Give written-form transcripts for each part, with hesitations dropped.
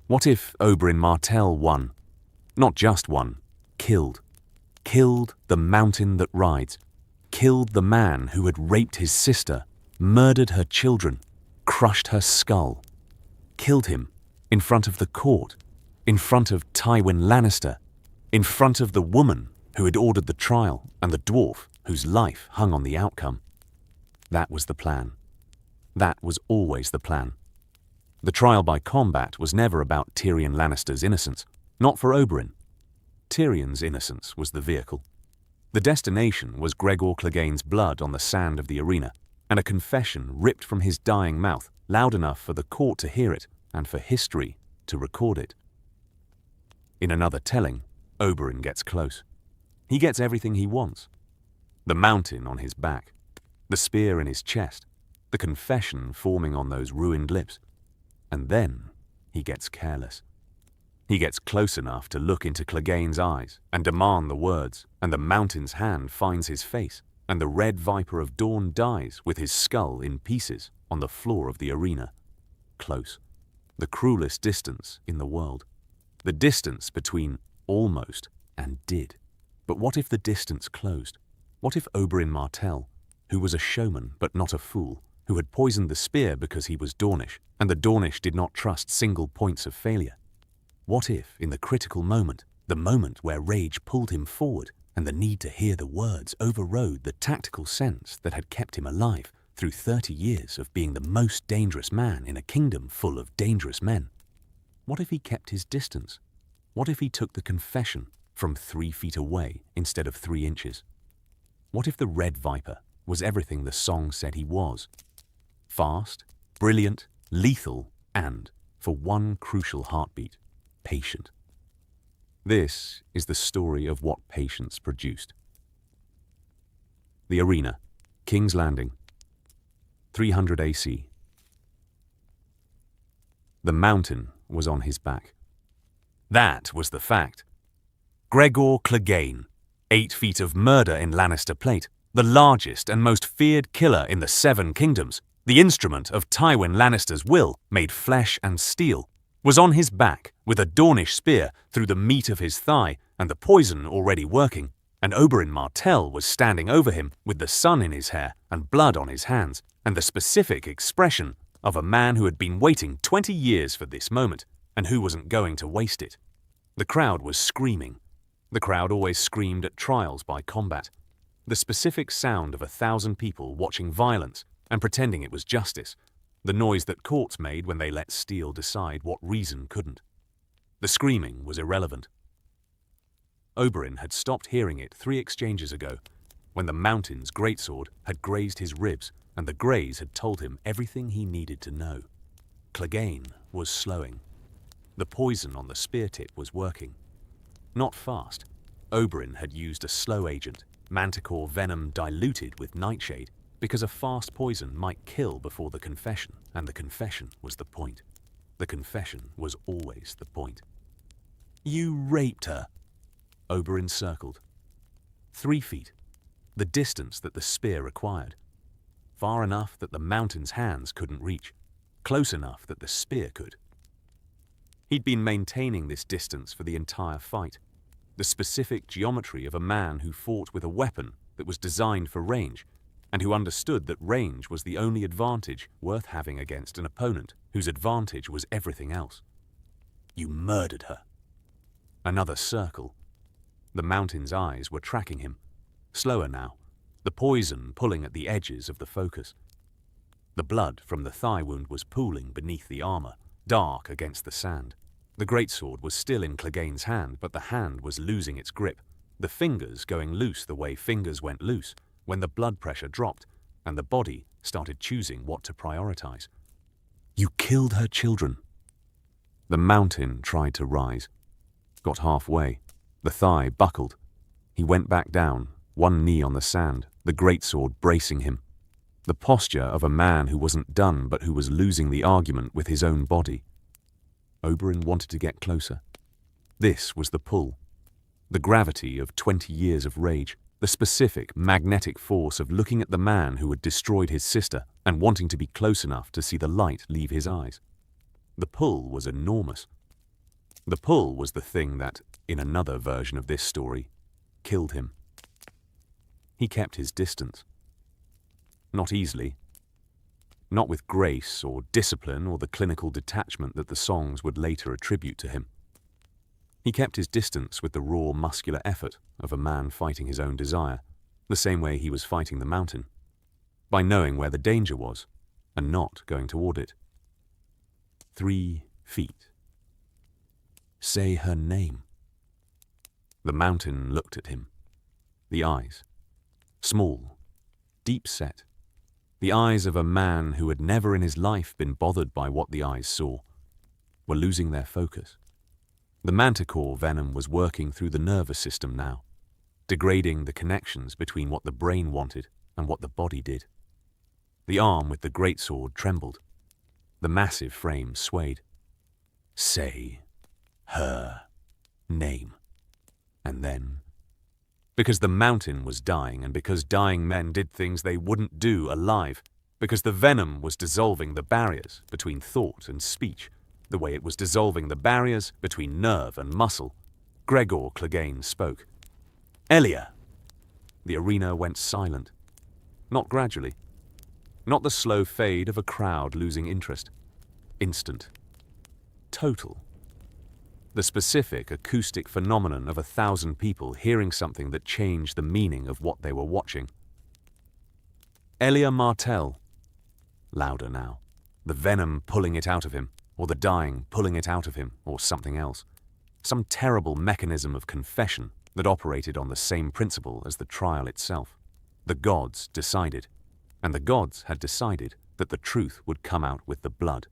What if Oberyn Martell won? Not just won, killed. Killed the mountain that rides. Killed the man who had raped his sister, murdered her children, crushed her skull. Killed him in front of the court, in front of Tywin Lannister, in front of the woman who had ordered the trial and the dwarf whose life hung on the outcome. That was the plan. That was always the plan. The trial by combat was never about Tyrion Lannister's innocence, not for Oberyn. Tyrion's innocence was the vehicle. The destination was Gregor Clegane's blood on the sand of the arena, and a confession ripped from his dying mouth, loud enough for the court to hear it and for history to record it. In another telling, Oberyn gets close. He gets everything he wants. The mountain on his back, the spear in his chest, the confession forming on those ruined lips. And then he gets careless. He gets close enough to look into Clegane's eyes and demand the words, and the mountain's hand finds his face, and the red viper of Dorne dies with his skull in pieces on the floor of the arena. Close. The cruelest distance in the world. The distance between almost and did. But what if the distance closed? What if Oberyn Martell, who was a showman but not a fool, who had poisoned the spear because he was Dornish, and the Dornish did not trust single points of failure? What if, in the critical moment, the moment where rage pulled him forward and the need to hear the words overrode the tactical sense that had kept him alive through 30 years of being the most dangerous man in a kingdom full of dangerous men? What if he kept his distance? What if he took the confession from 3 feet away instead of 3 inches? What if the red viper was everything the song said he was? Fast, brilliant, lethal, and, for one crucial heartbeat, patient. This is the story of what patience produced. The arena, King's Landing, 300 AC. The mountain was on his back. That was the fact. Gregor Clegane, 8 feet of murder in Lannister plate, the largest and most feared killer in the 7 kingdoms, the instrument of Tywin Lannister's will made flesh and steel, was on his back with a Dornish spear through the meat of his thigh and the poison already working, and Oberyn Martell was standing over him with the sun in his hair and blood on his hands and the specific expression of a man who had been waiting 20 years for this moment and who wasn't going to waste it. The crowd was screaming. The crowd always screamed at trials by combat. The specific sound of 1,000 people watching violence and pretending it was justice. The noise that courts made when they let steel decide what reason couldn't. The screaming was irrelevant. Oberyn had stopped hearing it 3 exchanges ago, when the mountain's greatsword had grazed his ribs and the graze had told him everything he needed to know. Clegane was slowing. The poison on the spear tip was working. Not fast. Oberyn had used a slow agent, manticore venom diluted with nightshade, because a fast poison might kill before the confession, and the confession was the point. The confession was always the point. "You raped her," Oberyn circled. 3 feet, the distance that the spear required. Far enough that the mountain's hands couldn't reach, close enough that the spear could. He'd been maintaining this distance for the entire fight, the specific geometry of a man who fought with a weapon that was designed for range, and who understood that range was the only advantage worth having against an opponent whose advantage was everything else. "You murdered her." Another circle. The mountain's eyes were tracking him, slower now, the poison pulling at the edges of the focus. The blood from the thigh wound was pooling beneath the armor, dark against the sand. The greatsword was still in Clegane's hand, but the hand was losing its grip, the fingers going loose the way fingers went loose when the blood pressure dropped and the body started choosing what to prioritize. "You killed her children." The mountain tried to rise. Got halfway. The thigh buckled. He went back down, one knee on the sand, the greatsword bracing him. The posture of a man who wasn't done but who was losing the argument with his own body. Oberyn wanted to get closer. This was the pull. The gravity of 20 years of rage. The specific, magnetic force of looking at the man who had destroyed his sister and wanting to be close enough to see the light leave his eyes. The pull was enormous. The pull was the thing that, in another version of this story, killed him. He kept his distance. Not easily. Not with grace or discipline or the clinical detachment that the songs would later attribute to him. He kept his distance with the raw muscular effort of a man fighting his own desire, the same way he was fighting the mountain, by knowing where the danger was and not going toward it. 3 feet. Say her name. The mountain looked at him. The eyes. Small, deep-set. The eyes of a man who had never in his life been bothered by what the eyes saw, were losing their focus. The manticore venom was working through the nervous system now, degrading the connections between what the brain wanted and what the body did. The arm with the greatsword trembled. The massive frame swayed. Say her name. And then, because the mountain was dying and because dying men did things they wouldn't do alive, because the venom was dissolving the barriers between thought and speech, the way it was dissolving the barriers between nerve and muscle, Gregor Clegane spoke. Elia! The arena went silent. Not gradually. Not the slow fade of a crowd losing interest. Instant. Total. The specific acoustic phenomenon of 1,000 people hearing something that changed the meaning of what they were watching. Oberyn Martell. Louder now. The venom pulling it out of him, or the dying pulling it out of him, or something else. Some terrible mechanism of confession that operated on the same principle as the trial itself. The gods decided, and the gods had decided that the truth would come out with the blood.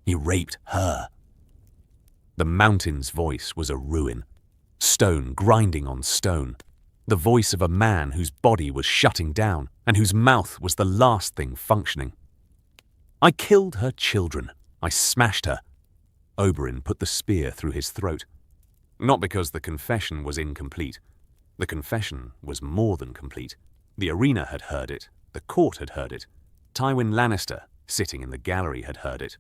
He raped her. The mountain's voice was a ruin, stone grinding on stone, the voice of a man whose body was shutting down and whose mouth was the last thing functioning. I killed her children. I smashed her. Oberyn put the spear through his throat. Not because the confession was incomplete. The confession was more than complete. The arena had heard it. The court had heard it. Tywin Lannister, sitting in the gallery, had heard it.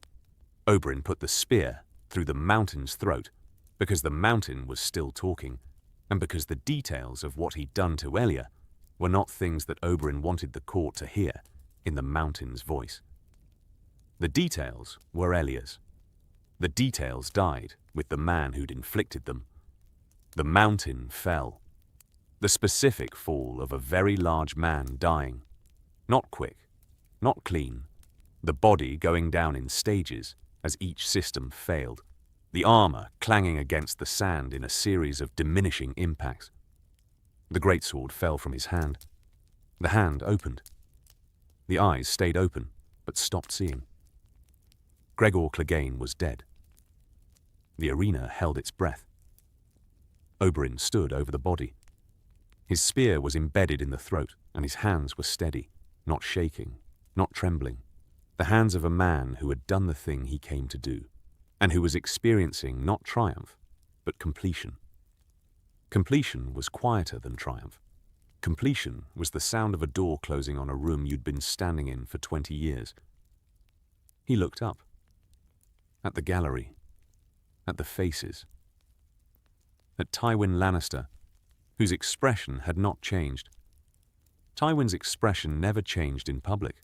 Oberyn put the spear through the mountain's throat, because the mountain was still talking, and because the details of what he'd done to Elia were not things that Oberyn wanted the court to hear in the mountain's voice. The details were Elia's. The details died with the man who'd inflicted them. The mountain fell. The specific fall of a very large man dying. Not quick, not clean. The body going down in stages as each system failed, the armor clanging against the sand in a series of diminishing impacts. The greatsword fell from his hand. The hand opened. The eyes stayed open, but stopped seeing. Gregor Clegane was dead. The arena held its breath. Oberyn stood over the body. His spear was embedded in the throat, and his hands were steady, not shaking, not trembling. The hands of a man who had done the thing he came to do, and who was experiencing not triumph, but completion. Completion was quieter than triumph. Completion was the sound of a door closing on a room you'd been standing in for 20 years. He looked up. At the gallery. At the faces. At Tywin Lannister, whose expression had not changed. Tywin's expression never changed in public.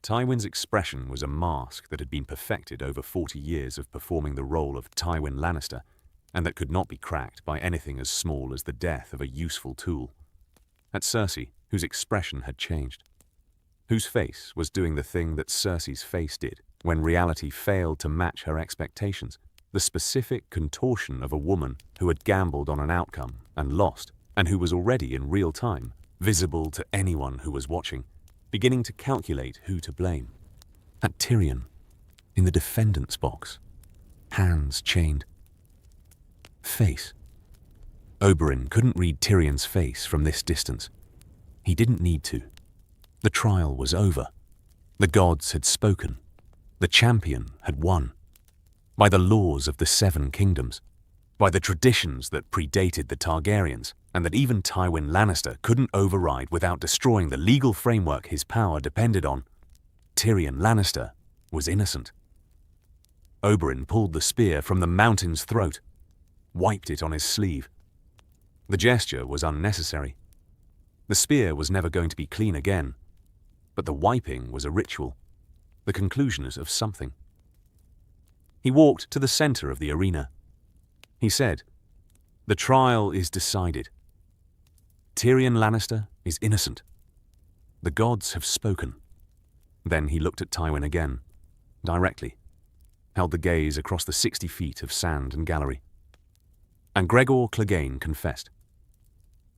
Tywin's expression was a mask that had been perfected over 40 years of performing the role of Tywin Lannister, and that could not be cracked by anything as small as the death of a useful tool. At Cersei, whose expression had changed. Whose face was doing the thing that Cersei's face did when reality failed to match her expectations, the specific contortion of a woman who had gambled on an outcome and lost, and who was already in real time, visible to anyone who was watching, beginning to calculate who to blame. At Tyrion, in the defendant's box, hands chained. Face. Oberyn couldn't read Tyrion's face from this distance. He didn't need to. The trial was over. The gods had spoken. The champion had won. By the laws of the 7 kingdoms. By the traditions that predated the Targaryens, and that even Tywin Lannister couldn't override without destroying the legal framework his power depended on. Tyrion Lannister was innocent. Oberyn pulled the spear from the mountain's throat, wiped it on his sleeve. The gesture was unnecessary. The spear was never going to be clean again, but the wiping was a ritual, the conclusion of something. He walked to the center of the arena. He said, "The trial is decided. Tyrion Lannister is innocent. The gods have spoken." Then he looked at Tywin again, directly, held the gaze across the 60 feet of sand and gallery. And Gregor Clegane confessed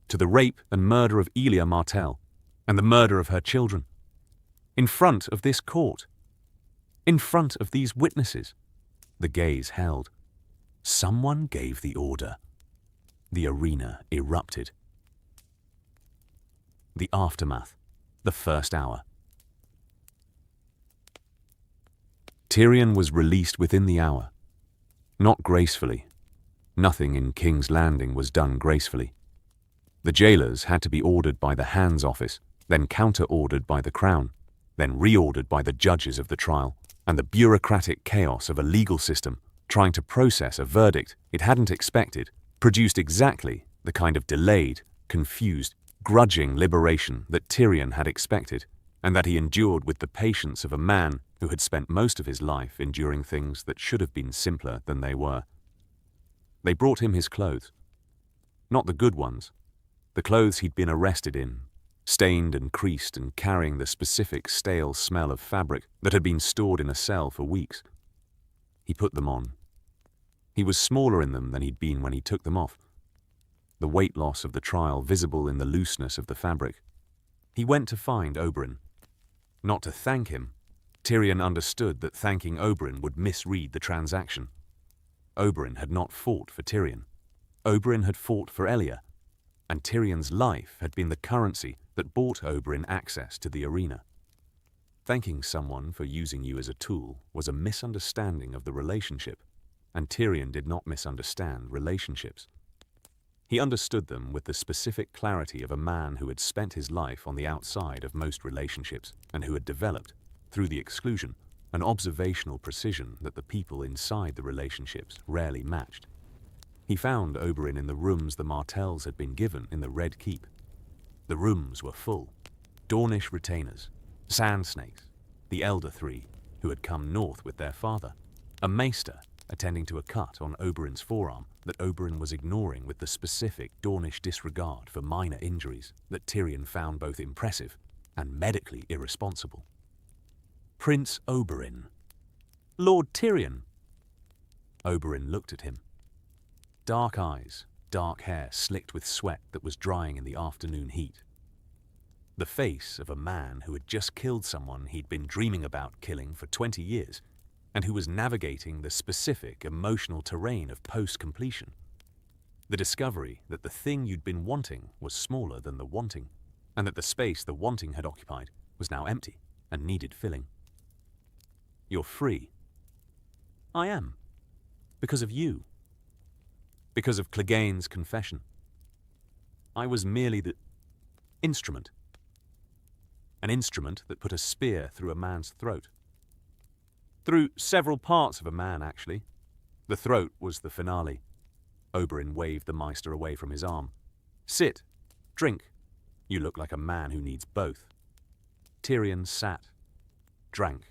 to the rape and murder of Oberyn Martell and the murder of her children. In front of this court, in front of these witnesses, the gaze held. Someone gave the order. The arena erupted. The aftermath, the first hour. Tyrion was released within the hour. Not gracefully. Nothing in King's Landing was done gracefully. The jailers had to be ordered by the Hands Office, then counter-ordered by the Crown, then reordered by the judges of the trial, and the bureaucratic chaos of a legal system trying to process a verdict it hadn't expected produced exactly the kind of delayed, confused, grudging liberation that Tyrion had expected, and that he endured with the patience of a man who had spent most of his life enduring things that should have been simpler than they were. They brought him his clothes. Not the good ones. The clothes he'd been arrested in, stained and creased and carrying the specific stale smell of fabric that had been stored in a cell for weeks. He put them on. He was smaller in them than he'd been when he took them off, the weight loss of the trial visible in the looseness of the fabric. He went to find Oberyn. Not to thank him. Tyrion understood that thanking Oberyn would misread the transaction. Oberyn had not fought for Tyrion. Oberyn had fought for Elia, and Tyrion's life had been the currency that bought Oberyn access to the arena. Thanking someone for using you as a tool was a misunderstanding of the relationship, and Tyrion did not misunderstand relationships. He understood them with the specific clarity of a man who had spent his life on the outside of most relationships and who had developed, through the exclusion, an observational precision that the people inside the relationships rarely matched. He found Oberyn in the rooms the Martells had been given in the Red Keep. The rooms were full. Dornish retainers, sand snakes, the elder three, who had come north with their father, a maester attending to a cut on Oberyn's forearm that Oberyn was ignoring with the specific Dornish disregard for minor injuries that Tyrion found both impressive and medically irresponsible. Prince Oberyn. Lord Tyrion. Oberyn looked at him. Dark eyes, dark hair slicked with sweat that was drying in the afternoon heat. The face of a man who had just killed someone he'd been dreaming about killing for 20 years, and who was navigating the specific emotional terrain of post-completion. The discovery that the thing you'd been wanting was smaller than the wanting, and that the space the wanting had occupied was now empty and needed filling. You're free. I am. Because of you. Because of Clegane's confession. I was merely the instrument. An instrument that put a spear through a man's throat. Through several parts of a man, actually. The throat was the finale. Oberyn waved the Maester away from his arm. Sit. Drink. You look like a man who needs both. Tyrion sat. Drank.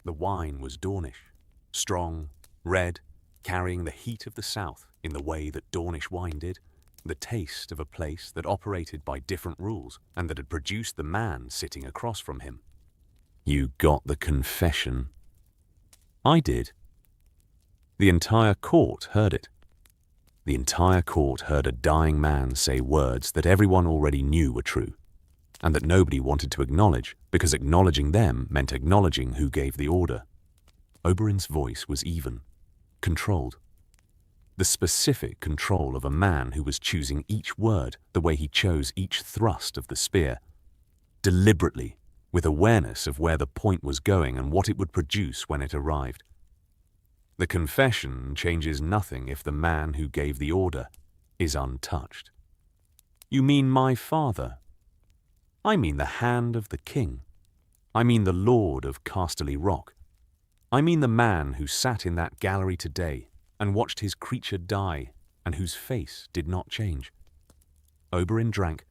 The wine was Dornish. Strong, red, carrying the heat of the south in the way that Dornish wine did. The taste of a place that operated by different rules and that had produced the man sitting across from him. You got the confession. I did. The entire court heard it. The entire court heard a dying man say words that everyone already knew were true, and that nobody wanted to acknowledge because acknowledging them meant acknowledging who gave the order. Oberyn's voice was even, controlled. The specific control of a man who was choosing each word the way he chose each thrust of the spear, deliberately, with awareness of where the point was going and what it would produce when it arrived. The confession changes nothing if the man who gave the order is untouched. You mean my father? I mean the hand of the king. I mean the Lord of Casterly Rock. I mean the man who sat in that gallery today and watched his creature die and whose face did not change. Oberyn drank.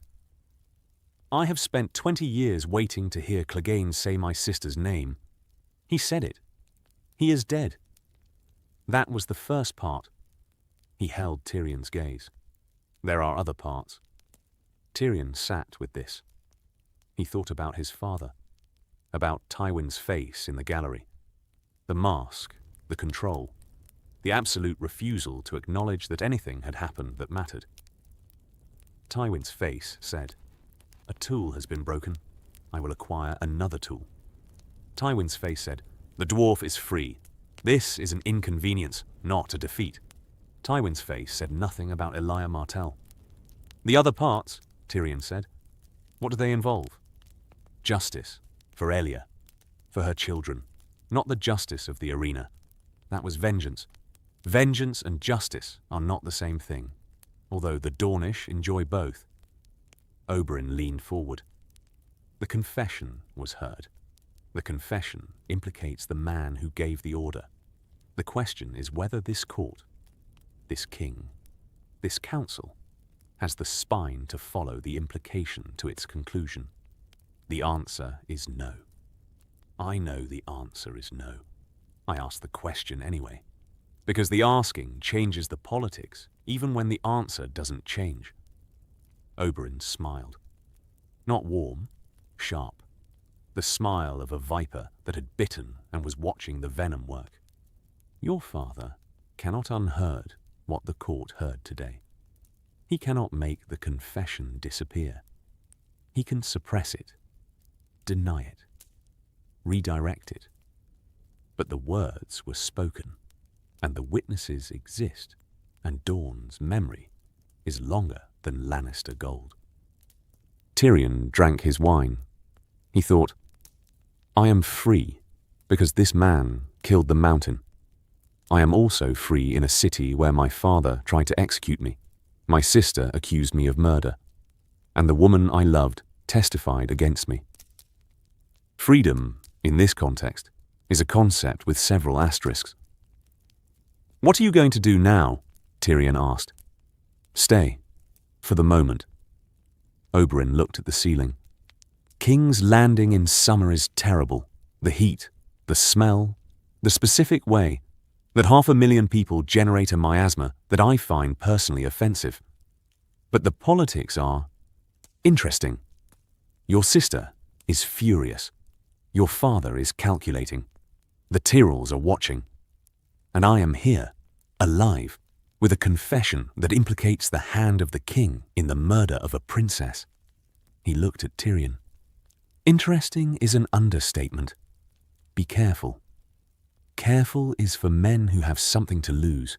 I have spent 20 years waiting to hear Clegane say my sister's name. He said it. He is dead. That was the first part. He held Tyrion's gaze. There are other parts. Tyrion sat with this. He thought about his father, about Tywin's face in the gallery, the mask, the control, the absolute refusal to acknowledge that anything had happened that mattered. Tywin's face said, "A tool has been broken. I will acquire another tool." Tywin's face said, "The dwarf is free. This is an inconvenience, not a defeat." Tywin's face said nothing about Oberyn Martell. "The other parts," Tyrion said, "what do they involve?" Justice, for Elia, for her children, not the justice of the arena. That was vengeance. Vengeance and justice are not the same thing, although the Dornish enjoy both. Oberyn leaned forward. The confession was heard. The confession implicates the man who gave the order. The question is whether this court, this king, this council, has the spine to follow the implication to its conclusion. The answer is no. I know the answer is no. I ask the question anyway, because the asking changes the politics even when the answer doesn't change. Oberyn smiled. Not warm, sharp. The smile of a viper that had bitten and was watching the venom work. Your father cannot unheard what the court heard today. He cannot make the confession disappear. He can suppress it, deny it, redirect it. But the words were spoken, and the witnesses exist, and Dorne's memory is longer than Lannister gold. Tyrion drank his wine. He thought, I am free because this man killed the mountain. I am also free in a city where my father tried to execute me. My sister accused me of murder, and the woman I loved testified against me. Freedom, in this context, is a concept with several asterisks. What are you going to do now? Tyrion asked. Stay, for the moment. Oberyn looked at the ceiling. King's Landing in summer is terrible. The heat, the smell, the specific way that 500,000 people generate a miasma that I find personally offensive. But the politics are interesting. Your sister is furious. Your father is calculating. The Tyrells are watching. And I am here, alive, with a confession that implicates the hand of the king in the murder of a princess. He looked at Tyrion. Interesting is an understatement. Be careful. Careful is for men who have something to lose.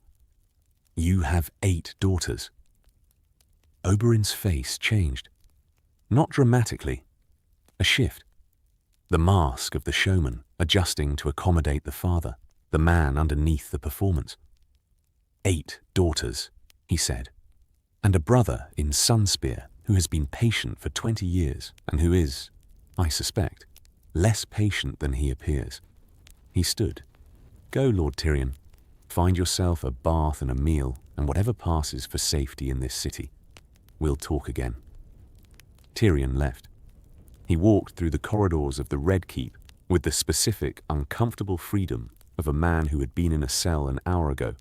You have 8 daughters. Oberyn's face changed. Not dramatically. A shift. The mask of the showman adjusting to accommodate the father, the man underneath the performance. 8 daughters, he said, and a brother in Sunspear who has been patient for 20 years and who is, I suspect, less patient than he appears. He stood. Go, Lord Tyrion. Find yourself a bath and a meal and whatever passes for safety in this city. We'll talk again. Tyrion left. He walked through the corridors of the Red Keep with the specific, uncomfortable freedom of a man who had been in a cell an hour ago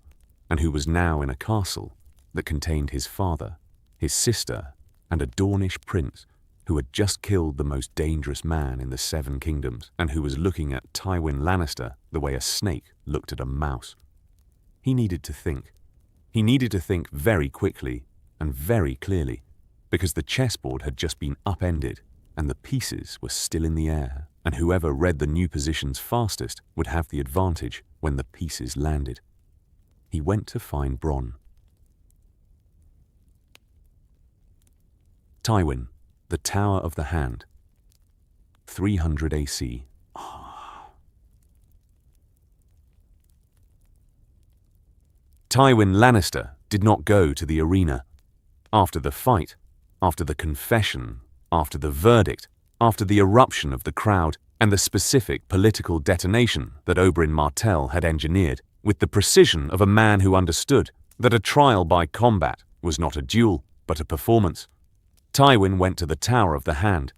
and who was now in a castle that contained his father, his sister, and a Dornish prince who had just killed the most dangerous man in the 7 kingdoms and who was looking at Tywin Lannister the way a snake looked at a mouse. He needed to think. He needed to think very quickly and very clearly because the chessboard had just been upended and the pieces were still in the air, and whoever read the new positions fastest would have the advantage when the pieces landed. He went to find Bronn. Tywin, the Tower of the Hand. 300 AC. Tywin Lannister did not go to the arena. After the fight, after the confession, after the verdict, after the eruption of the crowd, and the specific political detonation that Oberyn Martell had engineered with the precision of a man who understood that a trial by combat was not a duel, but a performance. Tywin went to the Tower of the Hand.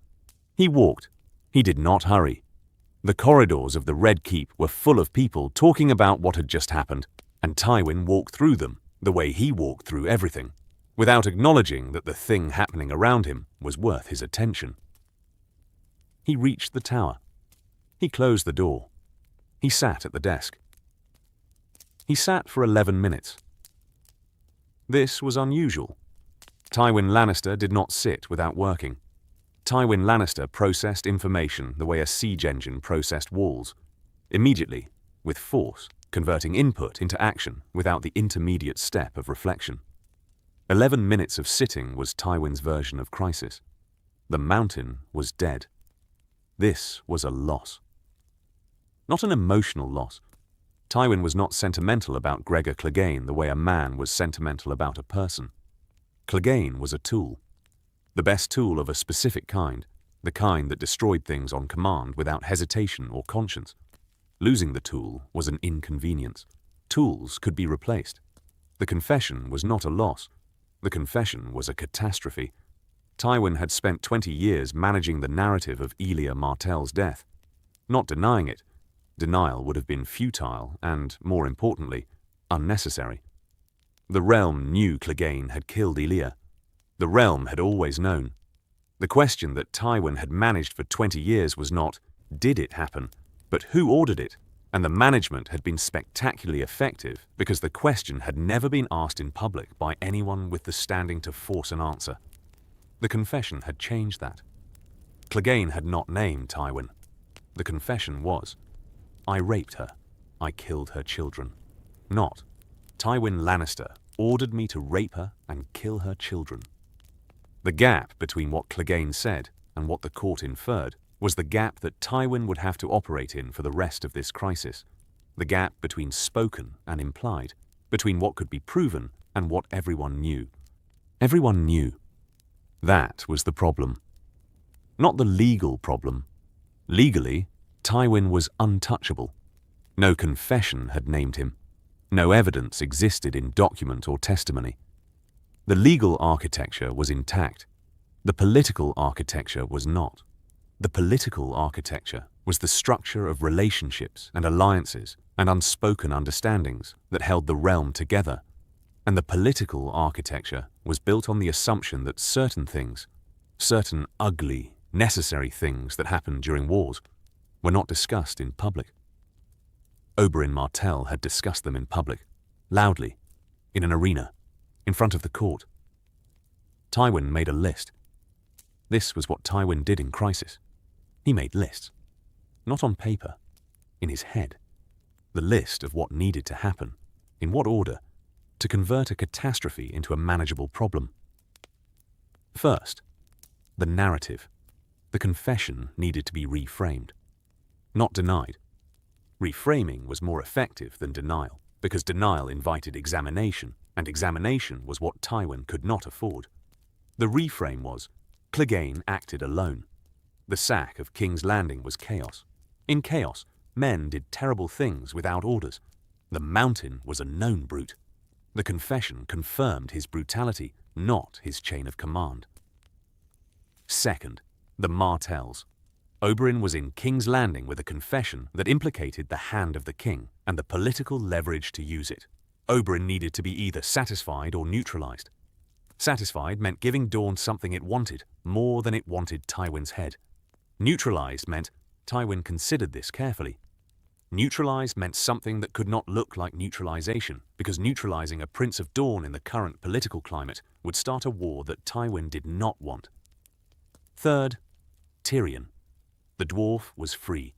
He walked. He did not hurry. The corridors of the Red Keep were full of people talking about what had just happened, and Tywin walked through them the way he walked through everything, without acknowledging that the thing happening around him was worth his attention. He reached the tower. He closed the door. He sat at the desk. He sat for 11 minutes. This was unusual. Tywin Lannister did not sit without working. Tywin Lannister processed information the way a siege engine processed walls, immediately, with force, converting input into action without the intermediate step of reflection. 11 minutes of sitting was Tywin's version of crisis. The mountain was dead. This was a loss. Not an emotional loss. Tywin was not sentimental about Gregor Clegane the way a man was sentimental about a person. Clegane was a tool. The best tool of a specific kind, the kind that destroyed things on command without hesitation or conscience. Losing the tool was an inconvenience. Tools could be replaced. The confession was not a loss. The confession was a catastrophe. Tywin had spent 20 years managing the narrative of Elia Martell's death. Not denying it. Denial would have been futile and, more importantly, unnecessary. The realm knew Clegane had killed Elia. The realm had always known. The question that Tywin had managed for 20 years was not, did it happen, but who ordered it? And the management had been spectacularly effective because the question had never been asked in public by anyone with the standing to force an answer. The confession had changed that. Clegane had not named Tywin. The confession was, I raped her. I killed her children. Not, Tywin Lannister ordered me to rape her and kill her children. The gap between what Clegane said and what the court inferred was the gap that Tywin would have to operate in for the rest of this crisis. The gap between spoken and implied, between what could be proven and what everyone knew. Everyone knew. That was the problem. Not the legal problem. Legally, Tywin was untouchable. No confession had named him. No evidence existed in document or testimony. The legal architecture was intact. The political architecture was not. The political architecture was the structure of relationships and alliances and unspoken understandings that held the realm together. And the political architecture was built on the assumption that certain things, certain ugly, necessary things that happened during wars, were not discussed in public. Oberyn Martell had discussed them in public, loudly, in an arena, in front of the court. Tywin made a list. This was what Tywin did in crisis. He made lists. Not on paper, in his head. The list of what needed to happen, in what order, to convert a catastrophe into a manageable problem. First, the narrative. The confession needed to be reframed. Not denied. Reframing was more effective than denial, because denial invited examination, and examination was what Tywin could not afford. The reframe was, Clegane acted alone. The sack of King's Landing was chaos. In chaos, men did terrible things without orders. The mountain was a known brute. The confession confirmed his brutality, not his chain of command. Second, the Martells. Oberyn was in King's Landing with a confession that implicated the hand of the king and the political leverage to use it. Oberyn needed to be either satisfied or neutralized. Satisfied meant giving Dorne something it wanted, more than it wanted Tywin's head. Neutralized meant Tywin considered this carefully. Neutralized meant something that could not look like neutralization, because neutralizing a Prince of Dorne in the current political climate would start a war that Tywin did not want. Third, Tyrion. The dwarf was free.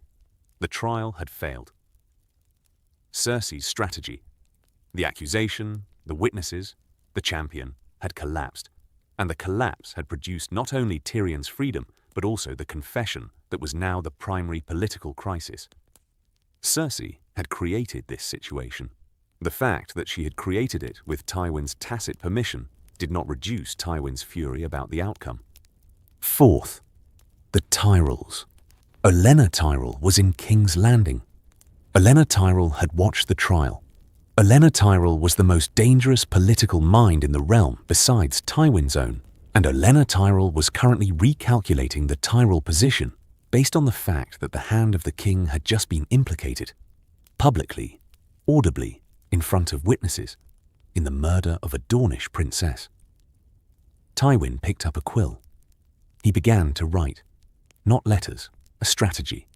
The trial had failed. Cersei's strategy, the accusation, the witnesses, the champion, had collapsed, and the collapse had produced not only Tyrion's freedom, but also the confession that was now the primary political crisis. Cersei had created this situation. The fact that she had created it with Tywin's tacit permission did not reduce Tywin's fury about the outcome. Fourth, the Tyrells. Olenna Tyrell was in King's Landing. Olenna Tyrell had watched the trial. Olenna Tyrell was the most dangerous political mind in the realm besides Tywin's own, and Olenna Tyrell was currently recalculating the Tyrell position based on the fact that the hand of the king had just been implicated, publicly, audibly, in front of witnesses, in the murder of a Dornish princess. Tywin picked up a quill. He began to write, not letters, a strategy,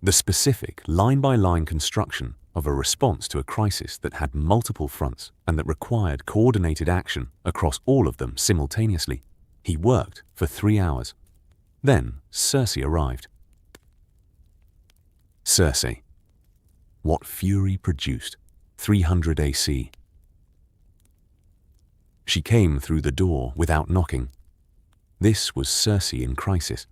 the specific line-by-line construction of a response to a crisis that had multiple fronts and that required coordinated action across all of them simultaneously. He worked for 3 hours. Then Cersei arrived. Cersei. What fury produced? 300 AC. She came through the door without knocking. This was Cersei in crisis.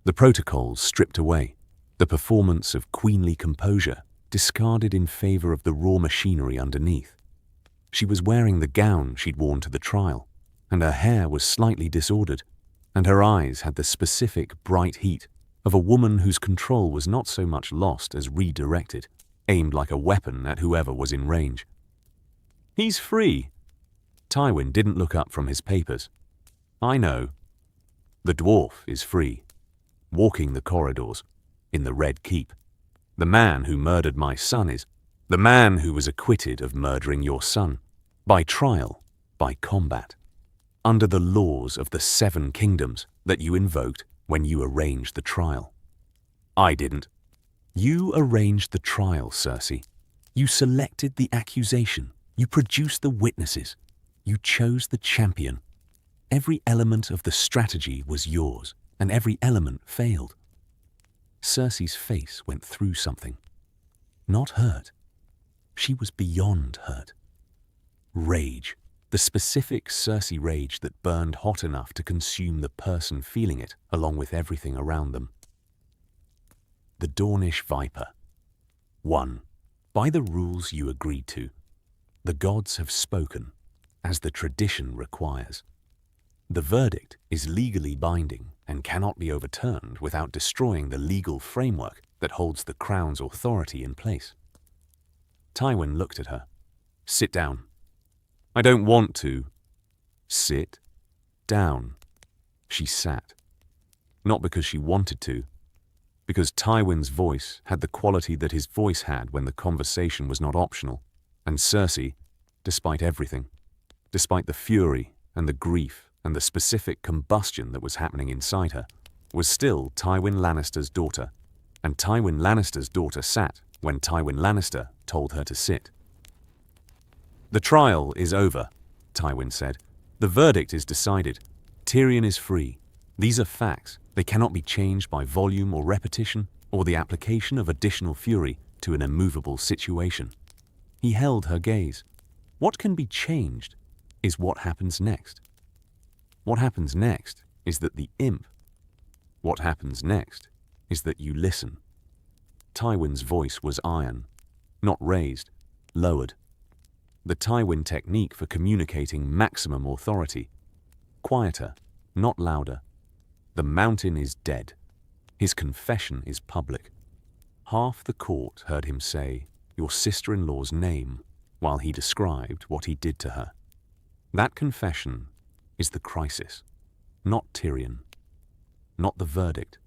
The protocols stripped away, the performance of queenly composure discarded in favor of the raw machinery underneath. She was wearing the gown she'd worn to the trial, and her hair was slightly disordered, and her eyes had the specific bright heat of a woman whose control was not so much lost as redirected, aimed like a weapon at whoever was in range. "He's free." Tywin didn't look up from his papers. "I know. The dwarf is free, walking the corridors, in the Red Keep. The man who murdered my son is the man who was acquitted of murdering your son, by trial, by combat, under the laws of the 7 kingdoms that you invoked when you arranged the trial. I didn't. You arranged the trial, Cersei. You selected the accusation. You produced the witnesses. You chose the champion. Every element of the strategy was yours, and every element failed." Cersei's face went through something. Not hurt. She was beyond hurt. Rage. The specific Cersei rage that burned hot enough to consume the person feeling it, along with everything around them. The Dornish Viper. 1. By the rules you agreed to, the gods have spoken, as the tradition requires. The verdict is legally binding and cannot be overturned without destroying the legal framework that holds the crown's authority in place. Tywin looked at her. "Sit down." "I don't want to." "Sit down." She sat. Not because she wanted to, because Tywin's voice had the quality that his voice had when the conversation was not optional, and Cersei, despite everything, despite the fury and the grief and the specific combustion that was happening inside her, was still Tywin Lannister's daughter, and Tywin Lannister's daughter sat when Tywin Lannister told her to sit. "The trial is over," Tywin said. "The verdict is decided. Tyrion is free. These are facts. They cannot be changed by volume or repetition or the application of additional fury to an immovable situation." He held her gaze. What can be changed is what happens next. What happens next is that the imp. What happens next is that you listen. Tywin's voice was iron, not raised, lowered. The Tywin technique for communicating maximum authority. Quieter, not louder. The mountain is dead. His confession is public. Half the court heard him say your sister-in-law's name while he described what he did to her. That confession is the crisis, not Tyrion, not the verdict.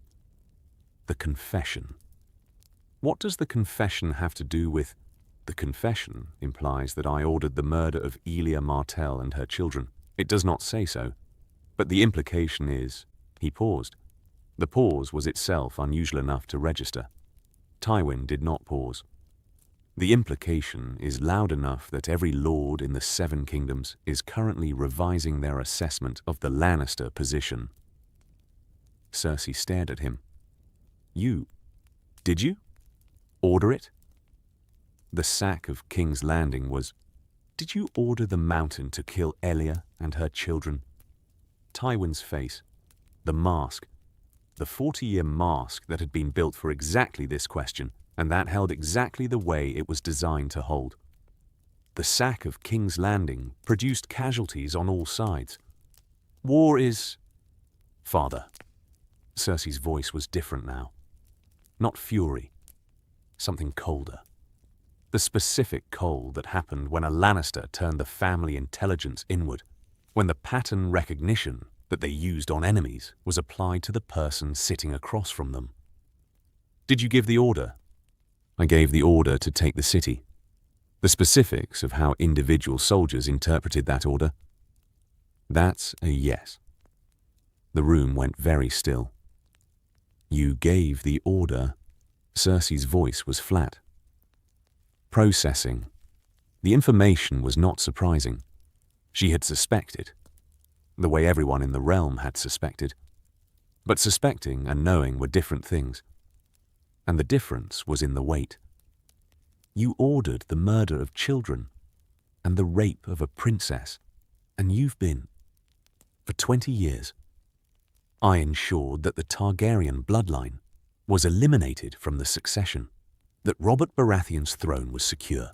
The confession. What does the confession have to do with? The confession implies that I ordered the murder of Oberyn Martell and her children. It does not say so. But the implication is, he paused. The pause was itself unusual enough to register. Tywin did not pause. The implication is loud enough that every lord in the 7 kingdoms is currently revising their assessment of the Lannister position. Cersei stared at him. Did you? Order it? The sack of King's Landing was, did you order the mountain to kill Elia and her children? Tywin's face, the mask, the 40-year mask that had been built for exactly this question, and that held exactly the way it was designed to hold. The sack of King's Landing produced casualties on all sides. War is... Father. Cersei's voice was different now. not fury. Something colder. The specific cold that happened when a Lannister turned the family intelligence inward, when the pattern recognition that they used on enemies was applied to the person sitting across from them. Did you give the order? I gave the order to take the city. The specifics of how individual soldiers interpreted that order? That's a yes. The room went very still. You gave the order. Cersei's voice was flat. Processing. The information was not surprising. She had suspected, the way everyone in the realm had suspected. But suspecting and knowing were different things. And the difference was in the weight. You ordered the murder of children and the rape of a princess, and you've been, for 20 years, I ensured that the Targaryen bloodline was eliminated from the succession, that Robert Baratheon's throne was secure,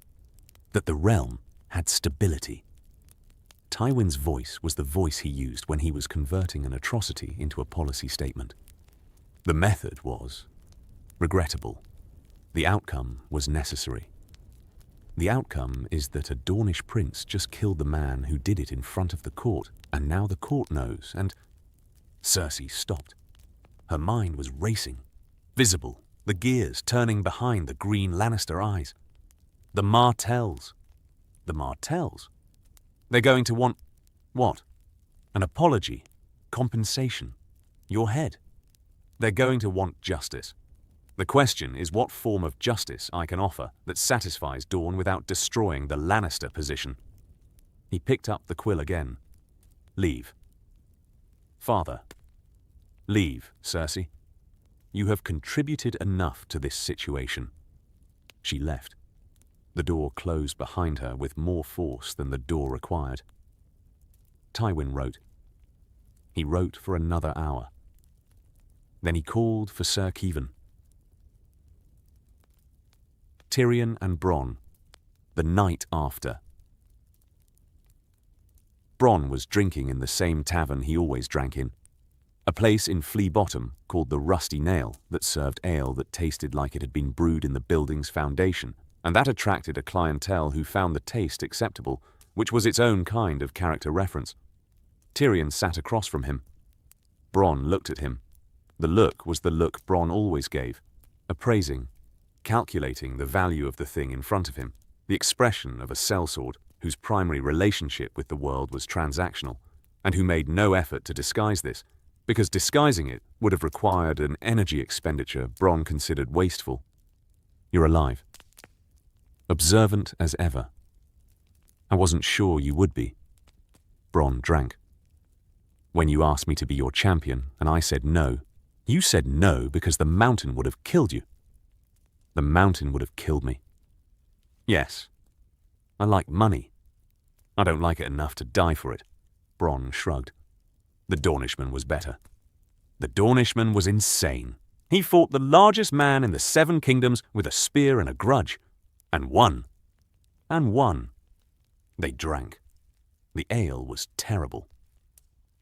that the realm had stability. Tywin's voice was the voice he used when he was converting an atrocity into a policy statement. The method was regrettable. The outcome was necessary. The outcome is that a Dornish prince just killed the man who did it in front of the court, and now the court knows, and Cersei stopped. Her mind was racing, visible, the gears turning behind the green Lannister eyes. The Martells. The Martells? They're going to want what? An apology? Compensation? Your head? They're going to want justice. The question is what form of justice I can offer that satisfies Dorne without destroying the Lannister position. He picked up the quill again. Leave. Father. Leave, Cersei. You have contributed enough to this situation. She left. The door closed behind her with more force than the door required. Tywin wrote. He wrote for another hour. Then he called for Sir Keevan. Tyrion and Bronn, the night after. Bronn was drinking in the same tavern he always drank in, a place in Flea Bottom called the Rusty Nail that served ale that tasted like it had been brewed in the building's foundation, and that attracted a clientele who found the taste acceptable, which was its own kind of character reference. Tyrion sat across from him. Bronn looked at him. The look was the look Bronn always gave, appraising, calculating the value of the thing in front of him, the expression of a sellsword whose primary relationship with the world was transactional, and who made no effort to disguise this, because disguising it would have required an energy expenditure Bronn considered wasteful. You're alive. Observant as ever. I wasn't sure you would be. Bronn drank. When you asked me to be your champion, and I said no, you said no because the mountain would have killed you. The mountain would have killed me. Yes. I like money. I don't like it enough to die for it. Bronn shrugged. The Dornishman was better. The Dornishman was insane. He fought the largest man in the 7 kingdoms with a spear and a grudge. And won. And won. They drank. The ale was terrible.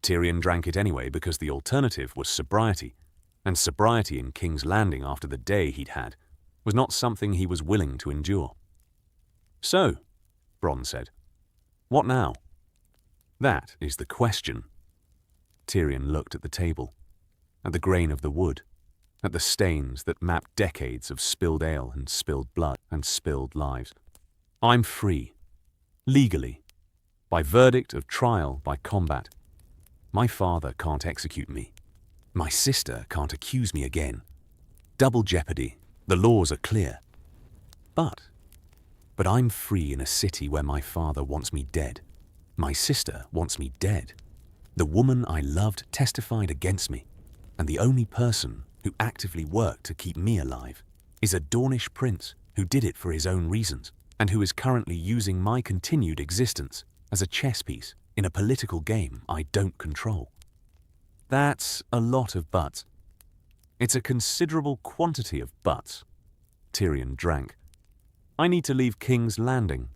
Tyrion drank it anyway because the alternative was sobriety, and sobriety in King's Landing after the day he'd had was not something he was willing to endure. So, Bronn said, what now? That is the question. Tyrion looked at the table, at the grain of the wood, at the stains that mapped decades of spilled ale and spilled blood and spilled lives. I'm free, legally, by verdict of trial by combat. My father can't execute me. My sister can't accuse me again. Double jeopardy. The laws are clear. But I'm free in a city where my father wants me dead. My sister wants me dead. The woman I loved testified against me, and the only person who actively worked to keep me alive is a Dornish prince who did it for his own reasons and who is currently using my continued existence as a chess piece in a political game I don't control. That's a lot of buts. It's a considerable quantity of buts. Tyrion drank. I need to leave King's Landing.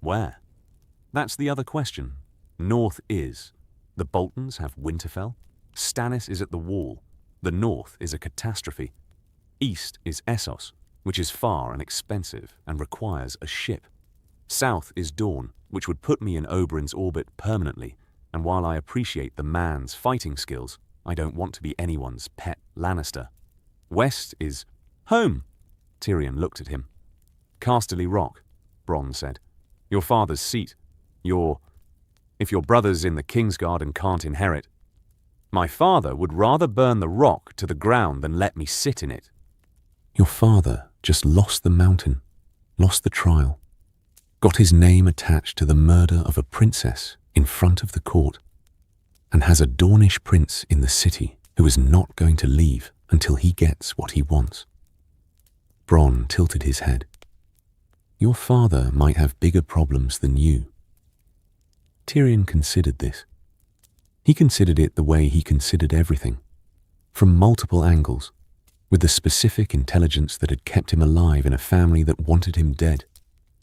Where? That's the other question. North is. The Boltons have Winterfell. Stannis is at the Wall. The North is a catastrophe. East is Essos, which is far and expensive and requires a ship. South is Dorne, which would put me in Oberyn's orbit permanently, and while I appreciate the man's fighting skills, I don't want to be anyone's pet Lannister. West is home. Tyrion looked at him. Casterly Rock, Bronn said. Your father's seat. If your brother's in the Kingsguard and can't inherit. My father would rather burn the rock to the ground than let me sit in it. Your father just lost the mountain, lost the trial, got his name attached to the murder of a princess in front of the court, and has a Dornish prince in the city who is not going to leave until he gets what he wants. Bronn tilted his head. Your father might have bigger problems than you. Tyrion considered this. He considered it the way he considered everything, from multiple angles, with the specific intelligence that had kept him alive in a family that wanted him dead,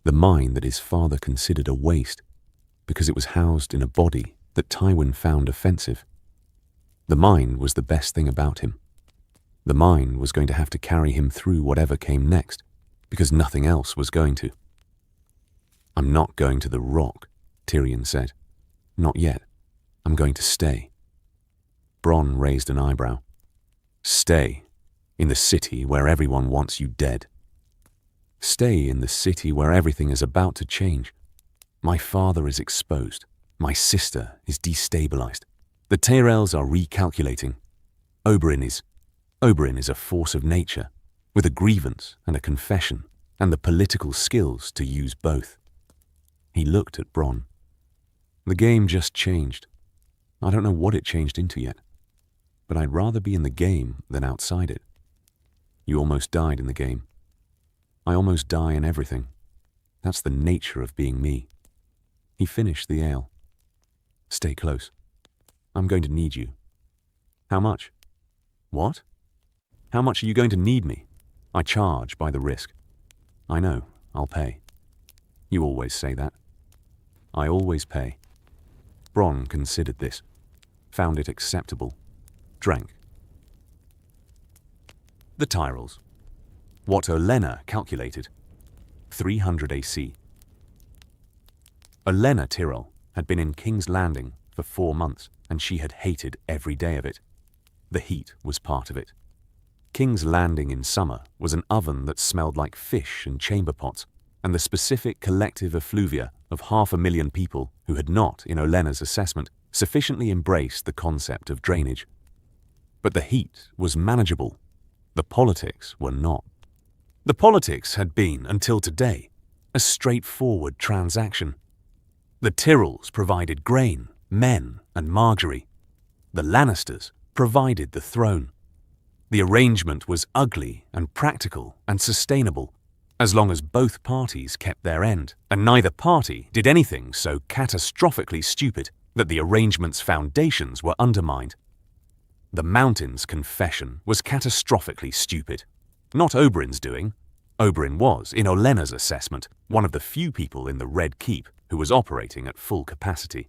the mind that his father considered a waste, because it was housed in a body that Tywin found offensive. The mind was the best thing about him. The mind was going to have to carry him through whatever came next, because nothing else was going to. I'm not going to the Rock, Tyrion said. Not yet. I'm going to stay. Bronn raised an eyebrow. Stay in the city where everyone wants you dead. Stay in the city where everything is about to change. My father is exposed. My sister is destabilized. The Tyrells are recalculating. Oberyn is a force of nature, with a grievance and a confession, and the political skills to use both. He looked at Bronn. The game just changed. I don't know what it changed into yet, but I'd rather be in the game than outside it. You almost died in the game. I almost die in everything. That's the nature of being me. He finished the ale. Stay close. I'm going to need you. How much? What? How much are you going to need me? I charge by the risk. I know, I'll pay. You always say that. I always pay. Bronn considered this, found it acceptable, drank. The Tyrells. What Olenna calculated. 300 AC. Olenna Tyrell had been in King's Landing for 4 months, and she had hated every day of it. The heat was part of it. King's Landing in summer was an oven that smelled like fish and chamber pots, and the specific collective effluvia of 500,000 people who had not, in Olenna's assessment, sufficiently embraced the concept of drainage. But the heat was manageable. The politics were not. The politics had been, until today, a straightforward transaction. The Tyrells provided grain, men, and Margaery. The Lannisters provided the throne. The arrangement was ugly and practical and sustainable, as long as both parties kept their end, and neither party did anything so catastrophically stupid that the arrangement's foundations were undermined. The Mountain's confession was catastrophically stupid. Not Oberyn's doing. Oberyn was, in Olenna's assessment, one of the few people in the Red Keep who was operating at full capacity.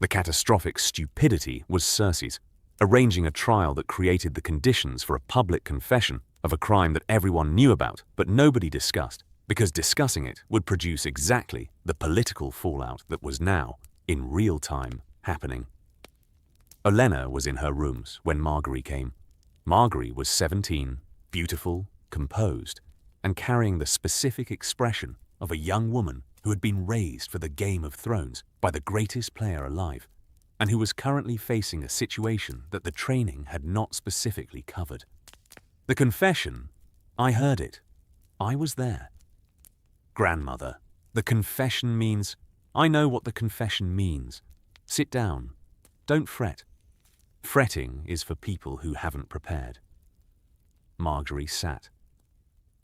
The catastrophic stupidity was Cersei's, arranging a trial that created the conditions for a public confession of a crime that everyone knew about but nobody discussed, because discussing it would produce exactly the political fallout that was now, in real time, happening. Olenna was in her rooms when Margaery came. Margaery was 17, beautiful, composed, and carrying the specific expression of a young woman who had been raised for the Game of Thrones by the greatest player alive, and who was currently facing a situation that the training had not specifically covered. The confession, I heard it. I was there. Grandmother, the confession means, I know what the confession means. Sit down. Don't fret. Fretting is for people who haven't prepared. Margaery sat.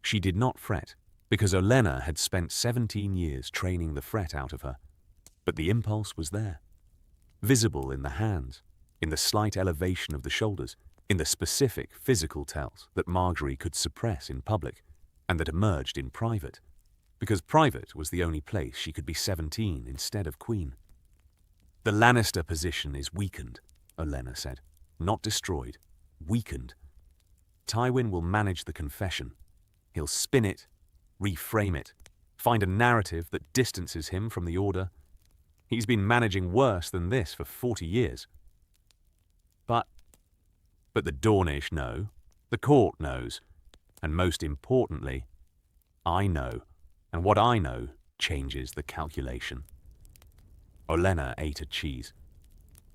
She did not fret, because Olenna had spent 17 years training the fret out of her. But the impulse was there, visible in the hands, in the slight elevation of the shoulders, in the specific physical tells that Margaery could suppress in public and that emerged in private, because private was the only place she could be 17 instead of queen. The Lannister position is weakened, Olenna said. Not destroyed, weakened. Tywin will manage the confession. He'll spin it, reframe it, find a narrative that distances him from the Order. He's been managing worse than this for 40 years. But the Dornish know, the court knows, and most importantly, I know, and what I know changes the calculation. Olenna ate a cheese.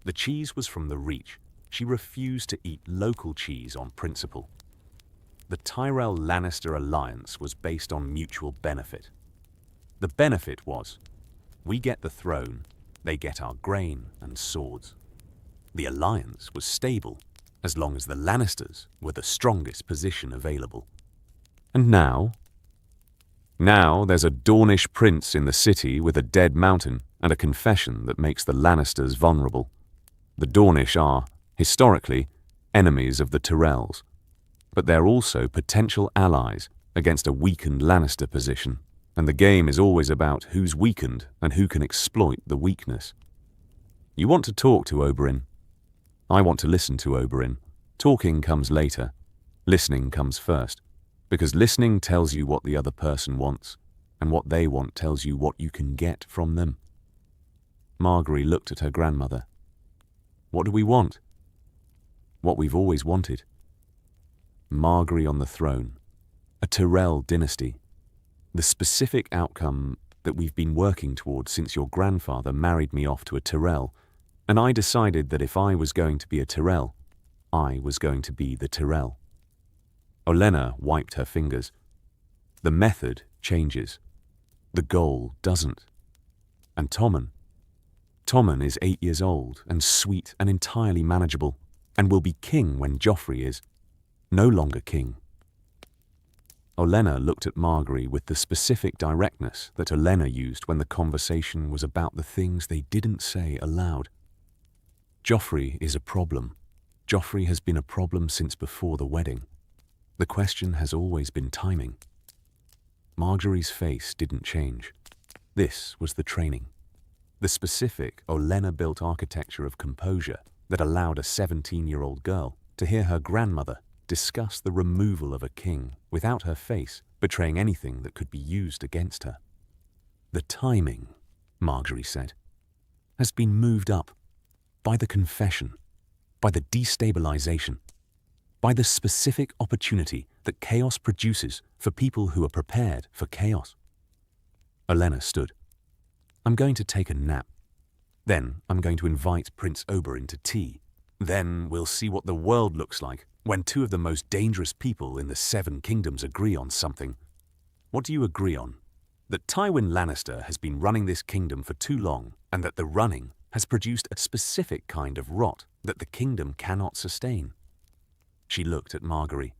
The cheese was from the Reach. She refused to eat local cheese on principle. The Tyrion Lannister alliance was based on mutual benefit. The benefit was, we get the throne, they get our grain and swords. The alliance was stable, as long as the Lannisters were the strongest position available. And now there's a Dornish prince in the city with a dead mountain and a confession that makes the Lannisters vulnerable. The Dornish are, historically, enemies of the Tyrells, but they're also potential allies against a weakened Lannister position, and the game is always about who's weakened and who can exploit the weakness. You want to talk to Oberyn. I want to listen to Oberyn. Talking comes later. Listening comes first, because listening tells you what the other person wants, and what they want tells you what you can get from them. Margaery looked at her grandmother. What do we want? What we've always wanted. Margaery on the throne. A Tyrell dynasty. The specific outcome that we've been working towards since your grandfather married me off to a Tyrell, and I decided that if I was going to be a Tyrell, I was going to be the Tyrell. Olenna wiped her fingers. The method changes. The goal doesn't. And Tommen is 8 years old and sweet and entirely manageable, and will be king when Joffrey is no longer king. Olenna looked at Margaery with the specific directness that Olenna used when the conversation was about the things they didn't say aloud. Joffrey is a problem. Joffrey has been a problem since before the wedding. The question has always been timing. Margaery's face didn't change. This was the training. The specific Olenna-built architecture of composure that allowed a 17-year-old girl to hear her grandmother discuss the removal of a king without her face betraying anything that could be used against her. The timing, Margaery said, has been moved up by the confession, by the destabilization, by the specific opportunity that chaos produces for people who are prepared for chaos. Olenna stood. I'm going to take a nap. Then I'm going to invite Prince Oberyn to tea. Then we'll see what the world looks like when two of the most dangerous people in the Seven Kingdoms agree on something. What do you agree on? That Tywin Lannister has been running this kingdom for too long, and that the running has produced a specific kind of rot that the kingdom cannot sustain. She looked at Margaery.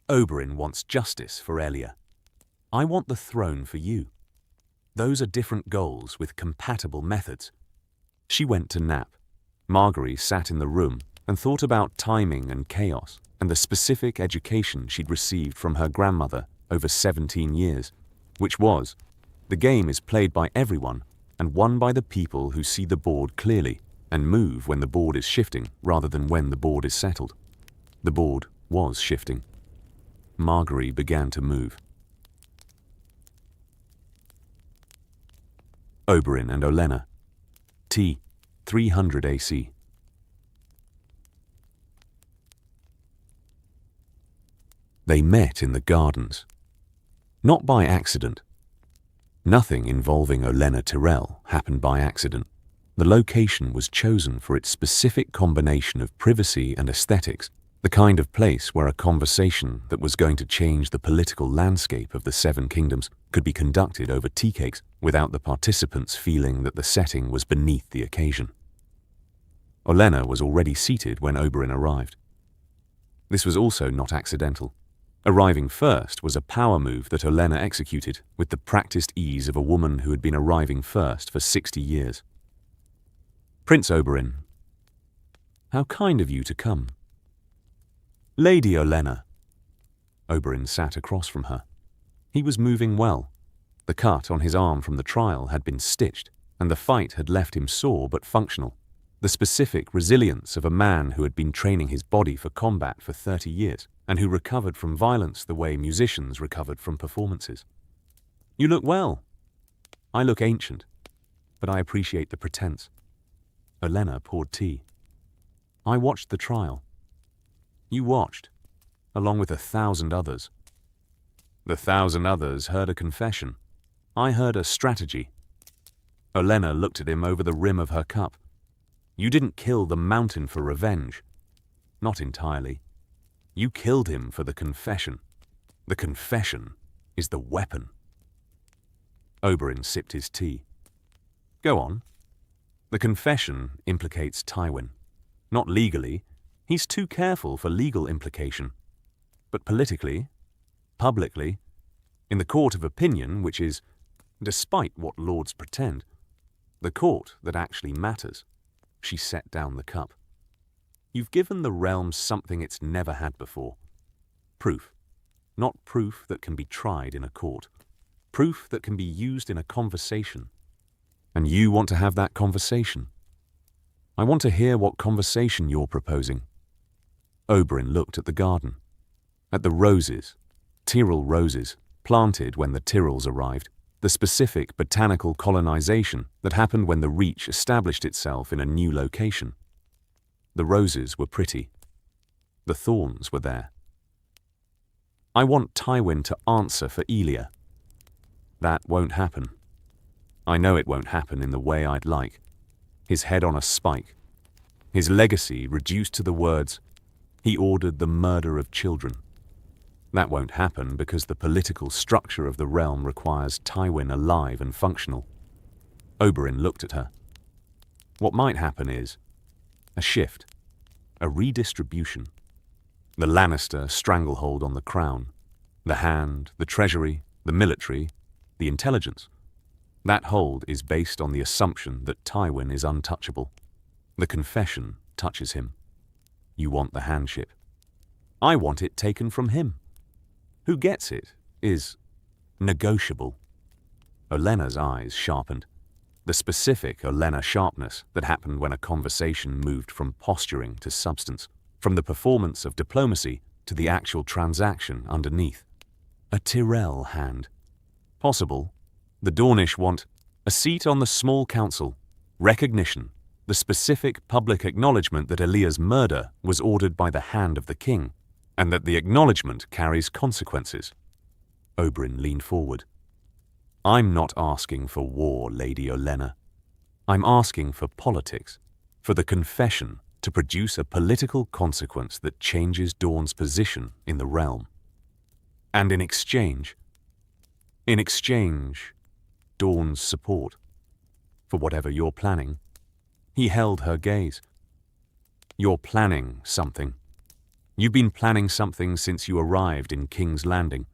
Oberyn wants justice for Elia. I want the throne for you. Those are different goals with compatible methods. She went to nap. Margaery sat in the room and thought about timing and chaos and the specific education she'd received from her grandmother over 17 years, which was, the game is played by everyone and won by the people who see the board clearly and move when the board is shifting rather than when the board is settled. The board was shifting. Margaery began to move. Oberyn and Olenna. T. 300 AC. They met in the gardens. Not by accident. Nothing involving Olenna Tyrell happened by accident. The location was chosen for its specific combination of privacy and aesthetics, the kind of place where a conversation that was going to change the political landscape of the Seven Kingdoms could be conducted over tea cakes without the participants feeling that the setting was beneath the occasion. Olenna was already seated when Oberyn arrived. This was also not accidental. Arriving first was a power move that Olenna executed with the practiced ease of a woman who had been arriving first for 60 years. Prince Oberyn, how kind of you to come. Lady Olenna. Oberyn sat across from her. He was moving well. The cut on his arm from the trial had been stitched, and the fight had left him sore but functional. The specific resilience of a man who had been training his body for combat for 30 years and who recovered from violence the way musicians recovered from performances. You look well. I look ancient, but I appreciate the pretense. Olenna poured tea. I watched the trial. You watched, along with 1,000 others. The 1,000 others heard a confession. I heard a strategy. Olenna looked at him over the rim of her cup. You didn't kill the mountain for revenge. Not entirely. You killed him for the confession. The confession is the weapon. Oberyn sipped his tea. Go on. The confession implicates Tywin. Not legally. He's too careful for legal implication. But politically, publicly, in the court of opinion, which is, despite what lords pretend, the court that actually matters. She set down the cup. You've given the realm something it's never had before. Proof. Not proof that can be tried in a court. Proof that can be used in a conversation. And you want to have that conversation. I want to hear what conversation you're proposing. Oberyn looked at the garden. At the roses, Tyrrell roses, planted when the Tyrrells arrived. The specific botanical colonization that happened when the Reach established itself in a new location. The roses were pretty. The thorns were there. I want Tywin to answer for Elia. That won't happen. I know it won't happen in the way I'd like. His head on a spike. His legacy reduced to the words, he ordered the murder of children. That won't happen because the political structure of the realm requires Tywin alive and functional. Oberyn looked at her. What might happen is a shift, a redistribution. The Lannister stranglehold on the crown, the hand, the treasury, the military, the intelligence. That hold is based on the assumption that Tywin is untouchable. The confession touches him. You want the handship. I want it taken from him. Who gets it is negotiable. Olenna's eyes sharpened. The specific Olenna sharpness that happened when a conversation moved from posturing to substance, from the performance of diplomacy to the actual transaction underneath. A Tyrell hand. Possible. The Dornish want a seat on the small council, recognition, the specific public acknowledgement that Elia's murder was ordered by the hand of the king, and that the acknowledgement carries consequences. Oberyn leaned forward. I'm not asking for war, Lady Olenna. I'm asking for politics, for the confession to produce a political consequence that changes Dorne's position in the realm. And in exchange, Dorne's support. For whatever you're planning. He held her gaze. You're planning something. You've been planning something since you arrived in King's Landing.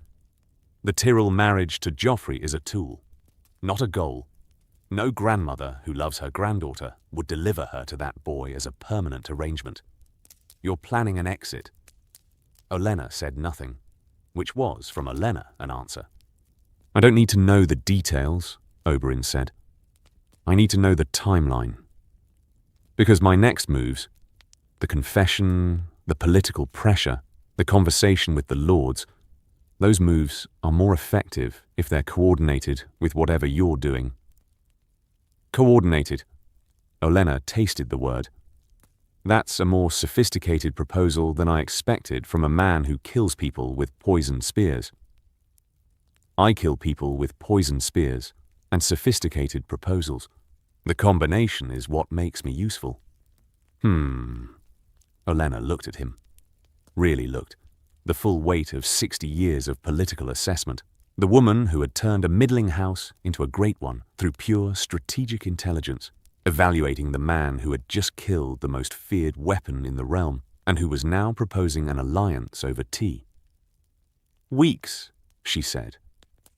The Tyrrell marriage to Joffrey is a tool, not a goal. No grandmother who loves her granddaughter would deliver her to that boy as a permanent arrangement. You're planning an exit. Olenna said nothing, which was, from Olenna, an answer. I don't need to know the details, Oberyn said. I need to know the timeline. Because my next moves, the confession, the political pressure, the conversation with the lords, those moves are more effective if they're coordinated with whatever you're doing. Coordinated. Olenna tasted the word. That's a more sophisticated proposal than I expected from a man who kills people with poisoned spears. I kill people with poisoned spears and sophisticated proposals. The combination is what makes me useful. Olenna looked at him. Really looked. The full weight of 60 years of political assessment. The woman who had turned a middling house into a great one through pure strategic intelligence, evaluating the man who had just killed the most feared weapon in the realm and who was now proposing an alliance over tea. Weeks, she said,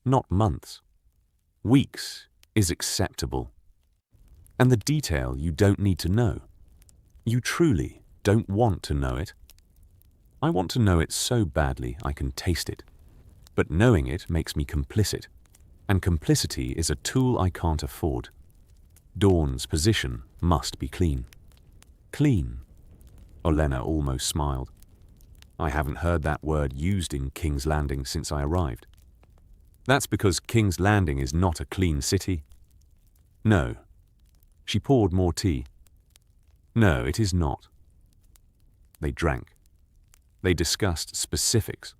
not months. Weeks is acceptable. And the detail you don't need to know. You truly don't want to know it. I want to know it so badly I can taste it. But knowing it makes me complicit. And complicity is a tool I can't afford. Dorne's position must be clean. Clean. Olenna almost smiled. I haven't heard that word used in King's Landing since I arrived. That's because King's Landing is not a clean city. No. She poured more tea. No, it is not. They drank. They discussed specifics.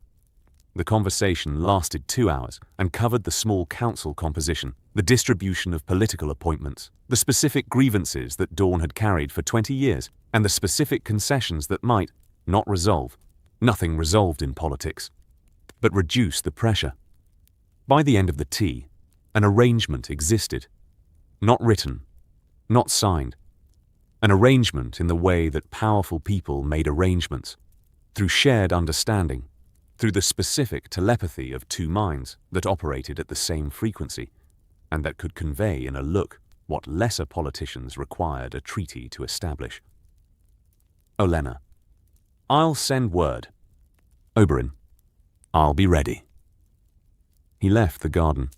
The conversation lasted 2 hours and covered the small council composition, the distribution of political appointments, the specific grievances that Dorne had carried for 20 years, and the specific concessions that might not resolve. Nothing resolved in politics, but reduce the pressure. By the end of the tea, an arrangement existed. Not written, not signed. An arrangement in the way that powerful people made arrangements, through shared understanding, through the specific telepathy of two minds that operated at the same frequency, and that could convey in a look what lesser politicians required a treaty to establish. Olenna, I'll send word. Oberyn, I'll be ready. He left the garden.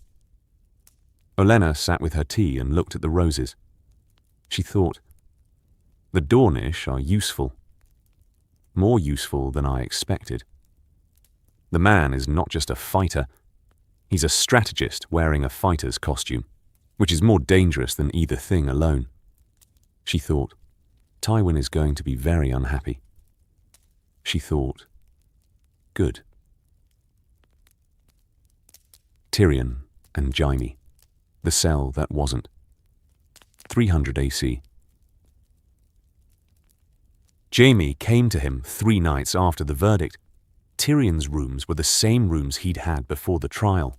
Olenna sat with her tea and looked at the roses. She thought, the Dornish are useful. More useful than I expected. The man is not just a fighter, he's a strategist wearing a fighter's costume, which is more dangerous than either thing alone. She thought, Tywin is going to be very unhappy. She thought, good. Tyrion and Jaime, the cell that wasn't. 300 AC. Jaime came to him 3 nights after the verdict. Tyrion's rooms were the same rooms he'd had before the trial.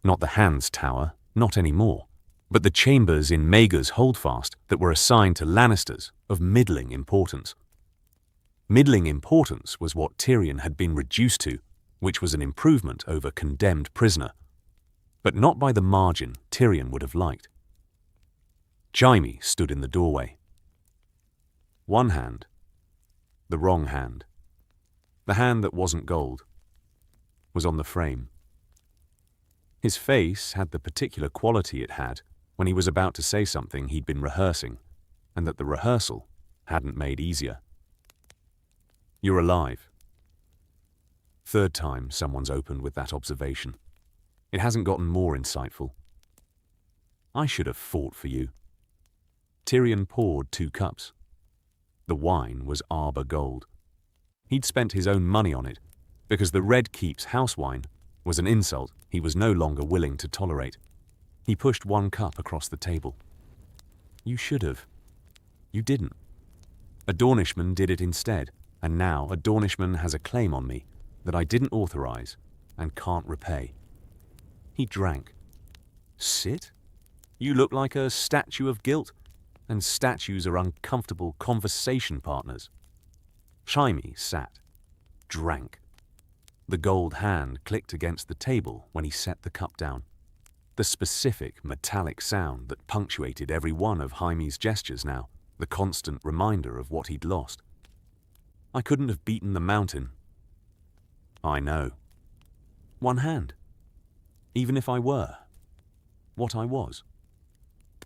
Not the Hand's Tower, not anymore, but the chambers in Maegor's Holdfast that were assigned to Lannisters of middling importance. Middling importance was what Tyrion had been reduced to, which was an improvement over condemned prisoner, but not by the margin Tyrion would have liked. Jaime stood in the doorway. One hand, the wrong hand, the hand that wasn't gold, was on the frame. His face had the particular quality it had when he was about to say something he'd been rehearsing, and that the rehearsal hadn't made easier. You're alive. 3rd time someone's opened with that observation. It hasn't gotten more insightful. I should have fought for you. Tyrion poured 2 cups. The wine was Arbor gold. He'd spent his own money on it, because the Red Keep's house wine was an insult he was no longer willing to tolerate. He pushed 1 cup across the table. You should have. You didn't. A Dornishman did it instead, and now a Dornishman has a claim on me that I didn't authorize and can't repay. He drank. Sit? You look like a statue of guilt, and statues are uncomfortable conversation partners. Jaime sat, drank. The gold hand clicked against the table when he set the cup down. The specific metallic sound that punctuated every one of Jaime's gestures now, the constant reminder of what he'd lost. I couldn't have beaten the mountain. I know. 1 hand. Even if I were. What I was.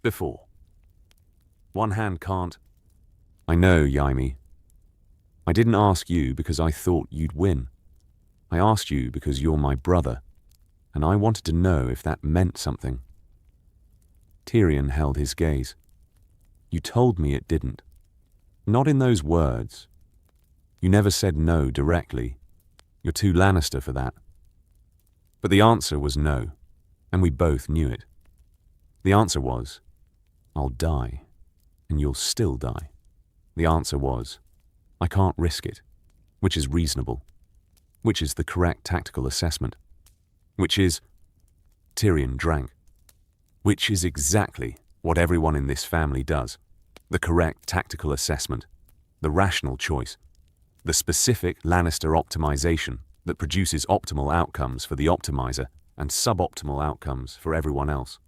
Before. 1 hand can't. I know, Jaime. I didn't ask you because I thought you'd win. I asked you because you're my brother, and I wanted to know if that meant something. Tyrion held his gaze. You told me it didn't. Not in those words. You never said no directly. You're too Lannister for that. But the answer was no, and we both knew it. The answer was, I'll die, and you'll still die. The answer was, I can't risk it, which is reasonable, which is the correct tactical assessment, which is, Tyrion drank, which is exactly what everyone in this family does, the correct tactical assessment, the rational choice, the specific Lannister optimization that produces optimal outcomes for the optimizer and suboptimal outcomes for everyone else.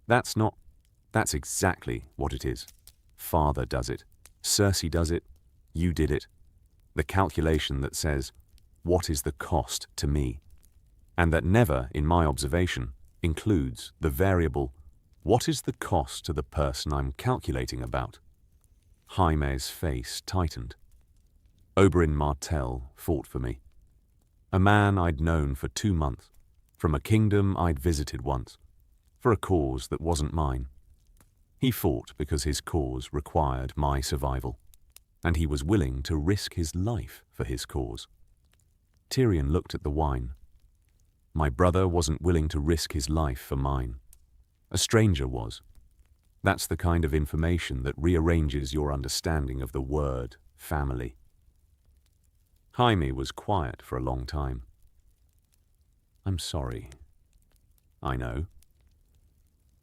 That's exactly what it is. Father does it, Cersei does it, you did it. The calculation that says, what is the cost to me? And that never, in my observation, includes the variable, what is the cost to the person I'm calculating about? Jaime's face tightened. Oberyn Martell fought for me. A man I'd known for 2 months, from a kingdom I'd visited once, for a cause that wasn't mine. He fought because his cause required my survival, and he was willing to risk his life for his cause. Tyrion looked at the wine. My brother wasn't willing to risk his life for mine. A stranger was. That's the kind of information that rearranges your understanding of the word family. Jaime was quiet for a long time. I'm sorry. I know.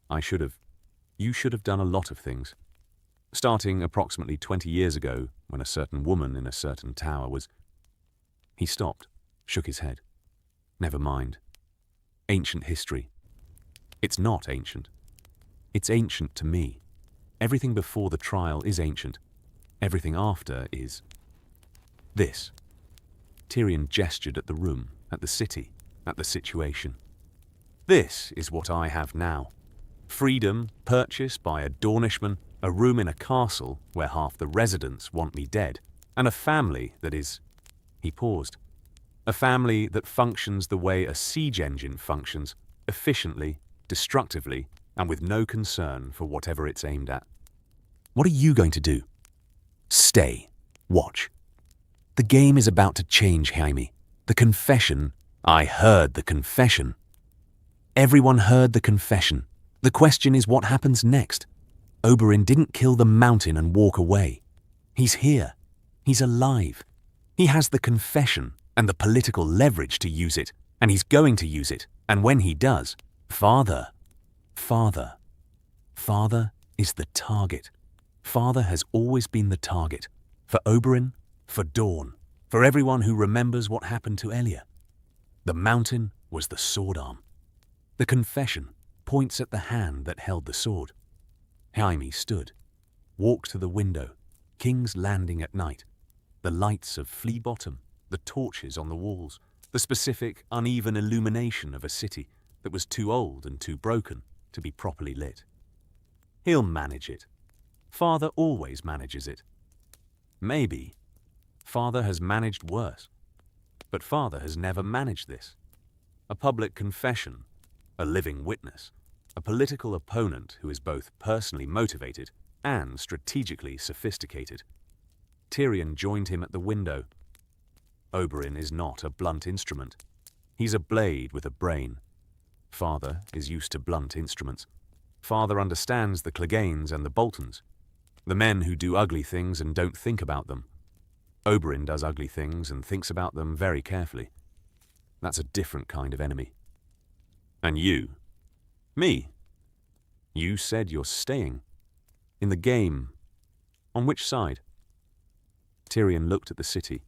You should have done a lot of things. Starting approximately 20 years ago, when a certain woman in a certain tower was... He stopped, shook his head. Never mind. Ancient history. It's not ancient. It's ancient to me. Everything before the trial is ancient. Everything after is... this. Tyrion gestured at the room, at the city, at the situation. This is what I have now. Freedom purchased by a Dornishman, a room in a castle where half the residents want me dead, and a family that is... He paused. A family that functions the way a siege engine functions, efficiently, destructively, and with no concern for whatever it's aimed at. What are you going to do? Stay. Watch. The game is about to change, Jaime. The confession... I heard the confession. Everyone heard the confession. The question is what happens next. Oberyn didn't kill the mountain and walk away. He's here. He's alive. He has the confession and the political leverage to use it, and he's going to use it. And when he does, Father is the target. Father has always been the target. For Oberyn, for Dorne, for everyone who remembers what happened to Elia. The mountain was the sword arm. The confession points at the hand that held the sword. Jaime stood, walked to the window, King's Landing at night, the lights of Flea Bottom, the torches on the walls, the specific, uneven illumination of a city that was too old and too broken to be properly lit. He'll manage it. Father always manages it. Maybe Father has managed worse, but Father has never managed this. A public confession, a living witness, a political opponent who is both personally motivated and strategically sophisticated. Tyrion joined him at the window. Oberyn is not a blunt instrument. He's a blade with a brain. Father is used to blunt instruments. Father understands the Cleganes and the Boltons, the men who do ugly things and don't think about them. Oberyn does ugly things and thinks about them very carefully. That's a different kind of enemy. And you? Me? You said you're staying. In the game. On which side? Tyrion looked at the city,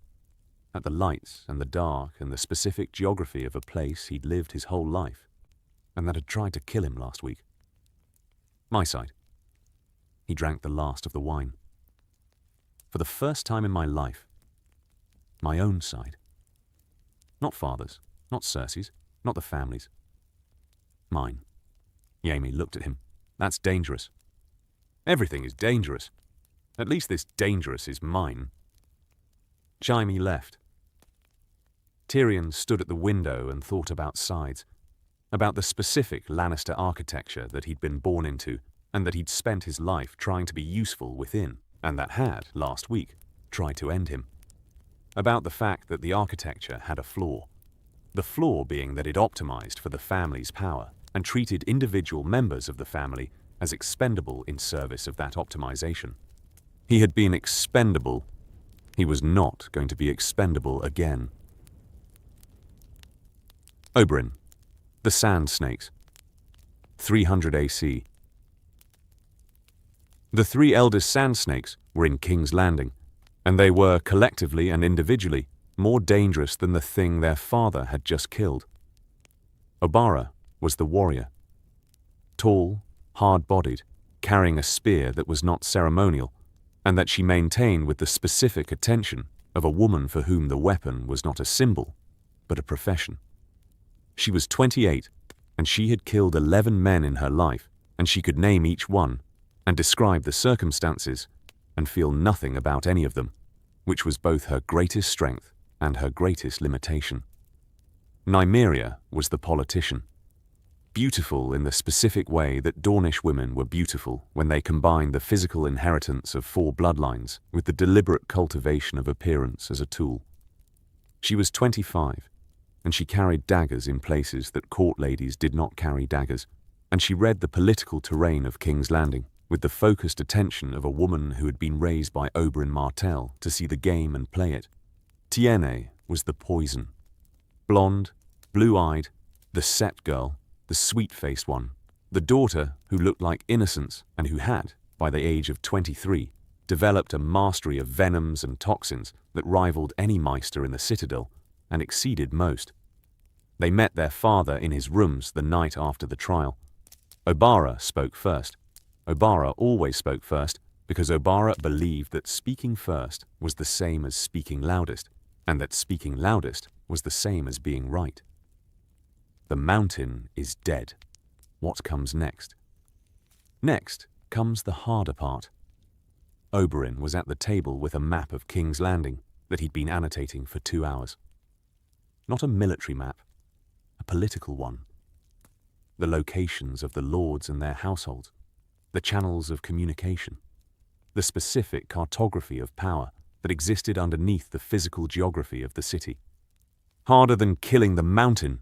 at the lights and the dark and the specific geography of a place he'd lived his whole life, and that had tried to kill him last week. My side. He drank the last of the wine. For the first time in my life, my own side. Not Father's, not Cersei's, not the family's. Mine. Jaime looked at him. That's dangerous. Everything is dangerous. At least this dangerous is mine. Jaime left. Tyrion stood at the window and thought about sides, about the specific Lannister architecture that he'd been born into and that he'd spent his life trying to be useful within, and that had, last week, tried to end him. About the fact that the architecture had a flaw. The flaw being that it optimized for the family's power and treated individual members of the family as expendable in service of that optimization. He had been expendable. He was not going to be expendable again. Oberyn. The Sand Snakes. 300 AC. The 3 eldest Sand Snakes were in King's Landing, and they were, collectively and individually, more dangerous than the thing their father had just killed. Obara was the warrior. Tall, hard-bodied, carrying a spear that was not ceremonial, and that she maintained with the specific attention of a woman for whom the weapon was not a symbol, but a profession. She was 28, and she had killed 11 men in her life, and she could name each one, and describe the circumstances, and feel nothing about any of them, which was both her greatest strength and her greatest limitation. Nymeria was the politician, beautiful in the specific way that Dornish women were beautiful when they combined the physical inheritance of 4 bloodlines with the deliberate cultivation of appearance as a tool. She was 25, and she carried daggers in places that court ladies did not carry daggers, and she read the political terrain of King's Landing with the focused attention of a woman who had been raised by Oberyn Martell to see the game and play it. Tiene was the poison. Blonde, blue-eyed, the set girl, the sweet-faced one, the daughter who looked like innocence and who had, by the age of 23, developed a mastery of venoms and toxins that rivaled any Maester in the Citadel and exceeded most. They met their father in his rooms the night after the trial. Obara spoke first. Obara always spoke first because Obara believed that speaking first was the same as speaking loudest, and that speaking loudest was the same as being right. The mountain is dead. What comes next? Next comes the harder part. Oberyn was at the table with a map of King's Landing that he'd been annotating for 2 hours. Not a military map, a political one. The locations of the lords and their households, the channels of communication, the specific cartography of power that existed underneath the physical geography of the city. Harder than killing the mountain.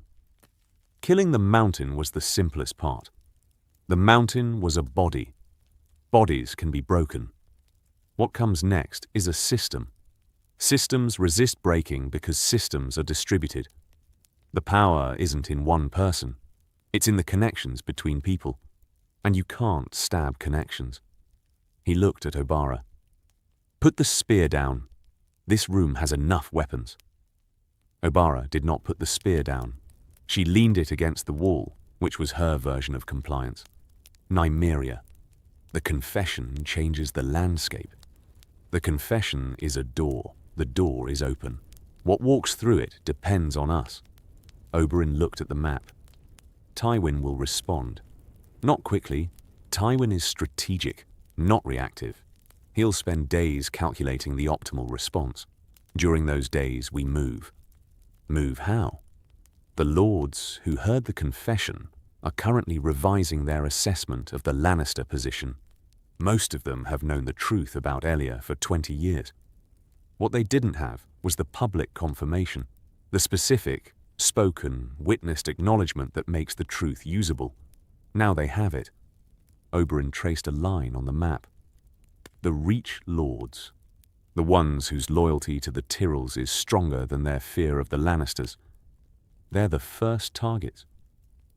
Killing the mountain was the simplest part. The mountain was a body. Bodies can be broken. What comes next is a system. Systems resist breaking because systems are distributed. The power isn't in one person. It's in the connections between people. And you can't stab connections. He looked at Obara. Put the spear down. This room has enough weapons. Obara did not put the spear down. She leaned it against the wall, which was her version of compliance. Nymeria. The confession changes the landscape. The confession is a door. The door is open. What walks through it depends on us. Oberyn looked at the map. Tywin will respond. Not quickly. Tywin is strategic, not reactive. He'll spend days calculating the optimal response. During those days, we move. Move how? The lords who heard the confession are currently revising their assessment of the Lannister position. Most of them have known the truth about Elia for 20 years. What they didn't have was the public confirmation, the specific, spoken, witnessed acknowledgement that makes the truth usable. Now they have it. Oberyn traced a line on the map. The Reach Lords, the ones whose loyalty to the Tyrells is stronger than their fear of the Lannisters. They're the first targets.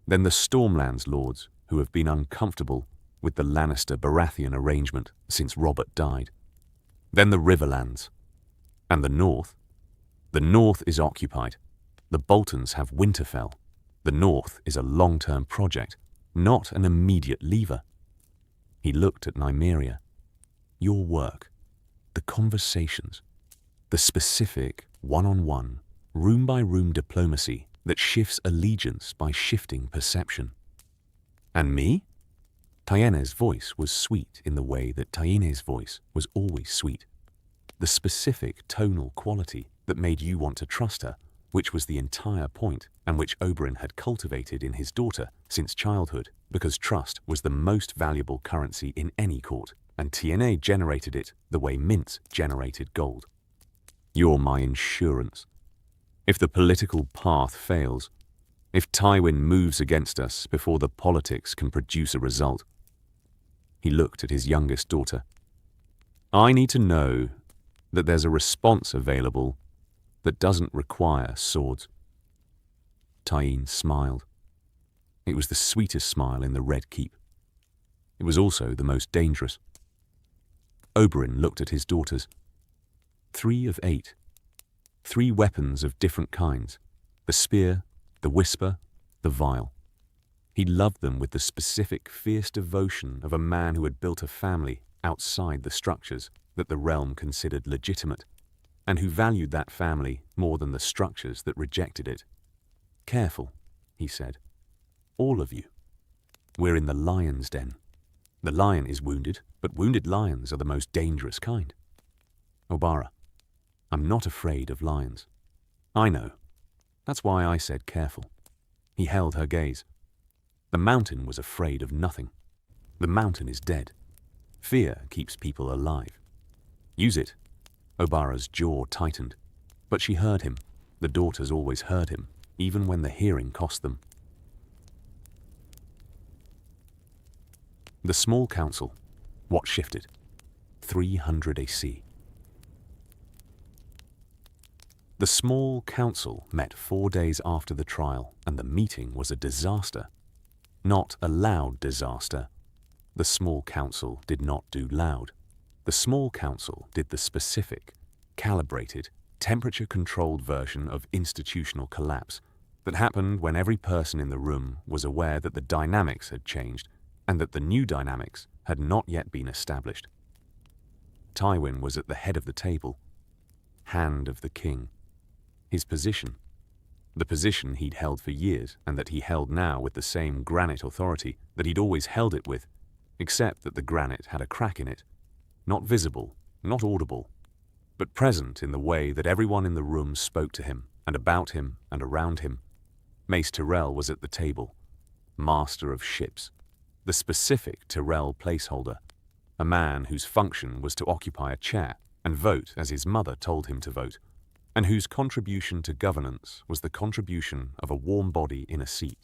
Then the Stormlands Lords, who have been uncomfortable with the Lannister-Baratheon arrangement since Robert died. Then the Riverlands. And the North. The North is occupied. The Boltons have Winterfell. The North is a long-term project, not an immediate lever. He looked at Nymeria. Your work, the conversations, the specific, one-on-one, room-by-room diplomacy that shifts allegiance by shifting perception. And me? Tyene's voice was sweet in the way that Tyene's voice was always sweet. The specific tonal quality that made you want to trust her, which was the entire point and which Oberyn had cultivated in his daughter since childhood, because trust was the most valuable currency in any court, and Tiene generated it the way mints generated gold. You're my insurance. If the political path fails, if Tywin moves against us before the politics can produce a result. He looked at his youngest daughter. I need to know that there's a response available that doesn't require swords. Tyene smiled. It was the sweetest smile in the Red Keep. It was also the most dangerous. Oberyn looked at his daughters. 3 of 8. 3 weapons of different kinds. The spear, the whisper, the vial. He loved them with the specific, fierce devotion of a man who had built a family outside the structures that the realm considered legitimate, and who valued that family more than the structures that rejected it. Careful, he said. All of you. We're in the lion's den. The lion is wounded, but wounded lions are the most dangerous kind. Obara, I'm not afraid of lions. I know. That's why I said careful. He held her gaze. The mountain was afraid of nothing. The mountain is dead. Fear keeps people alive. Use it. Obara's jaw tightened. But she heard him. The daughters always heard him, even when the hearing cost them. The small council. What shifted? 300 AC. The small council met 4 days after the trial, and the meeting was a disaster. Not a loud disaster. The small council did not do loud. The small council did the specific, calibrated, temperature-controlled version of institutional collapse that happened when every person in the room was aware that the dynamics had changed and that the new dynamics had not yet been established. Tywin was at the head of the table, hand of the king. His position, the position he'd held for years and that he held now with the same granite authority that he'd always held it with, except that the granite had a crack in it, not visible, not audible, but present in the way that everyone in the room spoke to him and about him and around him. Mace Tyrell was at the table, master of ships, the specific Tyrell placeholder, a man whose function was to occupy a chair and vote as his mother told him to vote, and whose contribution to governance was the contribution of a warm body in a seat.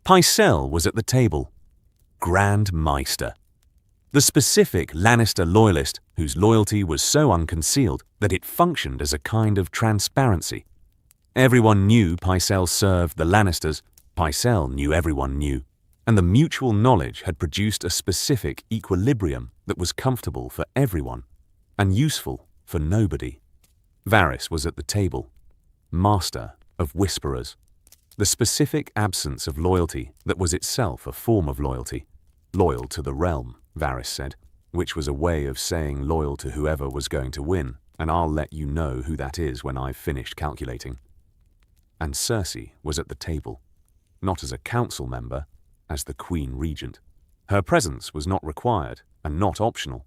Pycelle was at the table, Grand Maester, the specific Lannister loyalist whose loyalty was so unconcealed that it functioned as a kind of transparency. Everyone knew Pycelle served the Lannisters, Pycelle knew everyone knew, and the mutual knowledge had produced a specific equilibrium that was comfortable for everyone and useful for nobody. Varys was at the table, master of whisperers, the specific absence of loyalty that was itself a form of loyalty, loyal to the realm, Varys said, which was a way of saying loyal to whoever was going to win, and I'll let you know who that is when I've finished calculating. And Cersei was at the table, not as a council member, as the Queen Regent. Her presence was not required and not optional.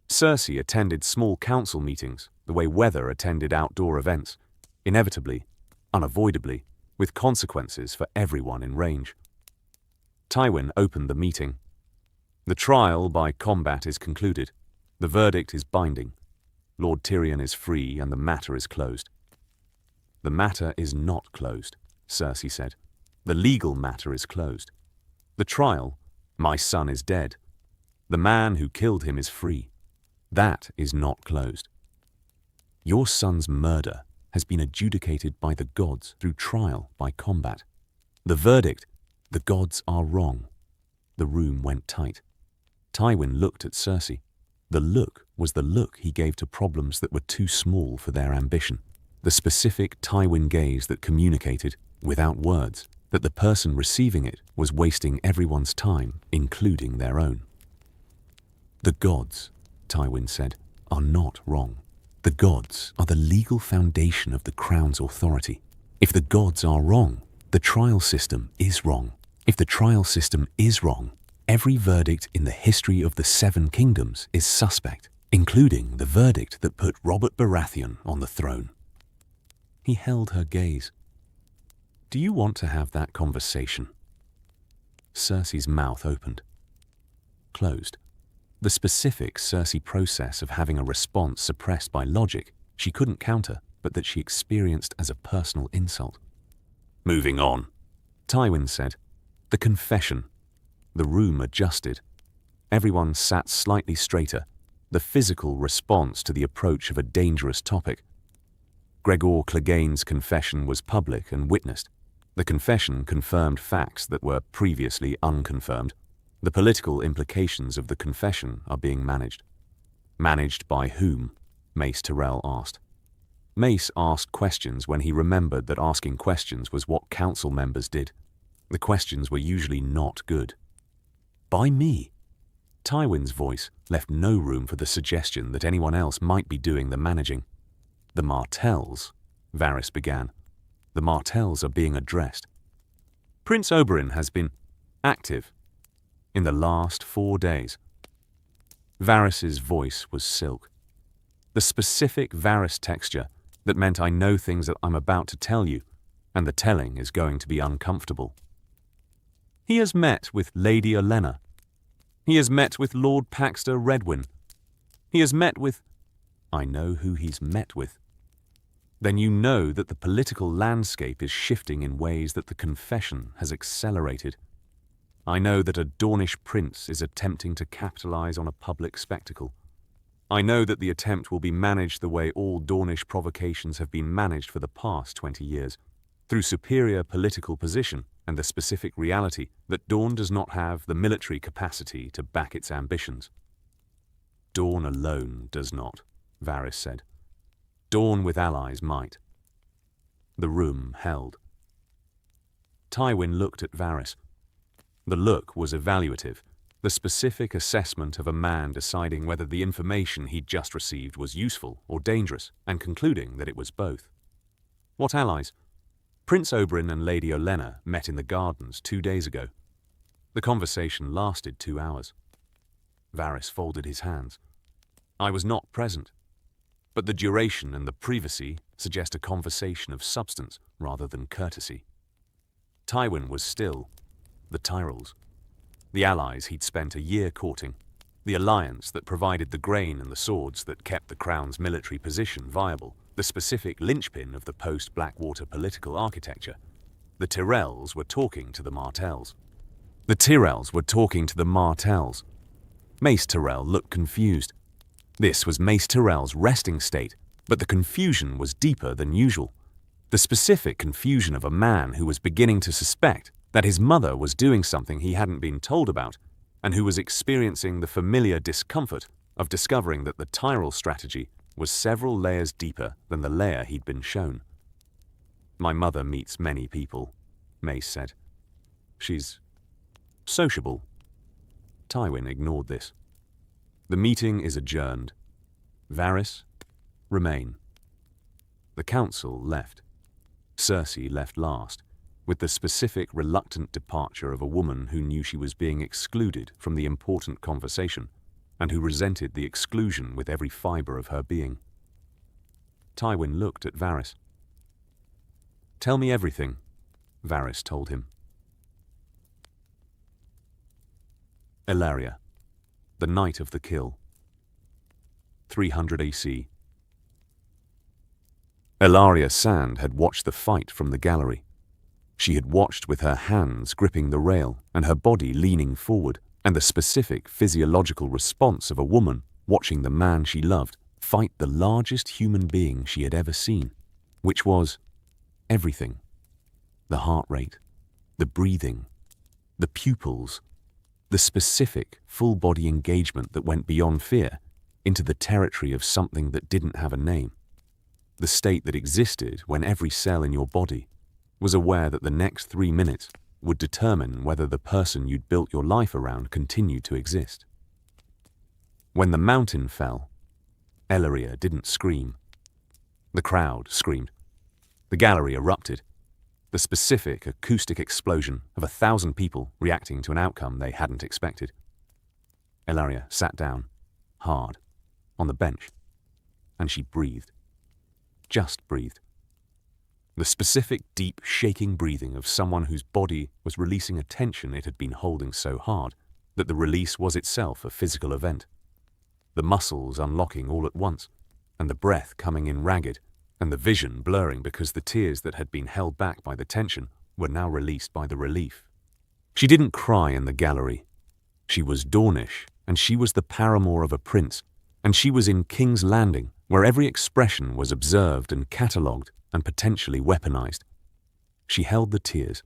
Cersei attended small council meetings the way Weather attended outdoor events, inevitably, unavoidably, with consequences for everyone in range. Tywin opened the meeting. The trial by combat is concluded. The verdict is binding. Lord Tyrion is free and the matter is closed. The matter is not closed, Cersei said. The legal matter is closed. The trial, my son is dead. The man who killed him is free. That is not closed. Your son's murder has been adjudicated by the gods through trial by combat. The verdict, the gods are wrong. The room went tight. Tywin looked at Cersei. The look was the look he gave to problems that were too small for their ambition. The specific Tywin gaze that communicated, without words, that the person receiving it was wasting everyone's time, including their own. The gods, Tywin said, are not wrong. The gods are the legal foundation of the Crown's authority. If the gods are wrong, the trial system is wrong. If the trial system is wrong, every verdict in the history of the Seven Kingdoms is suspect, including the verdict that put Robert Baratheon on the throne. He held her gaze. Do you want to have that conversation? Cersei's mouth opened. Closed. The specific Cersei process of having a response suppressed by logic she couldn't counter, but that she experienced as a personal insult. Moving on, Tywin said. The confession. The room adjusted. Everyone sat slightly straighter, the physical response to the approach of a dangerous topic. Gregor Clegane's confession was public and witnessed. The confession confirmed facts that were previously unconfirmed. The political implications of the confession are being managed. Managed by whom? Mace Tyrell asked. Mace asked questions when he remembered that asking questions was what council members did. The questions were usually not good. By me. Tywin's voice left no room for the suggestion that anyone else might be doing the managing. The Martells, Varys began. The Martells are being addressed. Prince Oberyn has been active in the last 4 days. Varys's voice was silk. the specific Varys texture that meant I know things that I'm about to tell you, and the telling is going to be uncomfortable. He has met with Lady Olenna. He has met with Lord Paxter Redwyn. He has met with... I know who he's met with. Then you know that the political landscape is shifting in ways that the confession has accelerated. I know that a Dornish prince is attempting to capitalize on a public spectacle. I know that the attempt will be managed the way all Dornish provocations have been managed for the past 20 years, through superior political position and the specific reality that Dorne does not have the military capacity to back its ambitions. Dorne alone does not, Varys said. Dorne with allies might. The room held. Tywin looked at Varys. The look was evaluative, the specific assessment of a man deciding whether the information he'd just received was useful or dangerous, and concluding that it was both. What allies? Prince Oberyn and Lady Olenna met in the gardens 2 days ago. The conversation lasted 2 hours. Varys folded his hands. I was not present, but the duration and the privacy suggest a conversation of substance rather than courtesy. Tywin was still the Tyrells, the allies he'd spent a year courting, the alliance that provided the grain and the swords that kept the crown's military position viable, the specific linchpin of the post-Blackwater political architecture. The Tyrells were talking to the Martells. The Tyrells were talking to the Martells. Mace Tyrell looked confused. This was Mace Tyrell's resting state, but the confusion was deeper than usual. The specific confusion of a man who was beginning to suspect that his mother was doing something he hadn't been told about, and who was experiencing the familiar discomfort of discovering that the Tyrell strategy was several layers deeper than the layer he'd been shown. My mother meets many people, Mace said. She's sociable. Tywin ignored this. The meeting is adjourned. Varys, remain. The council left. Cersei left last, with the specific reluctant departure of a woman who knew she was being excluded from the important conversation, and who resented the exclusion with every fibre of her being. Tywin looked at Varys. Tell me everything, Varys told him. Ellaria, the night of the kill. 300 AC. Ellaria Sand had watched the fight from the gallery. She had watched with her hands gripping the rail and her body leaning forward, and the specific physiological response of a woman watching the man she loved fight the largest human being she had ever seen, which was everything. The heart rate, the breathing, the pupils, the specific full-body engagement that went beyond fear into the territory of something that didn't have a name. The state that existed when every cell in your body was aware that the next 3 minutes would determine whether the person you'd built your life around continued to exist. When the mountain fell, Ellaria didn't scream. The crowd screamed. The gallery erupted. The specific acoustic explosion of 1,000 people reacting to an outcome they hadn't expected. Ellaria sat down, hard, on the bench, and she breathed. Just breathed. The specific, deep, shaking breathing of someone whose body was releasing a tension it had been holding so hard that the release was itself a physical event. The muscles unlocking all at once, and the breath coming in ragged, and the vision blurring because the tears that had been held back by the tension were now released by the relief. She didn't cry in the gallery. She was Dornish, and she was the paramour of a prince, and she was in King's Landing, where every expression was observed and catalogued and potentially weaponized. She held the tears.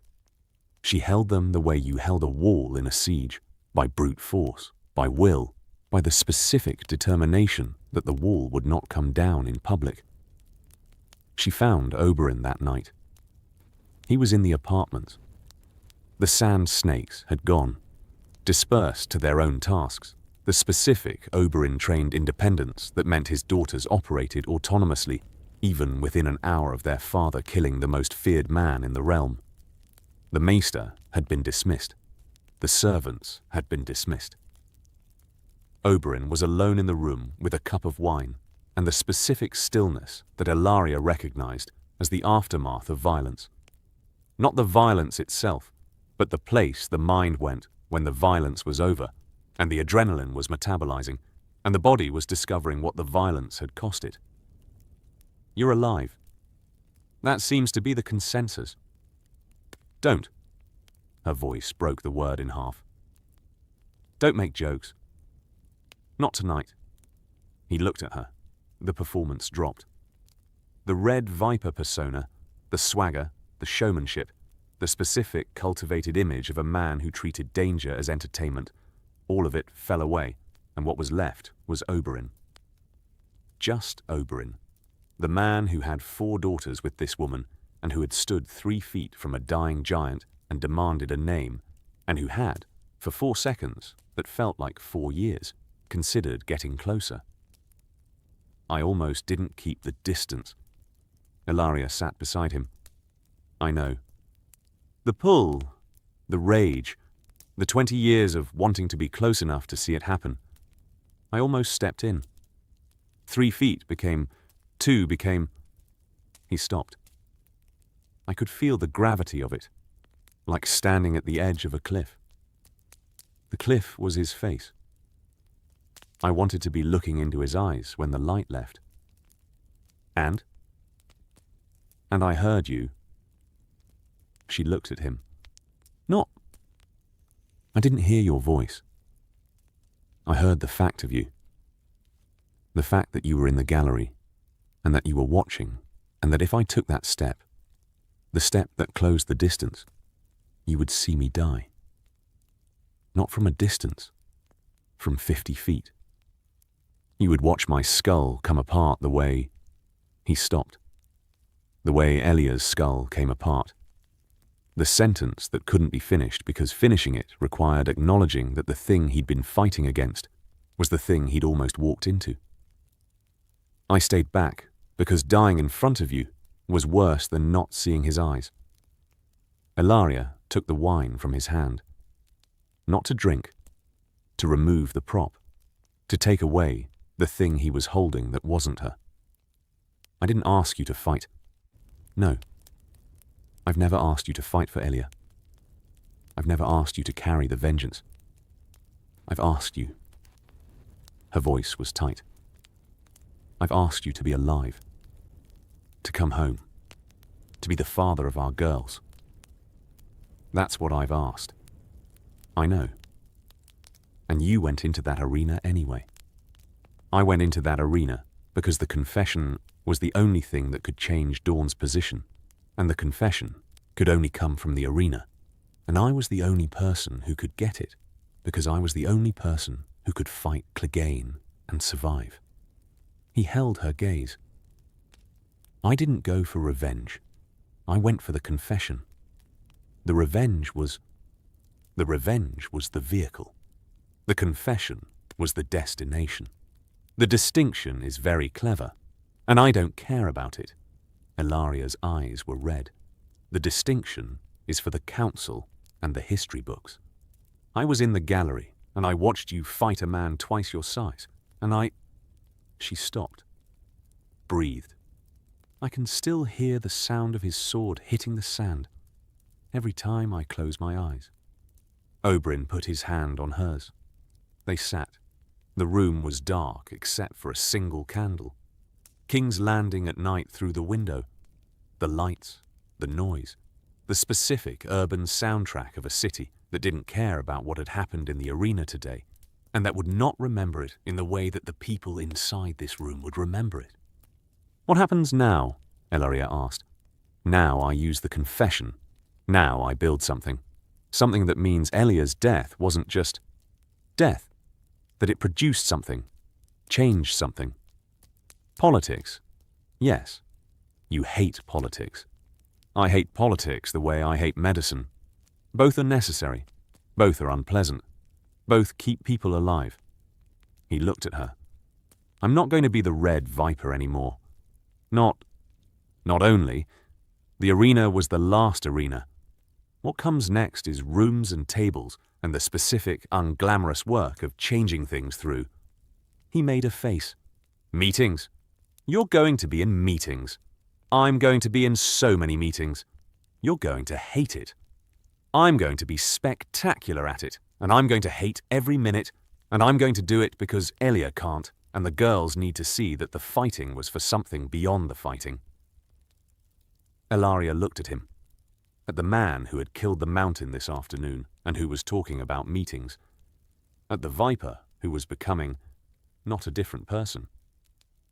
She held them the way you held a wall in a siege, by brute force, by will, by the specific determination that the wall would not come down in public. She found Oberyn that night. He was in the apartments. The sand snakes had gone, dispersed to their own tasks, the specific Oberyn-trained independence that meant his daughters operated autonomously, even within an hour of their father killing the most feared man in the realm. The maester had been dismissed. The servants had been dismissed. Oberyn was alone in the room with a cup of wine, and the specific stillness that Ellaria recognized as the aftermath of violence. Not the violence itself, but the place the mind went when the violence was over, and the adrenaline was metabolizing, and the body was discovering what the violence had cost it. You're alive. That seems to be the consensus. Don't. Her voice broke the word in half. Don't make jokes. Not tonight. He looked at her. The performance dropped. The Red Viper persona, the swagger, the showmanship, the specific cultivated image of a man who treated danger as entertainment, all of it fell away, and what was left was Oberyn. Just Oberyn. The man who had 4 daughters with this woman, and who had stood 3 feet from a dying giant and demanded a name, and who had, for 4 seconds that felt like 4 years, considered getting closer. I almost didn't keep the distance. Ellaria sat beside him. I know. The pull, the rage, the 20 years of wanting to be close enough to see it happen. I almost stepped in. 3 feet became 2 became... He stopped. I could feel the gravity of it, like standing at the edge of a cliff. The cliff was his face. I wanted to be looking into his eyes when the light left. And I heard you. She looked at him. I didn't hear your voice. I heard the fact of you. The fact that you were in the gallery, and that you were watching, and that if I took that step, the step that closed the distance, you would see me die. Not from a distance, from 50 feet. You would watch my skull come apart the way... He stopped. The way Elia's skull came apart. The sentence that couldn't be finished because finishing it required acknowledging that the thing he'd been fighting against was the thing he'd almost walked into. I stayed back because dying in front of you was worse than not seeing his eyes. Ellaria took the wine from his hand. Not to drink, to remove the prop, to take away the thing he was holding that wasn't her. I didn't ask you to fight. No. I've never asked you to fight for Elia. I've never asked you to carry the vengeance. I've asked you. Her voice was tight. I've asked you to be alive. To come home. To be the father of our girls. That's what I've asked. I know. And you went into that arena anyway. I went into that arena because the confession was the only thing that could change Dorne's position. And the confession could only come from the arena. And I was the only person who could get it, because I was the only person who could fight Clegane and survive. He held her gaze. I didn't go for revenge. I went for the confession. The revenge was the vehicle. The confession was the destination. The distinction is very clever, and I don't care about it. Ellaria's eyes were red. The distinction is for the council and the history books. I was in the gallery, and I watched you fight a man twice your size, and She stopped. Breathed. I can still hear the sound of his sword hitting the sand every time I close my eyes. Oberyn put his hand on hers. They sat. The room was dark except for a single candle. King's Landing at night through the window. The lights, the noise, the specific urban soundtrack of a city that didn't care about what had happened in the arena today, and that would not remember it in the way that the people inside this room would remember it. What happens now? Ellaria asked. Now I use the confession. Now I build something. Something that means Elia's death wasn't just death, that it produced something, changed something. Politics. Yes. You hate politics. I hate politics the way I hate medicine. Both are necessary. Both are unpleasant. Both keep people alive. He looked at her. I'm not going to be the Red Viper anymore. Not only. The arena was the last arena. What comes next is rooms and tables and the specific, unglamorous work of changing things through. He made a face. Meetings, You're going to be in meetings. I'm going to be in so many meetings. You're going to hate it. I'm going to be spectacular at it, and I'm going to hate every minute, and I'm going to do it because Elia can't, and the girls need to see that the fighting was for something beyond the fighting. Ellaria looked at him, at the man who had killed the mountain this afternoon and who was talking about meetings, at the viper who was becoming not a different person,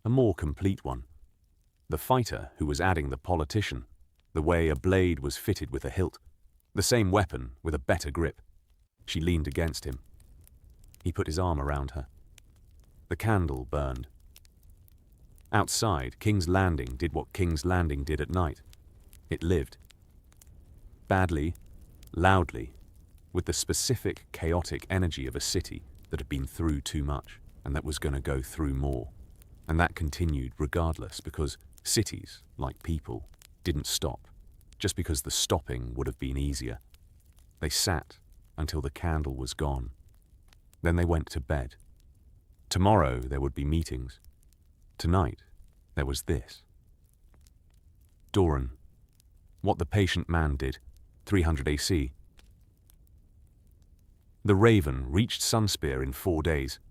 a more complete one, the fighter who was adding the politician, the way a blade was fitted with a hilt, the same weapon with a better grip. She leaned against him. He put his arm around her. The candle burned. Outside, King's Landing did what King's Landing did at night. It lived. Badly, loudly, with the specific chaotic energy of a city that had been through too much and that was going to go through more. And that continued regardless, because cities, like people, didn't stop, just because the stopping would have been easier. They sat until the candle was gone. Then they went to bed. Tomorrow there would be meetings. Tonight there was this. Dorne. What the patient man did. 300 AC. The Raven reached Sunspear in 4 days.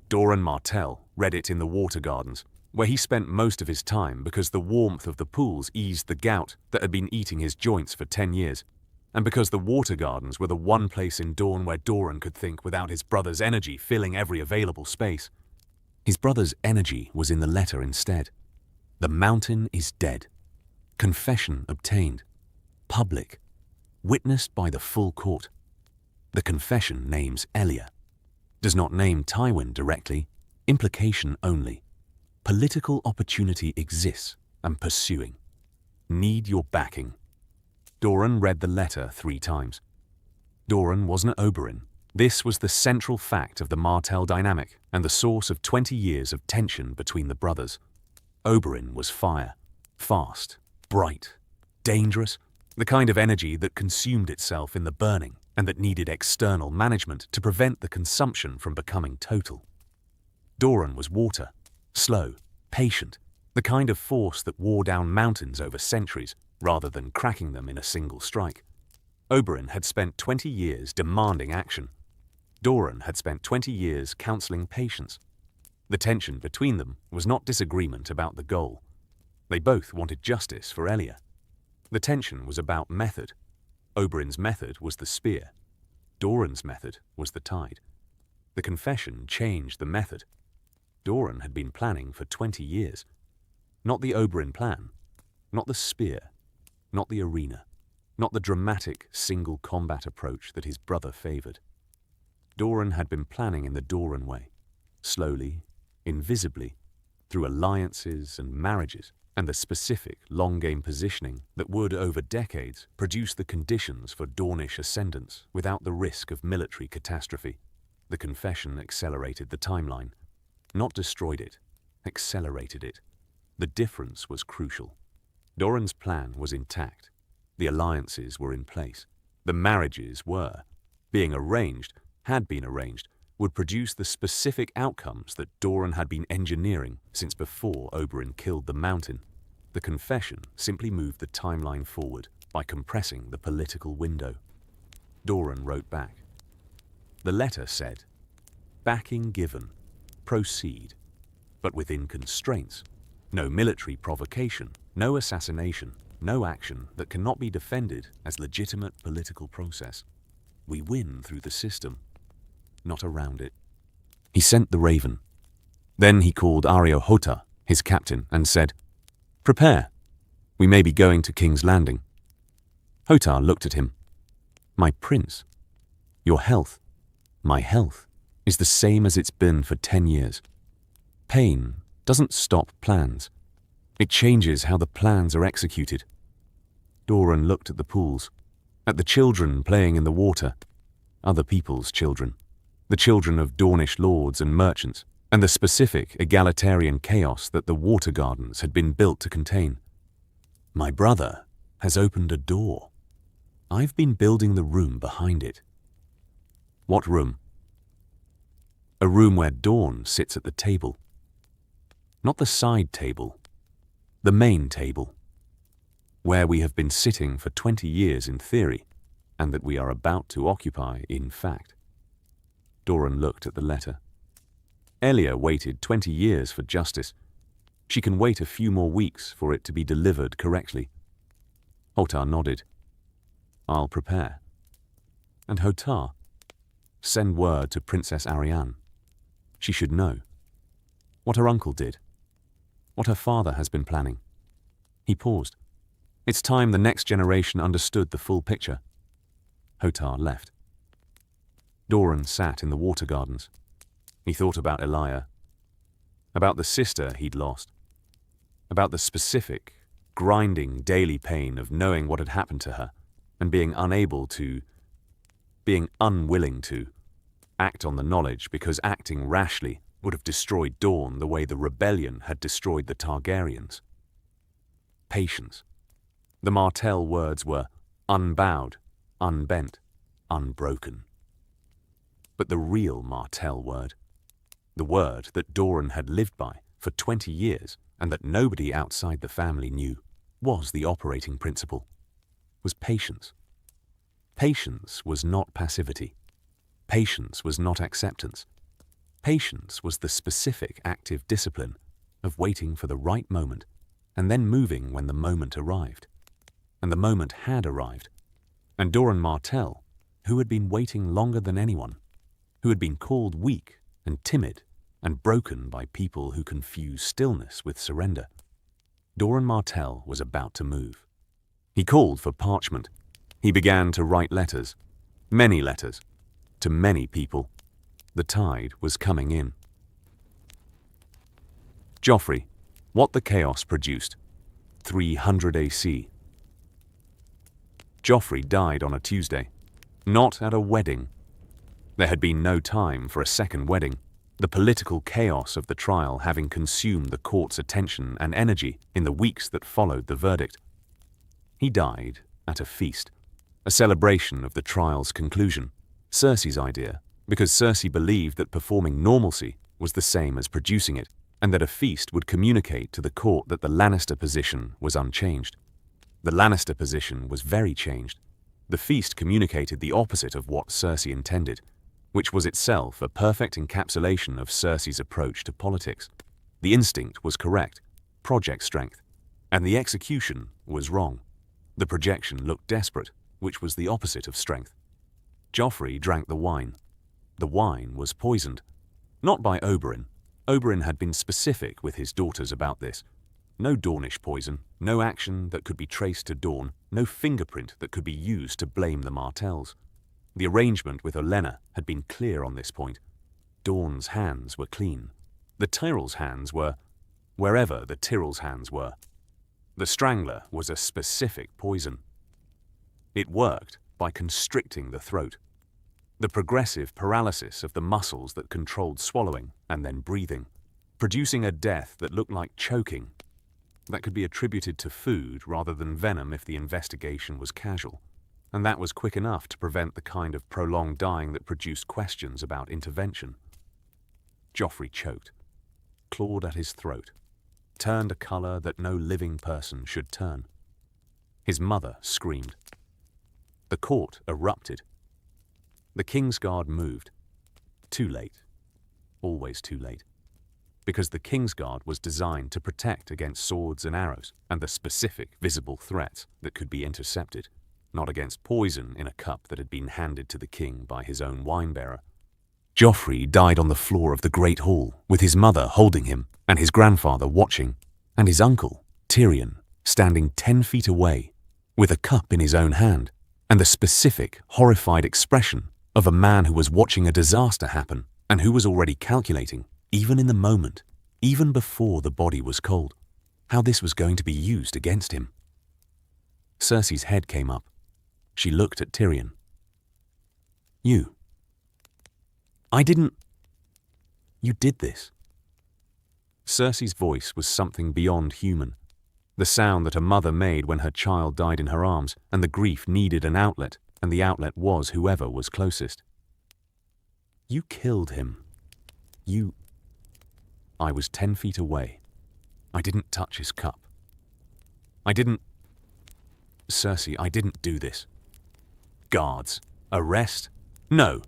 Oberyn Martell read it in the Water Gardens, where he spent most of his time because the warmth of the pools eased the gout that had been eating his joints for 10 years, and because the Water Gardens were the one place in Dorne where Dorne could think without his brother's energy filling every available space. His brother's energy was in the letter instead. The mountain is dead. Confession obtained. Public. Witnessed by the full court. The confession names Elia. Does not name Tywin directly. Implication only. Political opportunity exists and pursuing. Need your backing. Dorne read the letter 3 times. Dorne wasn't Oberyn. This was the central fact of the Martell dynamic and the source of 20 years of tension between the brothers. Oberyn was fire. Fast. Bright. Dangerous. The kind of energy that consumed itself in the burning and that needed external management to prevent the consumption from becoming total. Dorne was water. Slow. Patient. The kind of force that wore down mountains over centuries rather than cracking them in a single strike. Oberyn had spent 20 years demanding action. Dorne had spent 20 years counseling patience. The tension between them was not disagreement about the goal. They both wanted justice for Elia. The tension was about method. Oberyn's method was the spear. Dorne's method was the tide. The confession changed the method. Dorne had been planning for 20 years. Not the Oberyn plan. Not the spear. Not the arena. Not the dramatic single combat approach that his brother favored. Dorne had been planning in the Dorne way. Slowly, invisibly, through alliances and marriages, and the specific long-game positioning that would, over decades, produce the conditions for Dornish ascendance without the risk of military catastrophe. The confession accelerated the timeline. Not destroyed it, accelerated it. The difference was crucial. Dorne's plan was intact. The alliances were in place. The marriages were, being arranged, had been arranged, would produce the specific outcomes that Dorne had been engineering since before Oberyn killed the mountain. The confession simply moved the timeline forward by compressing the political window. Dorne wrote back. The letter said, "Backing given. Proceed. But within constraints. No military provocation, no assassination, no action that cannot be defended as legitimate political process. We win through the system, not around it." He sent the Raven. Then he called Areo Hota, his captain, and said, "Prepare. We may be going to King's Landing." Hota looked at him. "My prince, your health, my health, is the same as it's been for 10 years. Pain doesn't stop plans. It changes how the plans are executed." Dorne looked at the pools, at the children playing in the water, other people's children, the children of Dornish lords and merchants, and the specific egalitarian chaos that the Water Gardens had been built to contain. "My brother has opened a door. I've been building the room behind it." "What room?" "A room where Dorne sits at the table." Not the side table, the main table, where we have been sitting for 20 years in theory, and that we are about to occupy in fact. Doran looked at the letter. Elia waited 20 years for justice. She can wait a few more weeks for it to be delivered correctly. Hotar nodded. I'll prepare. And Hotar, send word to Princess Arianne. She should know. What her uncle did. What her father has been planning. He paused. It's time the next generation understood the full picture. Hotar left. Doran sat in the water gardens. He thought about Elia, about the sister he'd lost, about the specific, grinding daily pain of knowing what had happened to her and being unwilling to, act on the knowledge because acting rashly would have destroyed Dorne the way the rebellion had destroyed the Targaryens. Patience. The Martell words were unbowed, unbent, unbroken. But the real Martell word, the word that Doran had lived by for 20 years and that nobody outside the family knew, was the operating principle, was patience. Patience was not passivity. Patience was not acceptance. Patience was the specific active discipline of waiting for the right moment and then moving when the moment arrived. And the moment had arrived. And Doran Martell, who had been waiting longer than anyone, who had been called weak and timid and broken by people who confuse stillness with surrender, Doran Martell was about to move. He called for parchment. He began to write letters, many letters, to many people. The tide was coming in. Joffrey, what the chaos produced. 300 AC. Joffrey died on a Tuesday, not at a wedding. There had been no time for a second wedding, the political chaos of the trial having consumed the court's attention and energy in the weeks that followed the verdict. He died at a feast, a celebration of the trial's conclusion, Cersei's idea, because Cersei believed that performing normalcy was the same as producing it, and that a feast would communicate to the court that the Lannister position was unchanged. The Lannister position was very changed. The feast communicated the opposite of what Cersei intended, which was itself a perfect encapsulation of Cersei's approach to politics. The instinct was correct, project strength, and the execution was wrong. The projection looked desperate, which was the opposite of strength. Joffrey drank the wine. The wine was poisoned. Not by Oberyn. Oberyn had been specific with his daughters about this. No Dornish poison, no action that could be traced to Dorne, no fingerprint that could be used to blame the Martells. The arrangement with Olenna had been clear on this point. Dorne's hands were clean. The Tyrell's hands were wherever the Tyrell's hands were. The Strangler was a specific poison. It worked by constricting the throat. The progressive paralysis of the muscles that controlled swallowing and then breathing, producing a death that looked like choking, that could be attributed to food rather than venom if the investigation was casual, and that was quick enough to prevent the kind of prolonged dying that produced questions about intervention. Joffrey choked, clawed at his throat, turned a colour that no living person should turn. His mother screamed. The court erupted. The Kingsguard moved. Too late. Always too late. Because the Kingsguard was designed to protect against swords and arrows and the specific visible threats that could be intercepted, not against poison in a cup that had been handed to the king by his own wine-bearer. Joffrey died on the floor of the Great Hall, with his mother holding him and his grandfather watching, and his uncle, Tyrion, standing 10 feet away, with a cup in his own hand, and the specific, horrified expression of a man who was watching a disaster happen and who was already calculating, even in the moment, even before the body was cold, how this was going to be used against him. Cersei's head came up. She looked at Tyrion. You did this. Cersei's voice was something beyond human, the sound that a mother made when her child died in her arms and the grief needed an outlet, and the outlet was whoever was closest. You killed him. I was 10 feet away. I didn't touch his cup. I didn't... Cersei, I didn't do this. Guards. Arrest? No.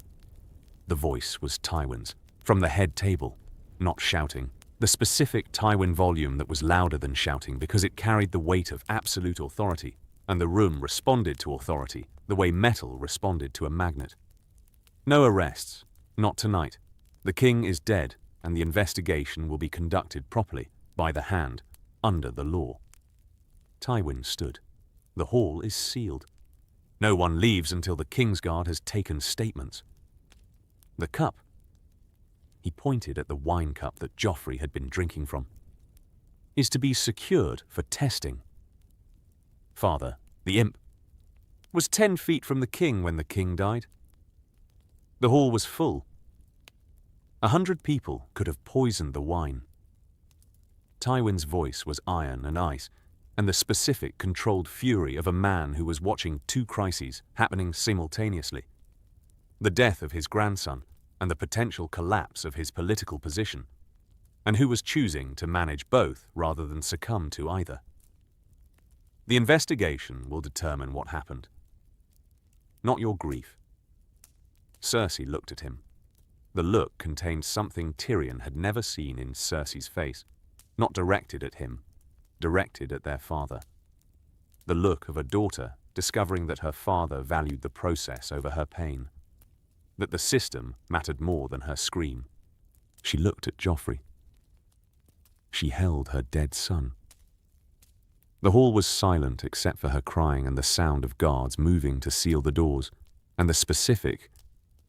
The voice was Tywin's, from the head table, not shouting. The specific Tywin volume that was louder than shouting because it carried the weight of absolute authority, and the room responded to authority the way metal responded to a magnet. No arrests. Not tonight. The king is dead, and the investigation will be conducted properly, by the hand, under the law. Tywin stood. The hall is sealed. No one leaves until the Kingsguard has taken statements. The cup. He pointed at the wine cup that Joffrey had been drinking from. Is to be secured for testing. Father, the imp, was 10 feet from the king when the king died. The hall was full. 100 people could have poisoned the wine. Tywin's voice was iron and ice, and the specific, controlled fury of a man who was watching 2 crises happening simultaneously. The death of his grandson and the potential collapse of his political position, and who was choosing to manage both rather than succumb to either. The investigation will determine what happened. Not your grief. Cersei looked at him. The look contained something Tyrion had never seen in Cersei's face, not directed at him, directed at their father. The look of a daughter discovering that her father valued the process over her pain, that the system mattered more than her scream. She looked at Joffrey. She held her dead son. The hall was silent except for her crying and the sound of guards moving to seal the doors, and the specific,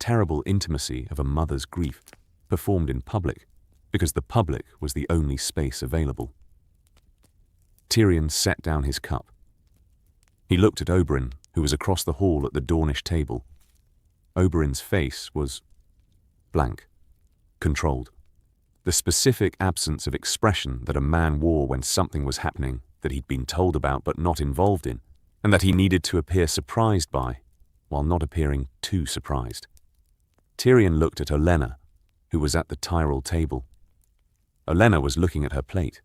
terrible intimacy of a mother's grief performed in public, because the public was the only space available. Tyrion set down his cup. He looked at Oberyn, who was across the hall at the Dornish table. Oberyn's face was blank, controlled. The specific absence of expression that a man wore when something was happening that he'd been told about but not involved in, and that he needed to appear surprised by, while not appearing too surprised. Tyrion looked at Olenna, who was at the Tyrell table. Olenna was looking at her plate.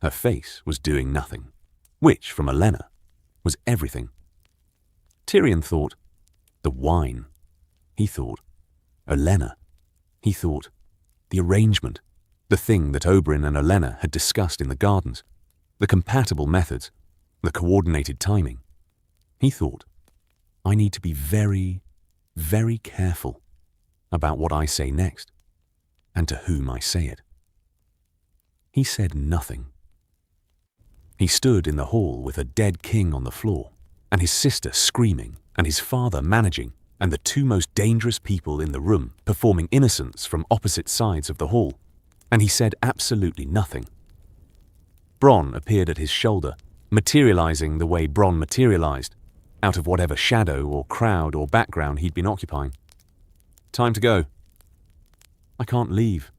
Her face was doing nothing, which, from Olenna, was everything. Tyrion thought, the wine. He thought, Olenna. He thought, the arrangement, the thing that Oberyn and Olenna had discussed in the gardens, the compatible methods, the coordinated timing. He thought, I need to be very, very careful about what I say next, and to whom I say it. He said nothing. He stood in the hall with a dead king on the floor, and his sister screaming, and his father managing, and the 2 most dangerous people in the room performing innocence from opposite sides of the hall, and he said absolutely nothing. Bronn appeared at his shoulder, materializing the way Bronn materialized, out of whatever shadow or crowd or background he'd been occupying. Time to go. I can't leave.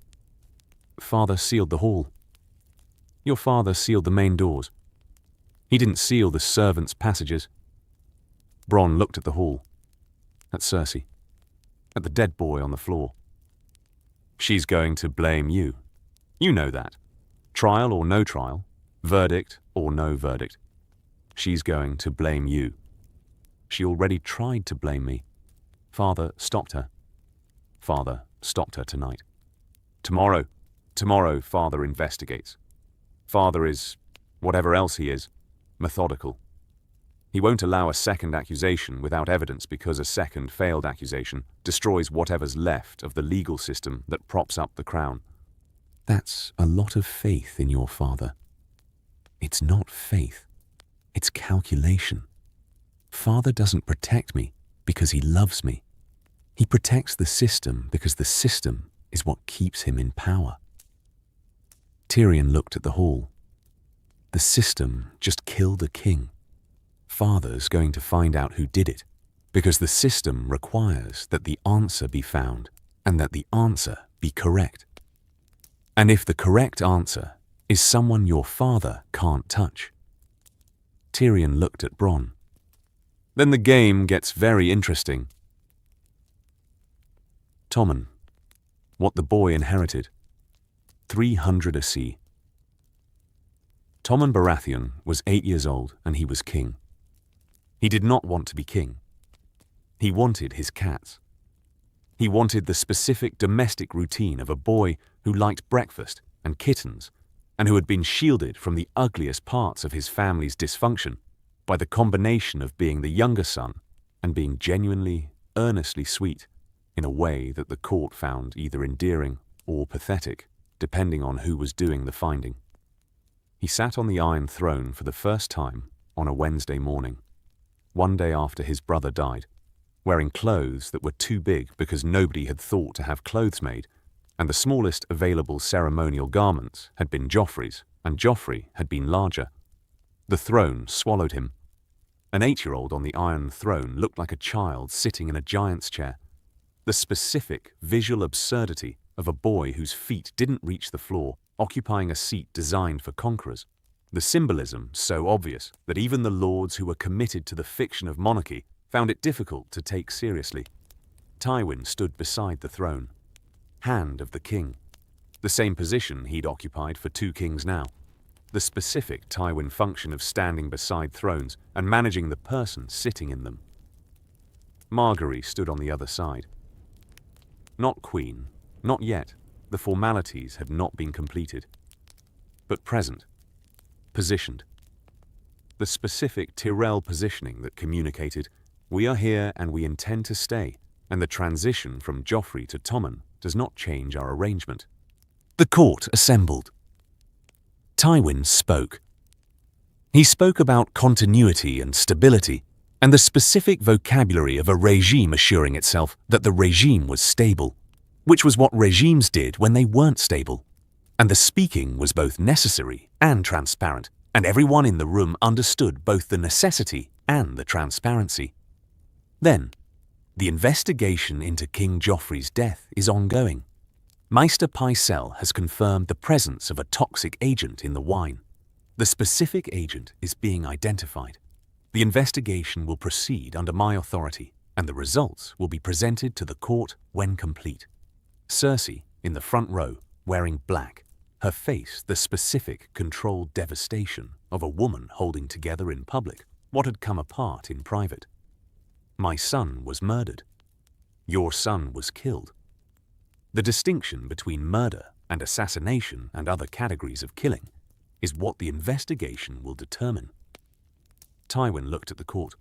Father sealed the hall. Your father sealed the main doors. He didn't seal the servants' passages. Bronn looked at the hall, at Cersei, at the dead boy on the floor. She's going to blame you. You know that. Trial or no trial, verdict or no verdict. She's going to blame you. She already tried to blame me. Father stopped her. Father stopped her tonight. Tomorrow, Father investigates. Father is, whatever else he is, methodical. He won't allow a second accusation without evidence because a second failed accusation destroys whatever's left of the legal system that props up the crown. That's a lot of faith in your father. It's not faith. It's calculation. Father doesn't protect me because he loves me. He protects the system because the system is what keeps him in power. Tyrion looked at the hall. The system just killed a king. Father's going to find out who did it, because the system requires that the answer be found and that the answer be correct. And if the correct answer is someone your father can't touch. Tyrion looked at Bronn. Then the game gets very interesting. Tommen, what the boy inherited. 300 a sea. Tommen Baratheon was 8 years old and he was king. He did not want to be king. He wanted his cats. He wanted the specific domestic routine of a boy who liked breakfast and kittens and who had been shielded from the ugliest parts of his family's dysfunction by the combination of being the younger son and being genuinely, earnestly sweet in a way that the court found either endearing or pathetic, depending on who was doing the finding. He sat on the Iron Throne for the first time on a Wednesday morning, one day after his brother died, wearing clothes that were too big because nobody had thought to have clothes made, and the smallest available ceremonial garments had been Joffrey's, and Joffrey had been larger. The throne swallowed him. An 8-year-old on the Iron Throne looked like a child sitting in a giant's chair. The specific visual absurdity of a boy whose feet didn't reach the floor, occupying a seat designed for conquerors. The symbolism so obvious that even the lords who were committed to the fiction of monarchy found it difficult to take seriously. Tywin stood beside the throne, hand of the king, the same position he'd occupied for 2 kings now. The specific Tywin function of standing beside thrones and managing the person sitting in them. Margaery stood on the other side. Not queen, not yet. The formalities had not been completed. But present, positioned. The specific Tyrell positioning that communicated, "We are here and we intend to stay," and the transition from Joffrey to Tommen does not change our arrangement. The court assembled. Tywin spoke. He spoke about continuity and stability, and the specific vocabulary of a regime assuring itself that the regime was stable, which was what regimes did when they weren't stable. And the speaking was both necessary and transparent, and everyone in the room understood both the necessity and the transparency. Then, the investigation into King Joffrey's death is ongoing. Maester Pycelle has confirmed the presence of a toxic agent in the wine. The specific agent is being identified. The investigation will proceed under my authority, and the results will be presented to the court when complete. Cersei, in the front row, wearing black, her face the specific controlled devastation of a woman holding together in public what had come apart in private. My son was murdered. Your son was killed. The distinction between murder and assassination and other categories of killing is what the investigation will determine. Tywin looked at the court.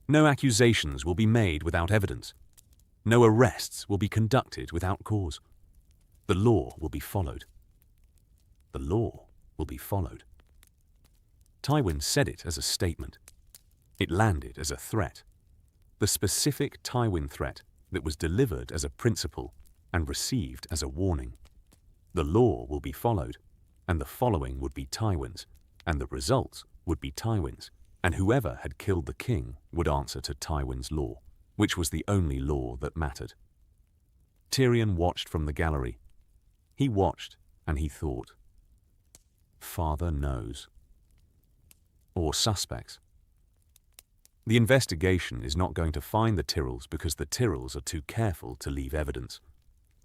No accusations will be made without evidence. No arrests will be conducted without cause. The law will be followed. The law will be followed. Tywin said it as a statement. It landed as a threat. The specific Tywin threat that was delivered as a principle and received as a warning. The law will be followed, and the following would be Tywin's, and the results would be Tywin's, and whoever had killed the king would answer to Tywin's law, which was the only law that mattered. Tyrion watched from the gallery. He watched, and he thought, "Father knows." Or suspects. The investigation is not going to find the Tyrells because the Tyrells are too careful to leave evidence.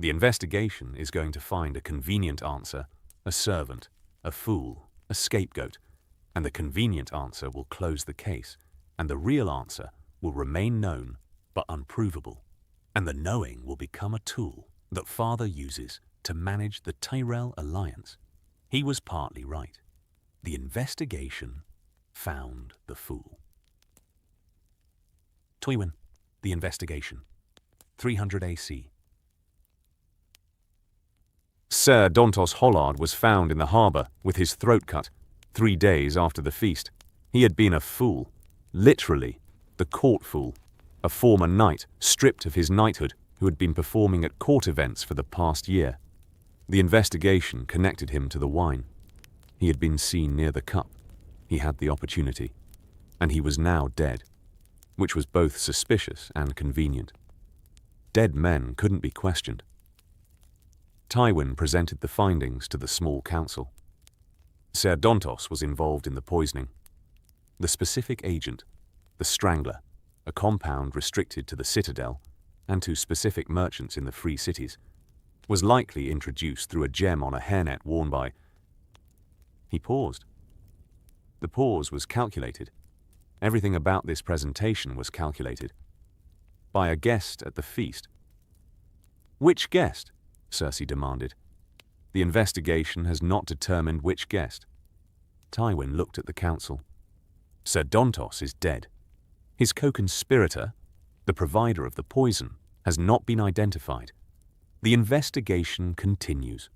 The investigation is going to find a convenient answer, a servant, a fool, a scapegoat, and the convenient answer will close the case, and the real answer will remain known but unprovable, and the knowing will become a tool that Father uses to manage the Tyrell alliance. He was partly right. The investigation found the fool. Tywin, the investigation. 300 AC. Ser Dontos Hollard was found in the harbour with his throat cut 3 days after the feast. He had been a fool, literally, the court fool, a former knight stripped of his knighthood who had been performing at court events for the past year. The investigation connected him to the wine. He had been seen near the cup. He had the opportunity. And he was now dead, which was both suspicious and convenient. Dead men couldn't be questioned. Tywin presented the findings to the small council. Ser Dontos was involved in the poisoning. The specific agent, the Strangler, a compound restricted to the Citadel and to specific merchants in the Free Cities, was likely introduced through a gem on a hairnet worn by... He paused, The pause was calculated. Everything about this presentation was calculated. By a guest at the feast. Which guest? Cersei demanded. The investigation has not determined which guest. Tywin looked at the council. Ser Dontos is dead. His co-conspirator, the provider of the poison, has not been identified. The investigation continues.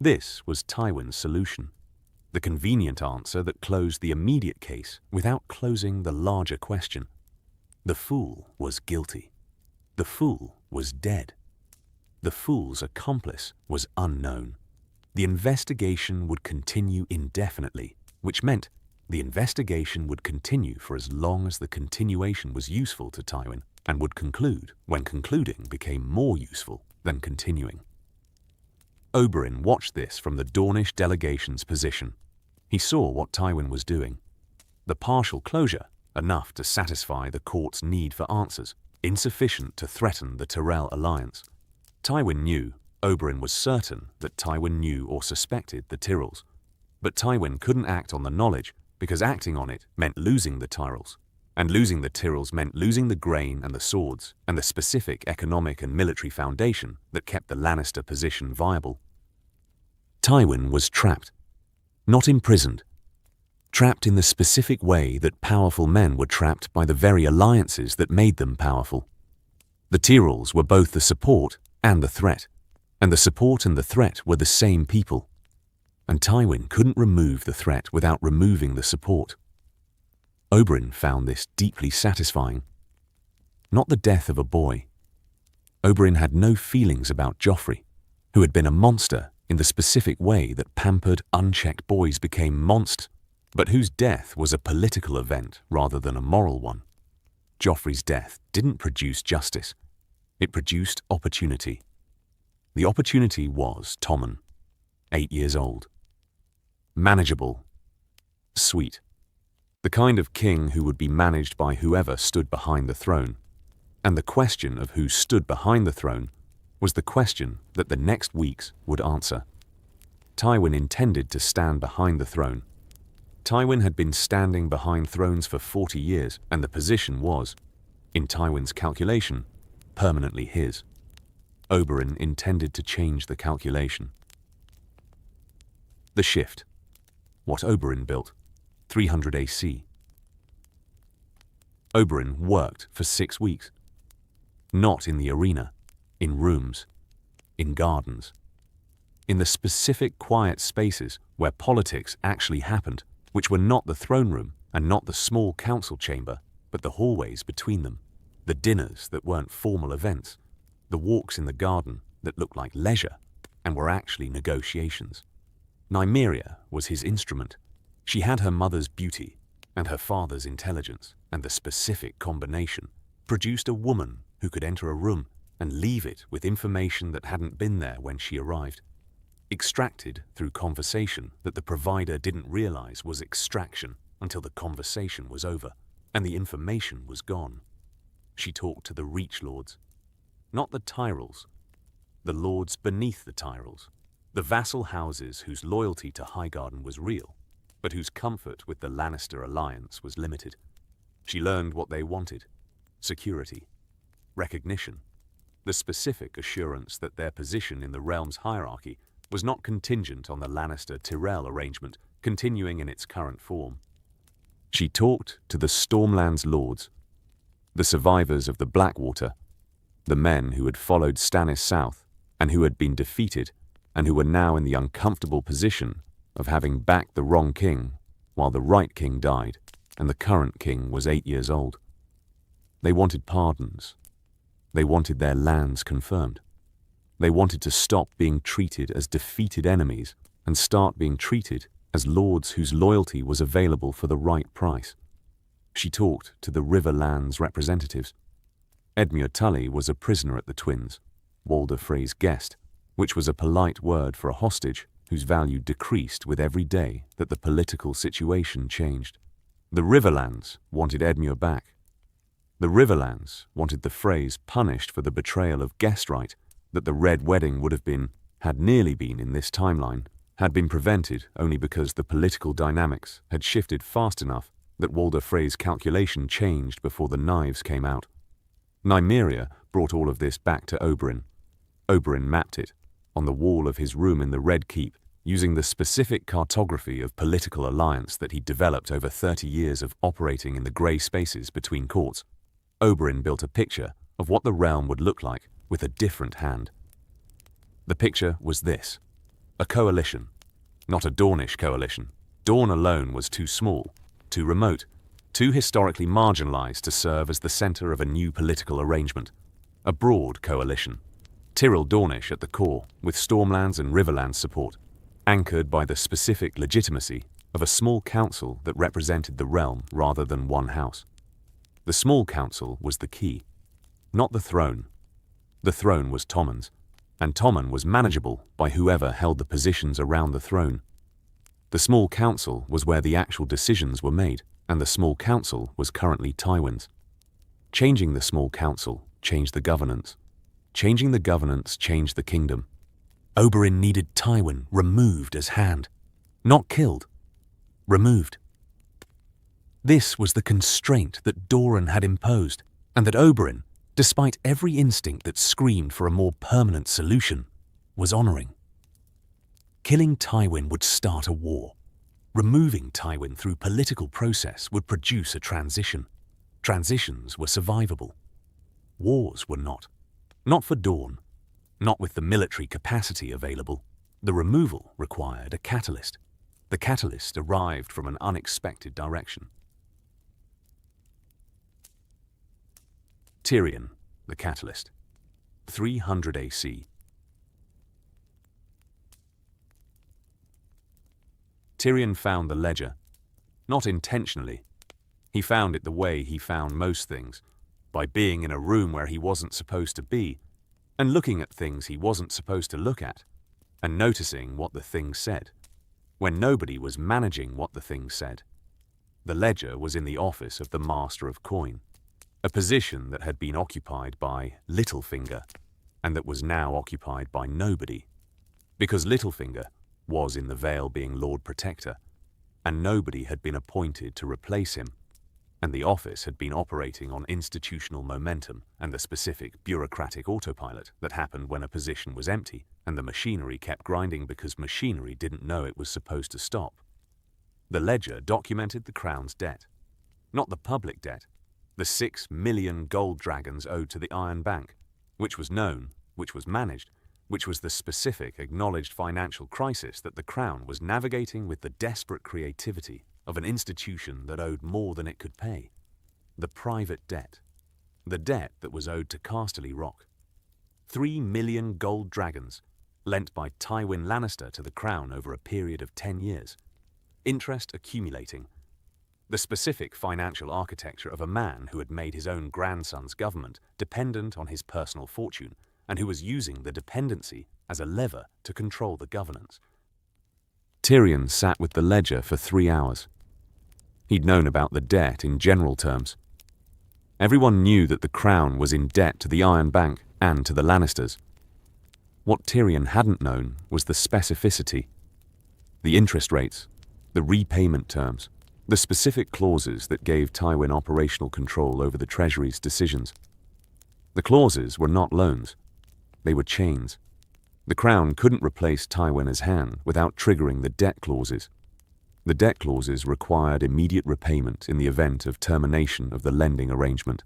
This was Tywin's solution. The convenient answer that closed the immediate case without closing the larger question. The fool was guilty. The fool was dead. The fool's accomplice was unknown. The investigation would continue indefinitely, which meant the investigation would continue for as long as the continuation was useful to Tywin, and would conclude when concluding became more useful than continuing. Oberyn watched this from the Dornish delegation's position. He saw what Tywin was doing. The partial closure, enough to satisfy the court's need for answers, insufficient to threaten the Tyrell alliance. Tywin knew, Oberyn was certain that Tywin knew or suspected the Tyrells. But Tywin couldn't act on the knowledge, because acting on it meant losing the Tyrells. And losing the Tyrells meant losing the grain and the swords, and the specific economic and military foundation that kept the Lannister position viable. Tywin was trapped. Not imprisoned. Trapped in the specific way that powerful men were trapped by the very alliances that made them powerful. The Tyrells were both the support and the threat, and the support and the threat were the same people. And Tywin couldn't remove the threat without removing the support. Oberyn found this deeply satisfying. Not the death of a boy. Oberyn had no feelings about Joffrey, who had been a monster in the specific way that pampered, unchecked boys became monsters, but whose death was a political event rather than a moral one. Joffrey's death didn't produce justice. It produced opportunity. The opportunity was Tommen, 8 years old. Manageable. Sweet. The kind of king who would be managed by whoever stood behind the throne. And the question of who stood behind the throne was the question that the next weeks would answer. Tywin intended to stand behind the throne. Tywin had been standing behind thrones for 40 years, and the position was, in Tywin's calculation, permanently his. Oberyn intended to change the calculation. The shift. What Oberyn built. 300 AC. Oberyn worked for 6 weeks. Not in the arena, in rooms, in gardens, in the specific quiet spaces where politics actually happened, which were not the throne room and not the small council chamber, but the hallways between them, the dinners that weren't formal events, the walks in the garden that looked like leisure and were actually negotiations. Nymeria was his instrument. She had her mother's beauty and her father's intelligence, and the specific combination produced a woman who could enter a room and leave it with information that hadn't been there when she arrived. Extracted through conversation that the provider didn't realize was extraction until the conversation was over and the information was gone. She talked to the Reach Lords, not the Tyrells, the lords beneath the Tyrells, the vassal houses whose loyalty to Highgarden was real, but whose comfort with the Lannister alliance was limited. She learned what they wanted: security, recognition, the specific assurance that their position in the realm's hierarchy was not contingent on the Lannister-Tyrell arrangement continuing in its current form. She talked to the Stormlands lords, the survivors of the Blackwater, the men who had followed Stannis south and who had been defeated and who were now in the uncomfortable position of having backed the wrong king while the right king died and the current king was 8 years old. They wanted pardons. They wanted their lands confirmed. They wanted to stop being treated as defeated enemies and start being treated as lords whose loyalty was available for the right price. She talked to the Riverlands representatives. Edmure Tully was a prisoner at the Twins, Walder Frey's guest, which was a polite word for a hostage whose value decreased with every day that the political situation changed. The Riverlands wanted Edmure back. The Riverlands wanted the Freys punished for the betrayal of guest right that the Red Wedding would have been, had nearly been in this timeline, had been prevented only because the political dynamics had shifted fast enough that Walder Frey's calculation changed before the knives came out. Nymeria brought all of this back to Oberyn. Oberyn mapped it on the wall of his room in the Red Keep, using the specific cartography of political alliance that he'd developed over 30 years of operating in the grey spaces between courts. Oberyn built a picture of what the realm would look like with a different hand. The picture was this: a coalition, not a Dornish coalition. Dorne alone was too small, too remote, too historically marginalized to serve as the center of a new political arrangement. A broad coalition, Tyrell Dornish at the core, with Stormlands and Riverlands support, anchored by the specific legitimacy of a small council that represented the realm rather than one house. The small council was the key, not the throne. The throne was Tommen's, and Tommen was manageable by whoever held the positions around the throne. The small council was where the actual decisions were made, and the small council was currently Tywin's. Changing the small council changed the governance. Changing the governance changed the kingdom. Oberyn needed Tywin removed as hand. Not killed. Removed. This was the constraint that Doran had imposed, and that Oberyn, despite every instinct that screamed for a more permanent solution, was honoring. Killing Tywin would start a war. Removing Tywin through political process would produce a transition. Transitions were survivable. Wars were not. Not for Dorne. Not with the military capacity available. The removal required a catalyst. The catalyst arrived from an unexpected direction. Tyrion, the catalyst. 300 AC. Tyrion found the ledger. Not intentionally. He found it the way he found most things, by being in a room where he wasn't supposed to be, and looking at things he wasn't supposed to look at, and noticing what the thing said, when nobody was managing what the thing said. The ledger was in the office of the Master of Coin, a position that had been occupied by Littlefinger, and that was now occupied by nobody, because Littlefinger was in the Vale being Lord Protector, and nobody had been appointed to replace him, and the office had been operating on institutional momentum and the specific bureaucratic autopilot that happened when a position was empty and the machinery kept grinding because machinery didn't know it was supposed to stop. The ledger documented the Crown's debt, not the public debt, the 6 million gold dragons owed to the Iron Bank, which was known, which was managed, which was the specific acknowledged financial crisis that the Crown was navigating with the desperate creativity of an institution that owed more than it could pay. The private debt. The debt that was owed to Casterly Rock. 3 million gold dragons, lent by Tywin Lannister to the Crown over a period of 10 years. Interest accumulating. The specific financial architecture of a man who had made his own grandson's government dependent on his personal fortune, and who was using the dependency as a lever to control the governance. Tyrion sat with the ledger for 3 hours. He'd known about the debt in general terms. Everyone knew that the Crown was in debt to the Iron Bank and to the Lannisters. What Tyrion hadn't known was the specificity, the interest rates, the repayment terms, the specific clauses that gave Tywin operational control over the Treasury's decisions. The clauses were not loans. They were chains. The Crown couldn't replace Tywin as hand without triggering the debt clauses. The debt clauses required immediate repayment in the event of termination of the lending arrangement.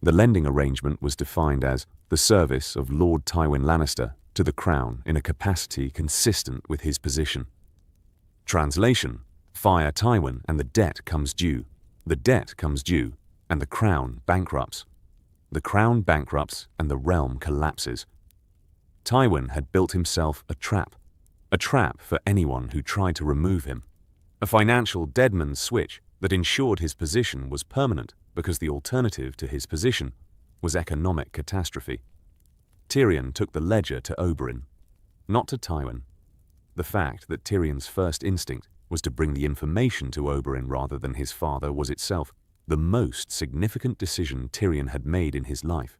The lending arrangement was defined as the service of Lord Tywin Lannister to the Crown in a capacity consistent with his position. Translation: fire Tywin and the debt comes due. The debt comes due and the Crown bankrupts. The Crown bankrupts and the realm collapses. Tywin had built himself a trap for anyone who tried to remove him. A financial deadman's switch that ensured his position was permanent because the alternative to his position was economic catastrophe. Tyrion took the ledger to Oberyn, not to Tywin. The fact that Tyrion's first instinct was to bring the information to Oberyn rather than his father was itself the most significant decision Tyrion had made in his life.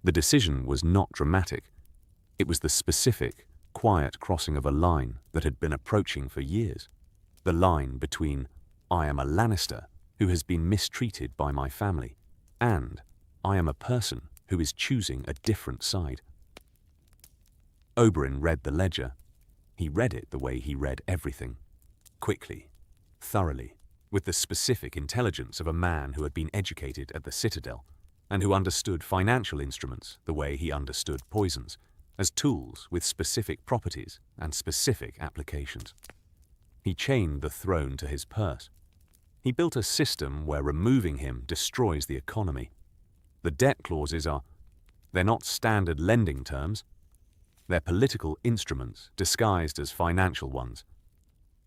The decision was not dramatic. It was the specific, quiet crossing of a line that had been approaching for years. The line between I am a Lannister who has been mistreated by my family and I am a person who is choosing a different side. Oberyn read the ledger. He read it the way he read everything. Quickly, thoroughly, with the specific intelligence of a man who had been educated at the Citadel and who understood financial instruments the way he understood poisons, as tools with specific properties and specific applications. He chained the throne to his purse. He built a system where removing him destroys the economy. The debt clauses they're not standard lending terms. They're political instruments disguised as financial ones.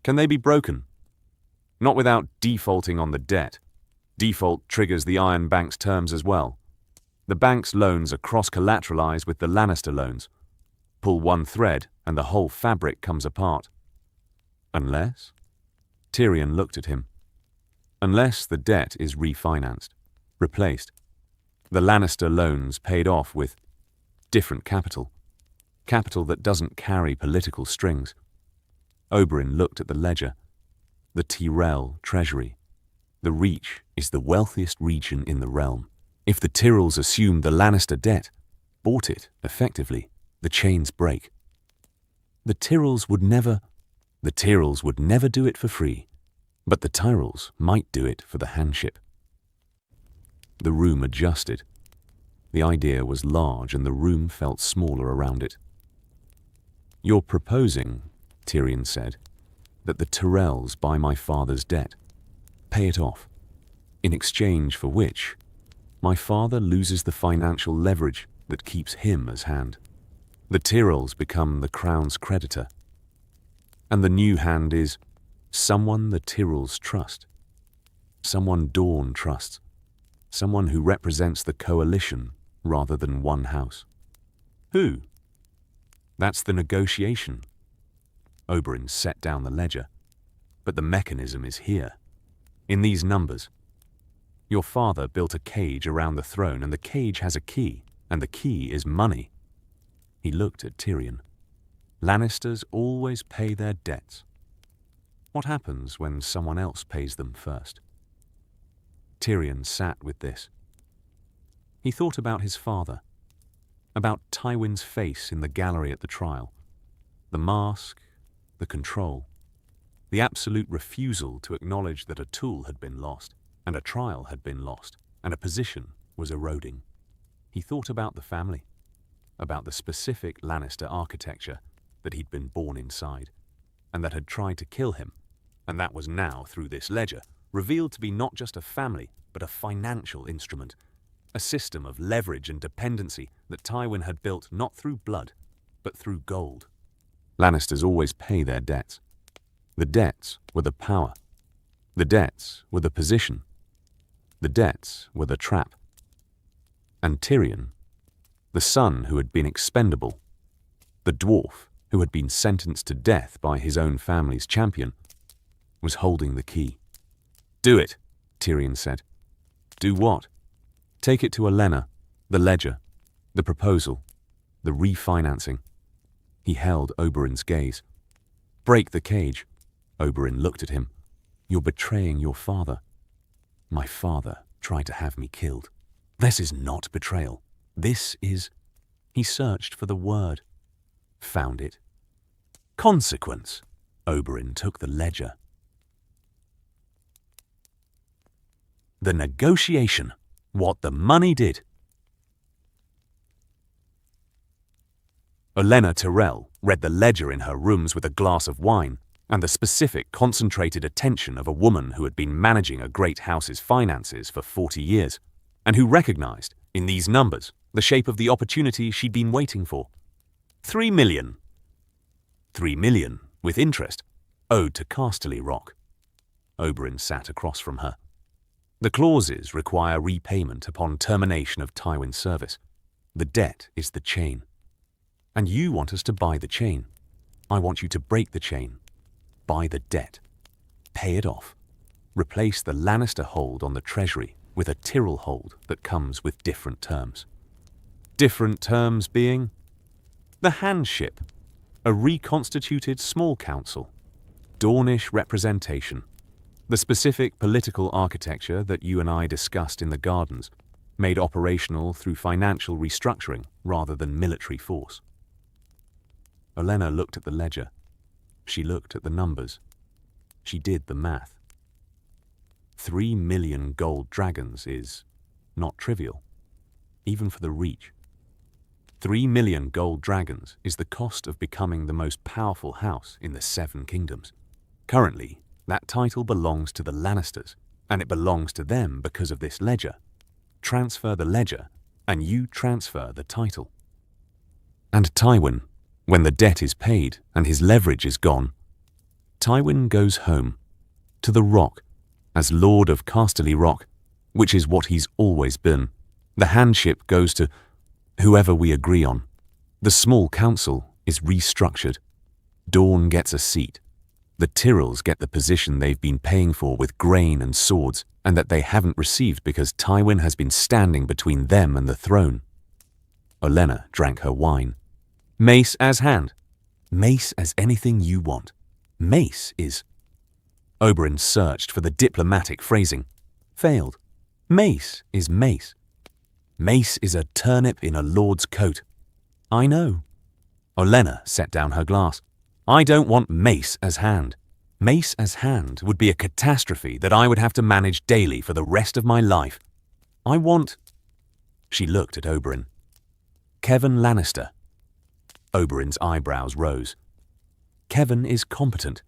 Can they be broken? Not without defaulting on the debt. Default triggers the Iron Bank's terms as well. The bank's loans are cross-collateralized with the Lannister loans. Pull one thread and the whole fabric comes apart. Unless? Tyrion looked at him. Unless the debt is refinanced, replaced. The Lannister loans paid off with different capital. Capital that doesn't carry political strings. Oberyn looked at the ledger. The Tyrell treasury. The Reach is the wealthiest region in the realm. If the Tyrells assumed the Lannister debt, bought it effectively, the chains break. The Tyrells would never do it for free, but the Tyrells might do it for the handship. The room adjusted. The idea was large and the room felt smaller around it. You're proposing, Tyrion said, that the Tyrells buy my father's debt, pay it off, in exchange for which my father loses the financial leverage that keeps him as hand. The Tyrells become the crown's creditor, and the new hand is someone the Tyrells trust, someone Dorne trusts, someone who represents the coalition rather than one house. Who? That's the negotiation. Oberyn set down the ledger. But the mechanism is here, in these numbers. Your father built a cage around the throne, and the cage has a key, and the key is money. He looked at Tyrion. Lannisters always pay their debts. What happens when someone else pays them first? Tyrion sat with this. He thought about his father, about Tywin's face in the gallery at the trial, the mask, the control, the absolute refusal to acknowledge that a tool had been lost, and a trial had been lost, and a position was eroding. He thought about the family, about the specific Lannister architecture that he'd been born inside, and that had tried to kill him, and that was now, through this ledger, revealed to be not just a family, but a financial instrument, a system of leverage and dependency that Tywin had built not through blood, but through gold. Lannisters always pay their debts. The debts were the power. The debts were the position. The debts were the trap. And Tyrion, the son who had been expendable, the dwarf who had been sentenced to death by his own family's champion, was holding the key. Do it, Tyrion said. Do what? Take it to Olenna, the ledger, the proposal, the refinancing. He held Oberyn's gaze. Break the cage. Oberyn looked at him. You're betraying your father. My father tried to have me killed. This is not betrayal. This is... He searched for the word. Found it. Consequence. Oberyn took the ledger. The negotiation. What the money did. Olenna Tyrell read the ledger in her rooms with a glass of wine and the specific, concentrated attention of a woman who had been managing a great house's finances for 40 years, and who recognized, in these numbers, the shape of the opportunity she'd been waiting for. 3 million. 3 million, with interest, owed to Casterly Rock. Oberyn sat across from her. The clauses require repayment upon termination of Tywin's service. The debt is the chain. And you want us to buy the chain. I want you to break the chain. Buy the debt. Pay it off. Replace the Lannister hold on the treasury with a Tyrell hold that comes with different terms. Different terms being the handship. A reconstituted small council. Dornish representation. The specific political architecture that you and I discussed in the gardens, made operational through financial restructuring rather than military force. Olenna looked at the ledger. She looked at the numbers. She did the math. 3 million gold dragons is not trivial, even for the Reach. 3 million gold dragons is the cost of becoming the most powerful house in the Seven Kingdoms. Currently, that title belongs to the Lannisters, and it belongs to them because of this ledger. Transfer the ledger, and you transfer the title. And Tywin, when the debt is paid and his leverage is gone, Tywin goes home, to the Rock, as Lord of Casterly Rock, which is what he's always been. The handship goes to whoever we agree on. The small council is restructured. Dorne gets a seat. The Tyrells get the position they've been paying for with grain and swords, and that they haven't received because Tywin has been standing between them and the throne. Olenna drank her wine. Mace as hand. Mace as anything you want. Mace is... Oberyn searched for the diplomatic phrasing. Failed. Mace is mace. Mace is a turnip in a lord's coat. I know. Olenna set down her glass. I don't want mace as hand. Mace as hand would be a catastrophe that I would have to manage daily for the rest of my life. I want... She looked at Oberyn. Kevan Lannister. Oberyn's eyebrows rose. Kevan is competent.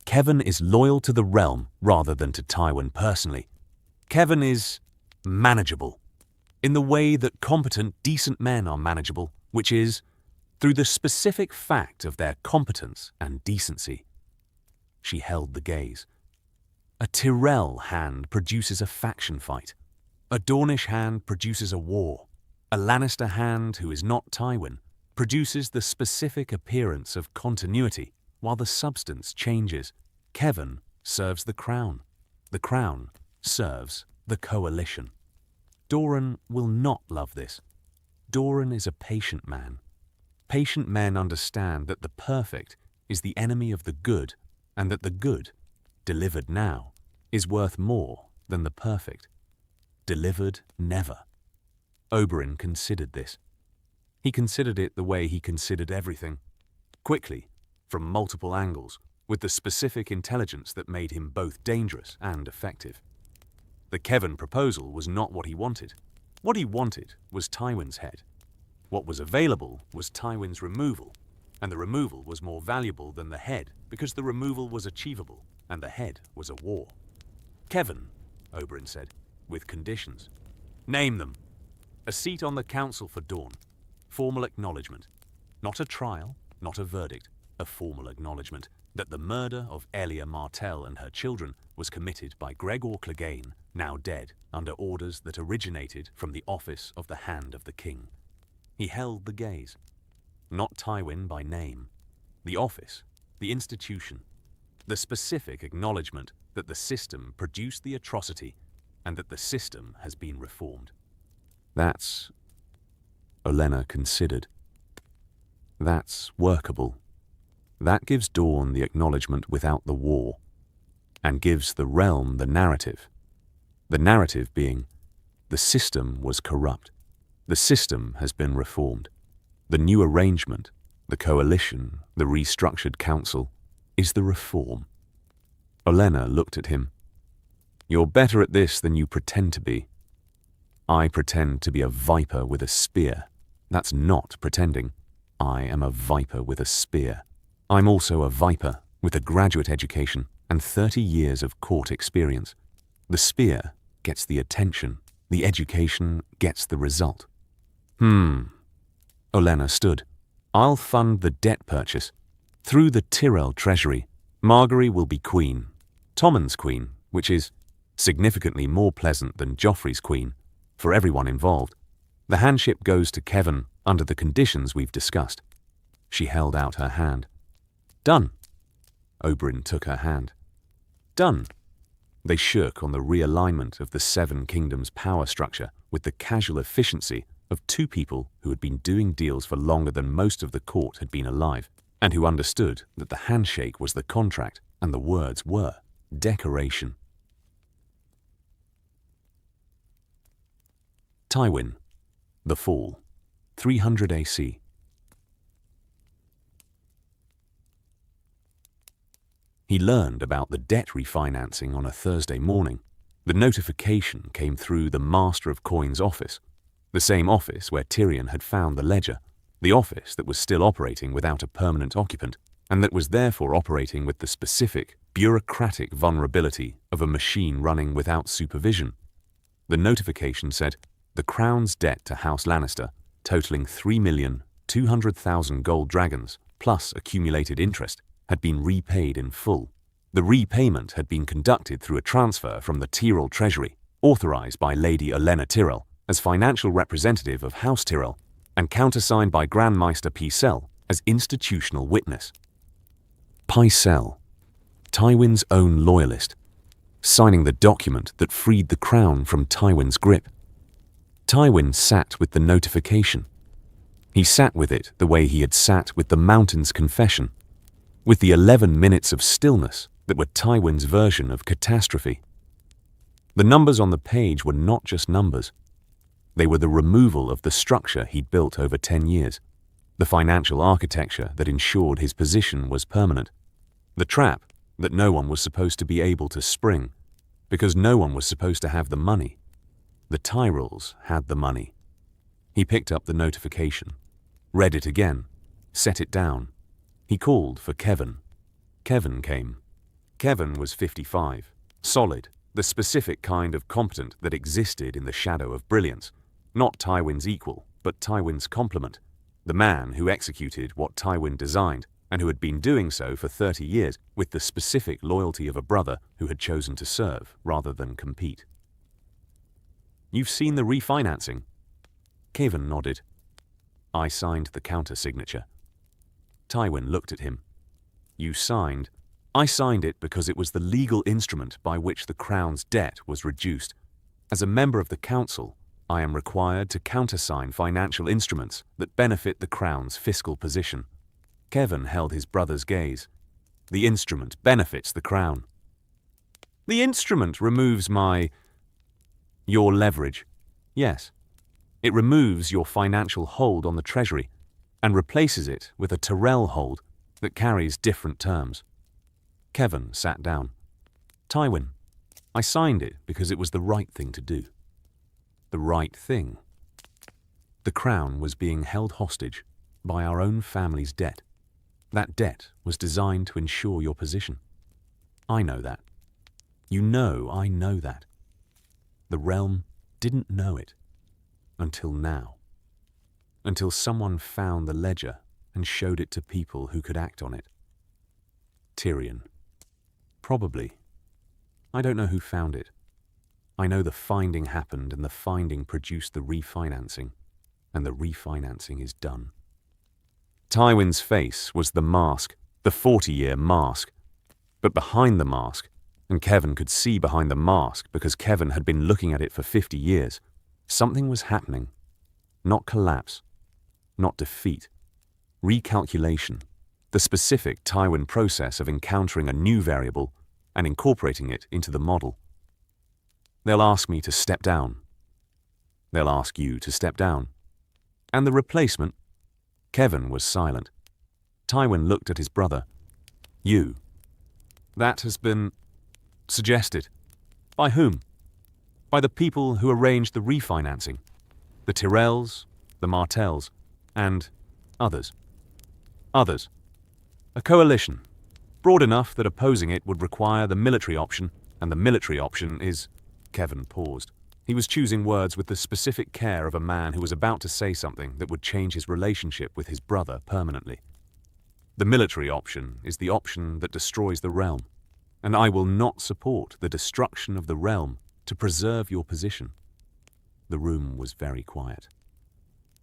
Kevan is loyal to the realm rather than to Tywin personally. Kevan is manageable, in the way that competent, decent men are manageable, which is through the specific fact of their competence and decency. She held the gaze. A Tyrell hand produces a faction fight. A Dornish hand produces a war. A Lannister hand who is not Tywin produces the specific appearance of continuity, while the substance changes. Kevan serves the crown. The crown serves the coalition. Doran will not love this. Doran is a patient man. Patient men understand that the perfect is the enemy of the good, and that the good, delivered now, is worth more than the perfect. Delivered never. Oberyn considered this. He considered it the way he considered everything. Quickly, from multiple angles, with the specific intelligence that made him both dangerous and effective. The Kevan proposal was not what he wanted. What he wanted was Tywin's head. What was available was Tywin's removal, and the removal was more valuable than the head because the removal was achievable, and the head was a war. Kevan, Oberyn said, with conditions. Name them. A seat on the council for Dorne. Formal acknowledgement. Not a trial, not a verdict. A formal acknowledgement that the murder of Oberyn Martell and her children was committed by Gregor Clegane, now dead, under orders that originated from the office of the Hand of the King. He held the gaze. Not Tywin by name. The office, the institution, the specific acknowledgement that the system produced the atrocity and that the system has been reformed. That's... Olenna considered. That's workable. That gives Dorne the acknowledgement without the war, and gives the realm the narrative. The narrative being, the system was corrupt. The system has been reformed. The new arrangement, the coalition, the restructured council, is the reform. Olenna looked at him. You're better at this than you pretend to be. I pretend to be a viper with a spear. That's not pretending. I am a viper with a spear. I'm also a viper with a graduate education and 30 years of court experience. The spear gets the attention. The education gets the result. Olenna stood. I'll fund the debt purchase. Through the Tyrell treasury, Margaery will be queen. Tommen's queen, which is significantly more pleasant than Joffrey's queen, for everyone involved. The handship goes to Kevan under the conditions we've discussed. She held out her hand. Done. Oberyn took her hand. Done. They shook on the realignment of the Seven Kingdoms' power structure with the casual efficiency of two people who had been doing deals for longer than most of the court had been alive, and who understood that the handshake was the contract and the words were decoration. Tywin, The Fall, 300 AC. He learned about the debt refinancing on a Thursday morning. The notification came through the Master of Coin's office, the same office where Tyrion had found the ledger, the office that was still operating without a permanent occupant, and that was therefore operating with the specific, bureaucratic vulnerability of a machine running without supervision. The notification said, the Crown's debt to House Lannister, totaling 3,200,000 gold dragons, plus accumulated interest, had been repaid in full. The repayment had been conducted through a transfer from the Tyrell Treasury, authorized by Lady Olenna Tyrell as financial representative of House Tyrell, and countersigned by Grand Maester Pycelle as institutional witness. Pycelle, Tywin's own loyalist, signing the document that freed the crown from Tywin's grip. Tywin sat with the notification. He sat with it the way he had sat with the Mountain's confession, with the 11 minutes of stillness that were Tywin's version of catastrophe. The numbers on the page were not just numbers. They were the removal of the structure he'd built over 10 years, the financial architecture that ensured his position was permanent, the trap that no one was supposed to be able to spring, because no one was supposed to have the money. The Tyrells had the money. He picked up the notification, read it again, set it down. He called for Kevan. Kevan came. Kevan was 55, solid, the specific kind of competent that existed in the shadow of brilliance, not Tywin's equal, but Tywin's complement, the man who executed what Tywin designed and who had been doing so for 30 years with the specific loyalty of a brother who had chosen to serve rather than compete. You've seen the refinancing? Kevan nodded. I signed the counter-signature. Tywin looked at him. You signed? I signed it because it was the legal instrument by which the Crown's debt was reduced. As a member of the Council, I am required to countersign financial instruments that benefit the Crown's fiscal position. Kevan held his brother's gaze. The instrument benefits the Crown. The instrument removes your leverage. Yes. It removes your financial hold on the Treasury and replaces it with a Tyrell hold that carries different terms. Kevan sat down. Tywin, I signed it because it was the right thing to do. The right thing. The Crown was being held hostage by our own family's debt. That debt was designed to ensure your position. I know that. You know I know that. The realm didn't know it until now. Until someone found the ledger and showed it to people who could act on it. Tyrion. Probably. I don't know who found it. I know the finding happened and the finding produced the refinancing, and the refinancing is done. Tywin's face was the mask, the 40-year mask. But behind the mask, and Kevan could see behind the mask because Kevan had been looking at it for 50 years, something was happening. Not collapse, not defeat. Recalculation, the specific Tywin process of encountering a new variable and incorporating it into the model. They'll ask me to step down. They'll ask you to step down. And the replacement? Kevan was silent. Tywin looked at his brother. You. That has been suggested. By whom? By the people who arranged the refinancing. The Tyrells, the Martells, and others. Others. A coalition, broad enough that opposing it would require the military option, and the military option is... Kevan paused. He was choosing words with the specific care of a man who was about to say something that would change his relationship with his brother permanently. The military option is the option that destroys the realm, and I will not support the destruction of the realm to preserve your position. The room was very quiet.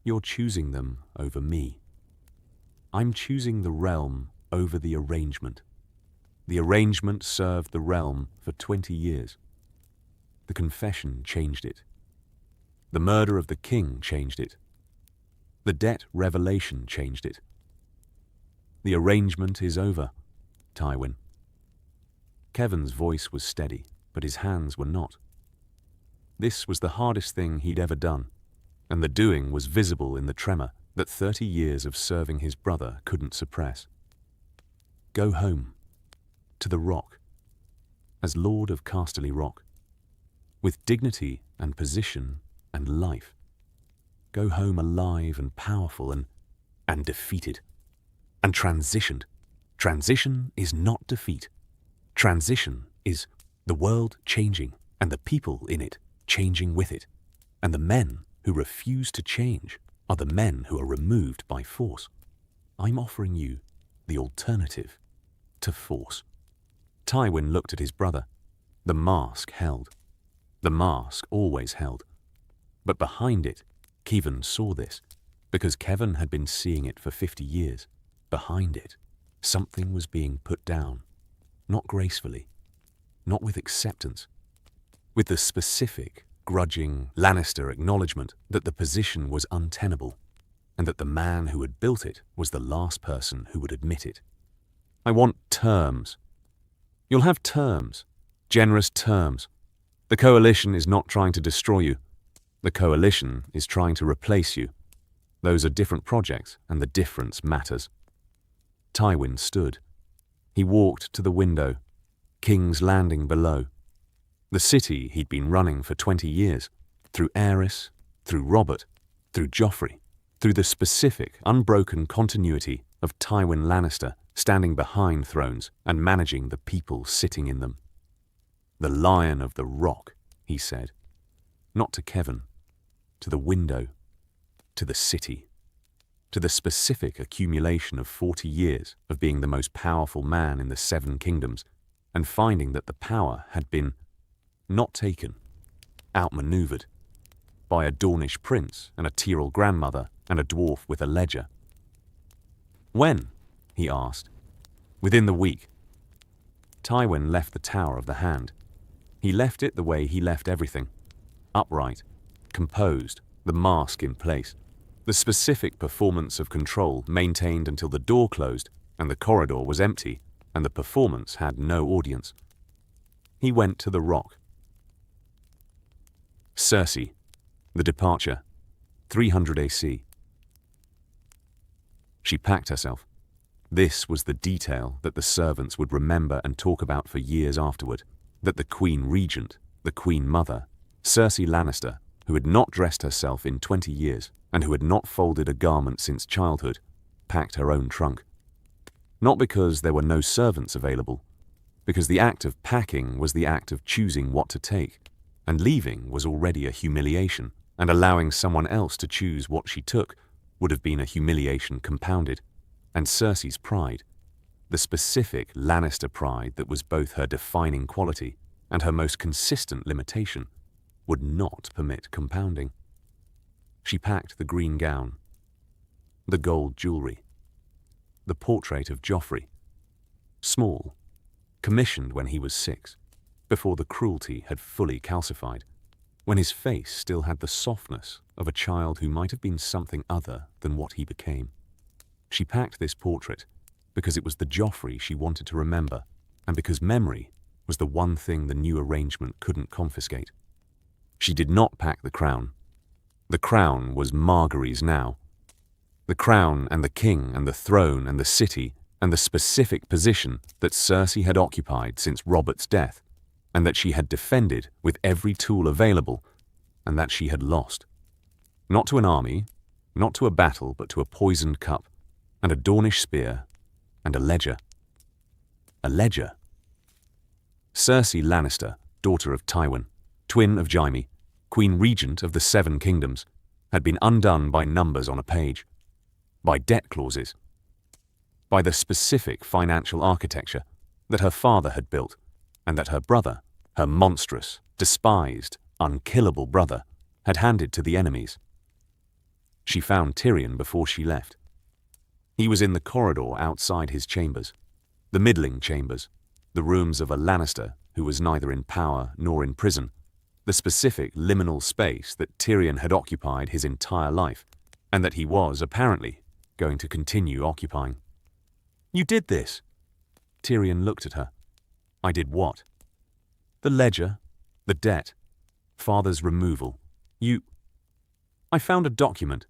You're choosing them over me. I'm choosing the realm over the arrangement. The arrangement served the realm for 20 years. The confession changed it. The murder of the king changed it. The debt revelation changed it. The arrangement is over, Tywin. Kevan's voice was steady, but his hands were not. This was the hardest thing he'd ever done, and the doing was visible in the tremor that 30 years of serving his brother couldn't suppress. Go home, to the Rock, as Lord of Casterly Rock, with dignity and position and life. Go home alive and powerful and defeated. And transitioned. Transition is not defeat. Transition is the world changing and the people in it changing with it. And the men who refuse to change are the men who are removed by force. I'm offering you the alternative to force. Tywin looked at his brother. The mask held. The mask always held. But behind it, Kevan saw this, because Kevan had been seeing it for 50 years. Behind it, something was being put down, not gracefully, not with acceptance, with the specific, grudging Lannister acknowledgement that the position was untenable, and that the man who had built it was the last person who would admit it. I want terms. You'll have terms, generous terms. The coalition is not trying to destroy you. The coalition is trying to replace you. Those are different projects, and the difference matters. Tywin stood. He walked to the window, King's Landing below. The city he'd been running for 20 years, through Aerys, through Robert, through Joffrey, through the specific, unbroken continuity of Tywin Lannister standing behind thrones and managing the people sitting in them. The Lion of the Rock, he said. Not to Kevan, to the window, to the city, to the specific accumulation of 40 years of being the most powerful man in the 7 kingdoms and finding that the power had been not taken, outmaneuvered, by a Dornish prince and a Tyrell grandmother and a dwarf with a ledger. When? He asked. Within the week. Tywin left the Tower of the Hand. He left it the way he left everything. Upright, composed, the mask in place. The specific performance of control maintained until the door closed and the corridor was empty and the performance had no audience. He went to the Rock. Cersei, the departure, 300 AC. She packed herself. This was the detail that the servants would remember and talk about for years afterward, that the Queen Regent, the Queen Mother, Cersei Lannister, who had not dressed herself in 20 years and who had not folded a garment since childhood, packed her own trunk. Not because there were no servants available, because the act of packing was the act of choosing what to take, and leaving was already a humiliation, and allowing someone else to choose what she took would have been a humiliation compounded. And Cersei's pride, the specific Lannister pride that was both her defining quality and her most consistent limitation, would not permit compounding. She packed the green gown, the gold jewelry, the portrait of Joffrey, small, commissioned when he was 6, before the cruelty had fully calcified, when his face still had the softness of a child who might have been something other than what he became. She packed this portrait because it was the Joffrey she wanted to remember, and because memory was the one thing the new arrangement couldn't confiscate. She did not pack the crown. The crown was Margaery's now. The crown and the king and the throne and the city and the specific position that Cersei had occupied since Robert's death, and that she had defended with every tool available, and that she had lost. Not to an army, not to a battle, but to a poisoned cup, and a Dornish spear, and a ledger. A ledger. Cersei Lannister, daughter of Tywin, twin of Jaime, Queen Regent of the 7 Kingdoms, had been undone by numbers on a page, by debt clauses, by the specific financial architecture that her father had built, and that her brother, her monstrous, despised, unkillable brother, had handed to the enemies. She found Tyrion before she left. He was in the corridor outside his chambers, the middling chambers, the rooms of a Lannister who was neither in power nor in prison, the specific liminal space that Tyrion had occupied his entire life, and that he was, apparently, going to continue occupying. You did this. Tyrion looked at her. I did what? The ledger, the debt, father's removal. I found a document.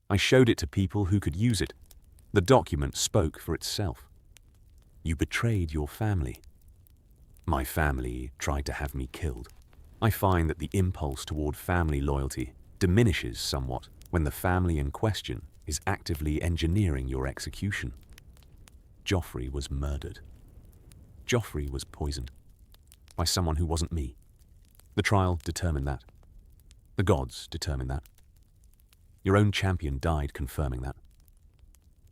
I showed it to people who could use it. The document spoke for itself. You betrayed your family. My family tried to have me killed. I find that the impulse toward family loyalty diminishes somewhat when the family in question is actively engineering your execution. Joffrey was murdered. Joffrey was poisoned by someone who wasn't me. The trial determined that. The gods determined that. Your own champion died confirming that.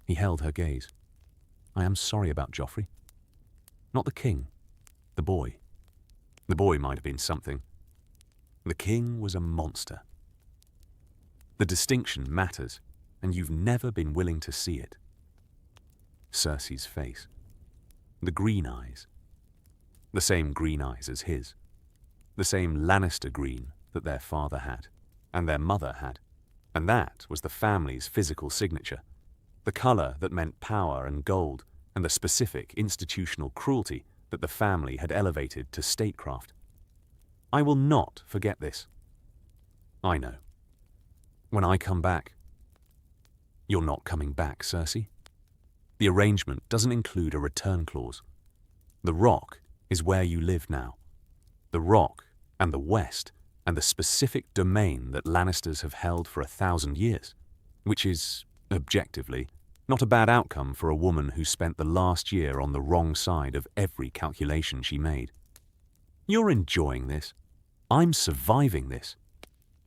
He held her gaze. I am sorry about Joffrey. Not the king. The boy. The boy might have been something. The king was a monster. The distinction matters, and you've never been willing to see it. Cersei's face. The green eyes. The same green eyes as his. The same Lannister green that their father had, and their mother had. And that was the family's physical signature. The colour that meant power and gold, and the specific institutional cruelty that the family had elevated to statecraft. I will not forget this. I know. When I come back. You're not coming back, Cersei. The arrangement doesn't include a return clause. The Rock is where you live now. The Rock and the West and the specific domain that Lannisters have held for 1,000 years, which is, objectively, not a bad outcome for a woman who spent the last year on the wrong side of every calculation she made. You're enjoying this. I'm surviving this.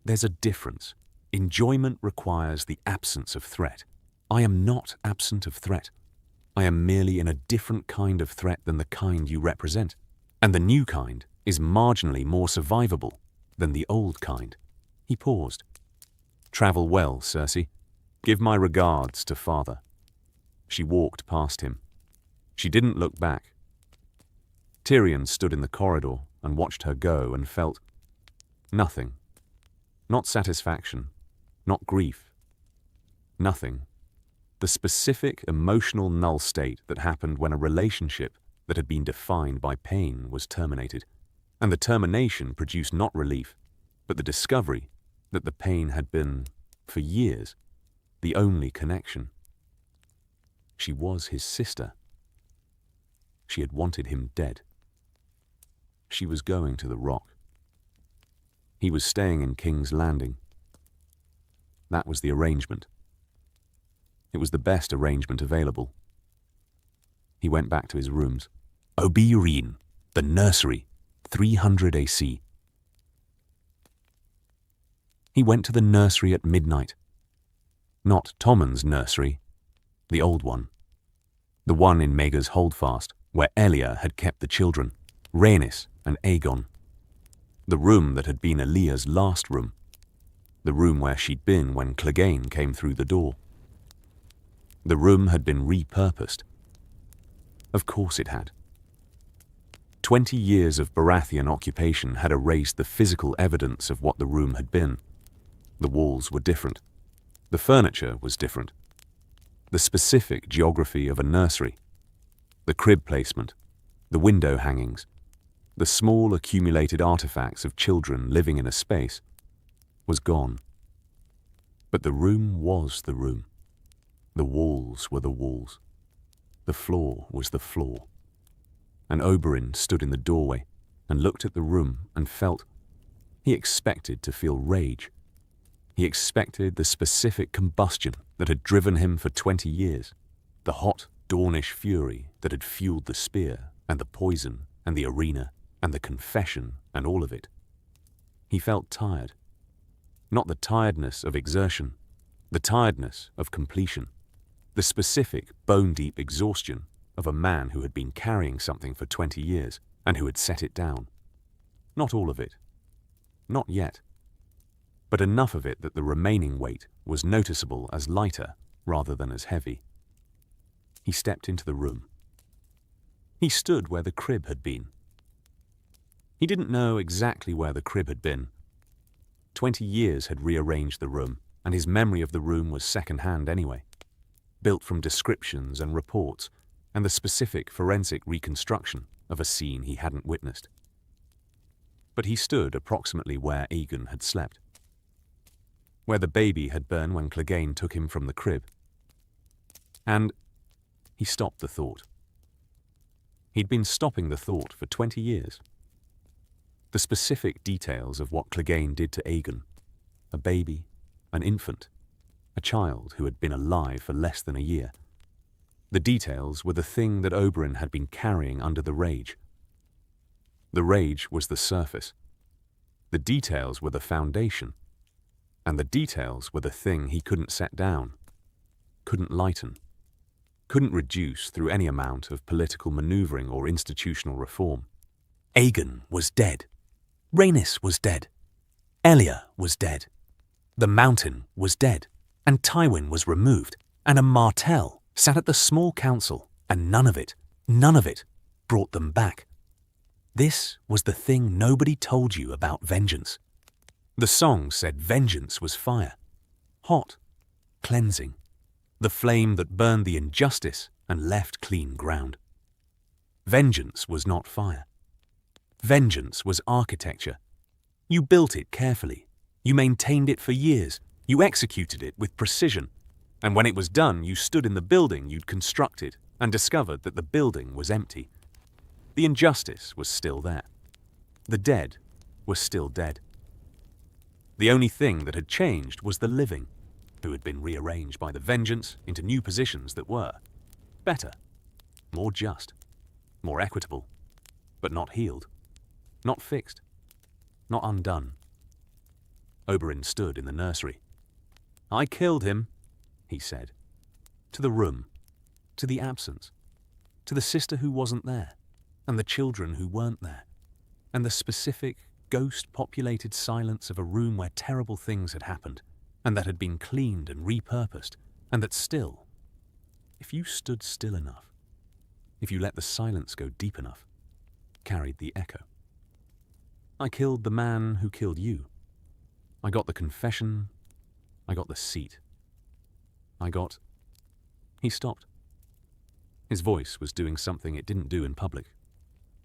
There's a difference. Enjoyment requires the absence of threat. I am not absent of threat. I am merely in a different kind of threat than the kind you represent. And the new kind is marginally more survivable than the old kind. He paused. Travel well, Cersei. Give my regards to father. She walked past him. She didn't look back. Tyrion stood in the corridor and watched her go and felt nothing. Not satisfaction, not grief. Nothing. The specific emotional null state that happened when a relationship that had been defined by pain was terminated. And the termination produced not relief, but the discovery that the pain had been, for years, the only connection. She was his sister. She had wanted him dead. She was going to the Rock. He was staying in King's Landing. That was the arrangement. It was the best arrangement available. He went back to his rooms. Oberyn, the nursery, 300 AC. He went to the nursery at midnight. Not Tommen's nursery, the old one. The one in Maegor's Holdfast, where Elia had kept the children, Rhaenys and Aegon. The room that had been Elia's last room. The room where she'd been when Clegane came through the door. The room had been repurposed. Of course it had. 20 years of Baratheon occupation had erased the physical evidence of what the room had been. The walls were different. The furniture was different. The specific geography of a nursery, the crib placement, the window hangings, the small accumulated artifacts of children living in a space, was gone. But the room was the room. The walls were the walls. The floor was the floor. And Oberyn stood in the doorway and looked at the room and felt. He expected to feel rage. He expected the specific combustion that had driven him for 20 years, the hot, Dornish fury that had fueled the spear and the poison and the arena and the confession and all of it. He felt tired. Not the tiredness of exertion, the tiredness of completion, the specific bone-deep exhaustion of a man who had been carrying something for 20 years and who had set it down. Not all of it. Not yet. But enough of it that the remaining weight was noticeable as lighter rather than as heavy. He stepped into the room. He stood where the crib had been. He didn't know exactly where the crib had been. 20 years had rearranged the room, and his memory of the room was second-hand anyway. Built from descriptions and reports, and the specific forensic reconstruction of a scene he hadn't witnessed. But he stood approximately where Aegon had slept, where the baby had been when Clegane took him from the crib. And he stopped the thought. He'd been stopping the thought for 20 years. The specific details of what Clegane did to Aegon, a baby, an infant, a child who had been alive for less than a year. The details were the thing that Oberyn had been carrying under the rage. The rage was the surface. The details were the foundation. And the details were the thing he couldn't set down, couldn't lighten, couldn't reduce through any amount of political maneuvering or institutional reform. Aegon was dead. Rhaenys was dead. Elia was dead. The Mountain was dead. And Tywin was removed. And a Martell sat at the small council, and none of it brought them back. This was the thing nobody told you about vengeance. The song said vengeance was fire, hot, cleansing, the flame that burned the injustice and left clean ground. Vengeance was not fire. Vengeance was architecture. You built it carefully. You maintained it for years. You executed it with precision. And when it was done, you stood in the building you'd constructed and discovered that the building was empty. The injustice was still there. The dead were still dead. The only thing that had changed was the living, who had been rearranged by the vengeance into new positions that were better, more just, more equitable, but not healed, not fixed, not undone. Oberyn stood in the nursery. "I killed him," he said, to the room, to the absence, to the sister who wasn't there, and the children who weren't there, and the specific, ghost-populated silence of a room where terrible things had happened, and that had been cleaned and repurposed, and that still, if you stood still enough, if you let the silence go deep enough, carried the echo. "I killed the man who killed you. I got the confession. I got the seat. I got..." He stopped. His voice was doing something it didn't do in public.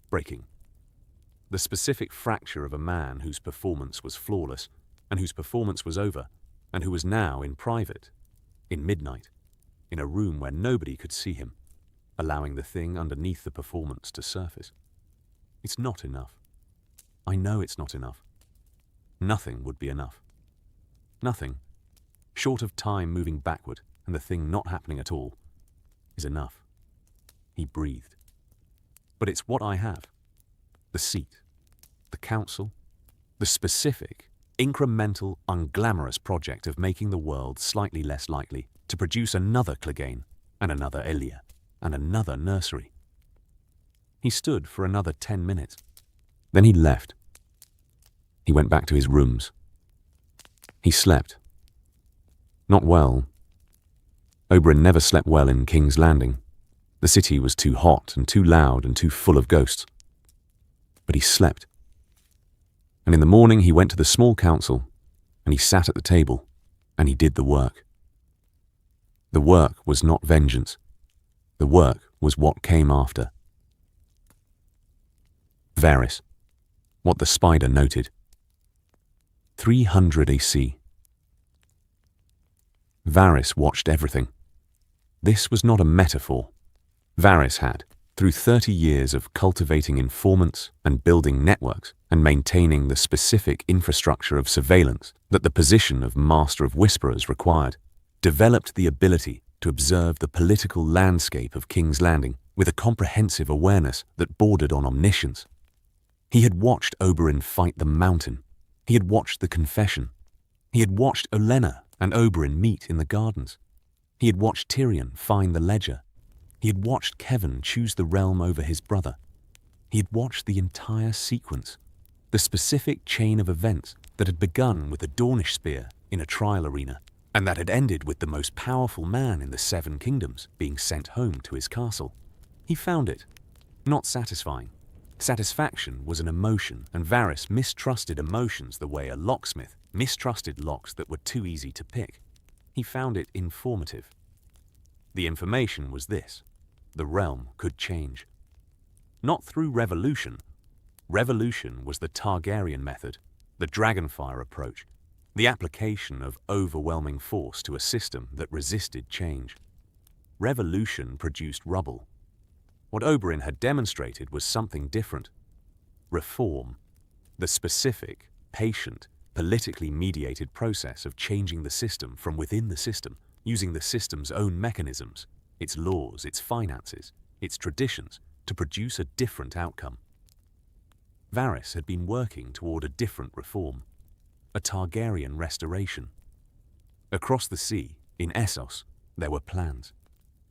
Breaking. The specific fracture of a man whose performance was flawless, and whose performance was over, and who was now in private, in midnight, in a room where nobody could see him, allowing the thing underneath the performance to surface. It's not enough. I know it's not enough. Nothing would be enough. Nothing, short of time moving backward and the thing not happening at all, is enough. He breathed. But it's what I have. The seat, the council, the specific, incremental, unglamorous project of making the world slightly less likely to produce another Clegane and another Elia and another nursery. He stood for another 10 minutes. Then he left. He went back to his rooms. He slept. Not well. Oberyn never slept well in King's Landing. The city was too hot and too loud and too full of ghosts. But he slept. And in the morning he went to the small council, and he sat at the table, and he did the work. The work was not vengeance. The work was what came after. Varys. What the spider noted. 300 AC. Varys watched everything. This was not a metaphor. Varys had, through 30 years of cultivating informants and building networks and maintaining the specific infrastructure of surveillance that the position of Master of Whisperers required, developed the ability to observe the political landscape of King's Landing with a comprehensive awareness that bordered on omniscience. He had watched Oberyn fight the Mountain. He had watched the confession. He had watched Olenna and Oberyn meet in the gardens. He had watched Tyrion find the ledger. He had watched Kevan choose the realm over his brother. He had watched the entire sequence, the specific chain of events that had begun with the Dornish spear in a trial arena, and that had ended with the most powerful man in the Seven Kingdoms being sent home to his castle. He found it not satisfying. Satisfaction was an emotion, and Varys mistrusted emotions the way a locksmith mistrusted locks that were too easy to pick. He found it informative. The information was this: the realm could change. Not through revolution. Revolution was the Targaryen method, the Dragonfire approach, the application of overwhelming force to a system that resisted change. Revolution produced rubble. What Oberyn had demonstrated was something different. Reform, the specific, patient, politically mediated process of changing the system from within the system, using the system's own mechanisms, its laws, its finances, its traditions, to produce a different outcome. Varys had been working toward a different reform, a Targaryen restoration. Across the sea, in Essos, there were plans.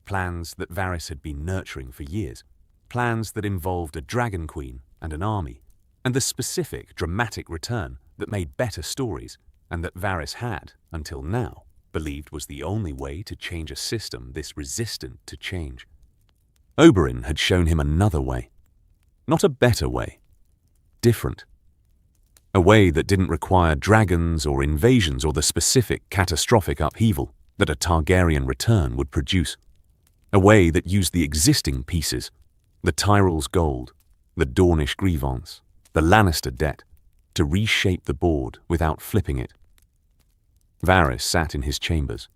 Plans that Varys had been nurturing for years. Plans that involved a dragon queen and an army, and the specific, dramatic return that made better stories and that Varys had, until now, believed was the only way to change a system this resistant to change. Oberyn had shown him another way. Not a better way. Different. A way that didn't require dragons or invasions or the specific catastrophic upheaval that a Targaryen return would produce. A way that used the existing pieces, the Tyrell's gold, the Dornish grievance, the Lannister debt, to reshape the board without flipping it. Varys sat in his chambers.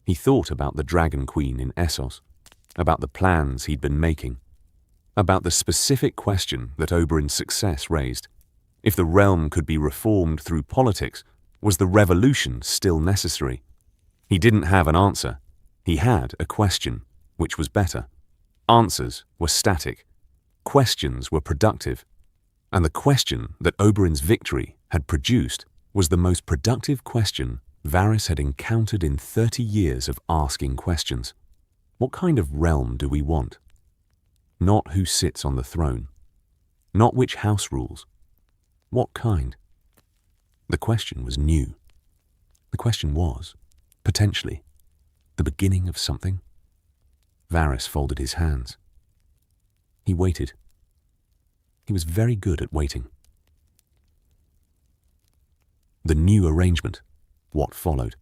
He thought about the Dragon Queen in Essos, about the plans he'd been making, about the specific question that Oberyn's success raised. If the realm could be reformed through politics, was the revolution still necessary? He didn't have an answer. He had a question, which was better. Answers were static. Questions were productive. And the question that Oberyn's victory had produced was the most productive question Varys had encountered in 30 years of asking questions. What kind of realm do we want? Not who sits on the throne. Not which house rules. What kind? The question was new. The question was, potentially, the beginning of something. Varys folded his hands. He waited. He was very good at waiting. The new arrangement, what followed.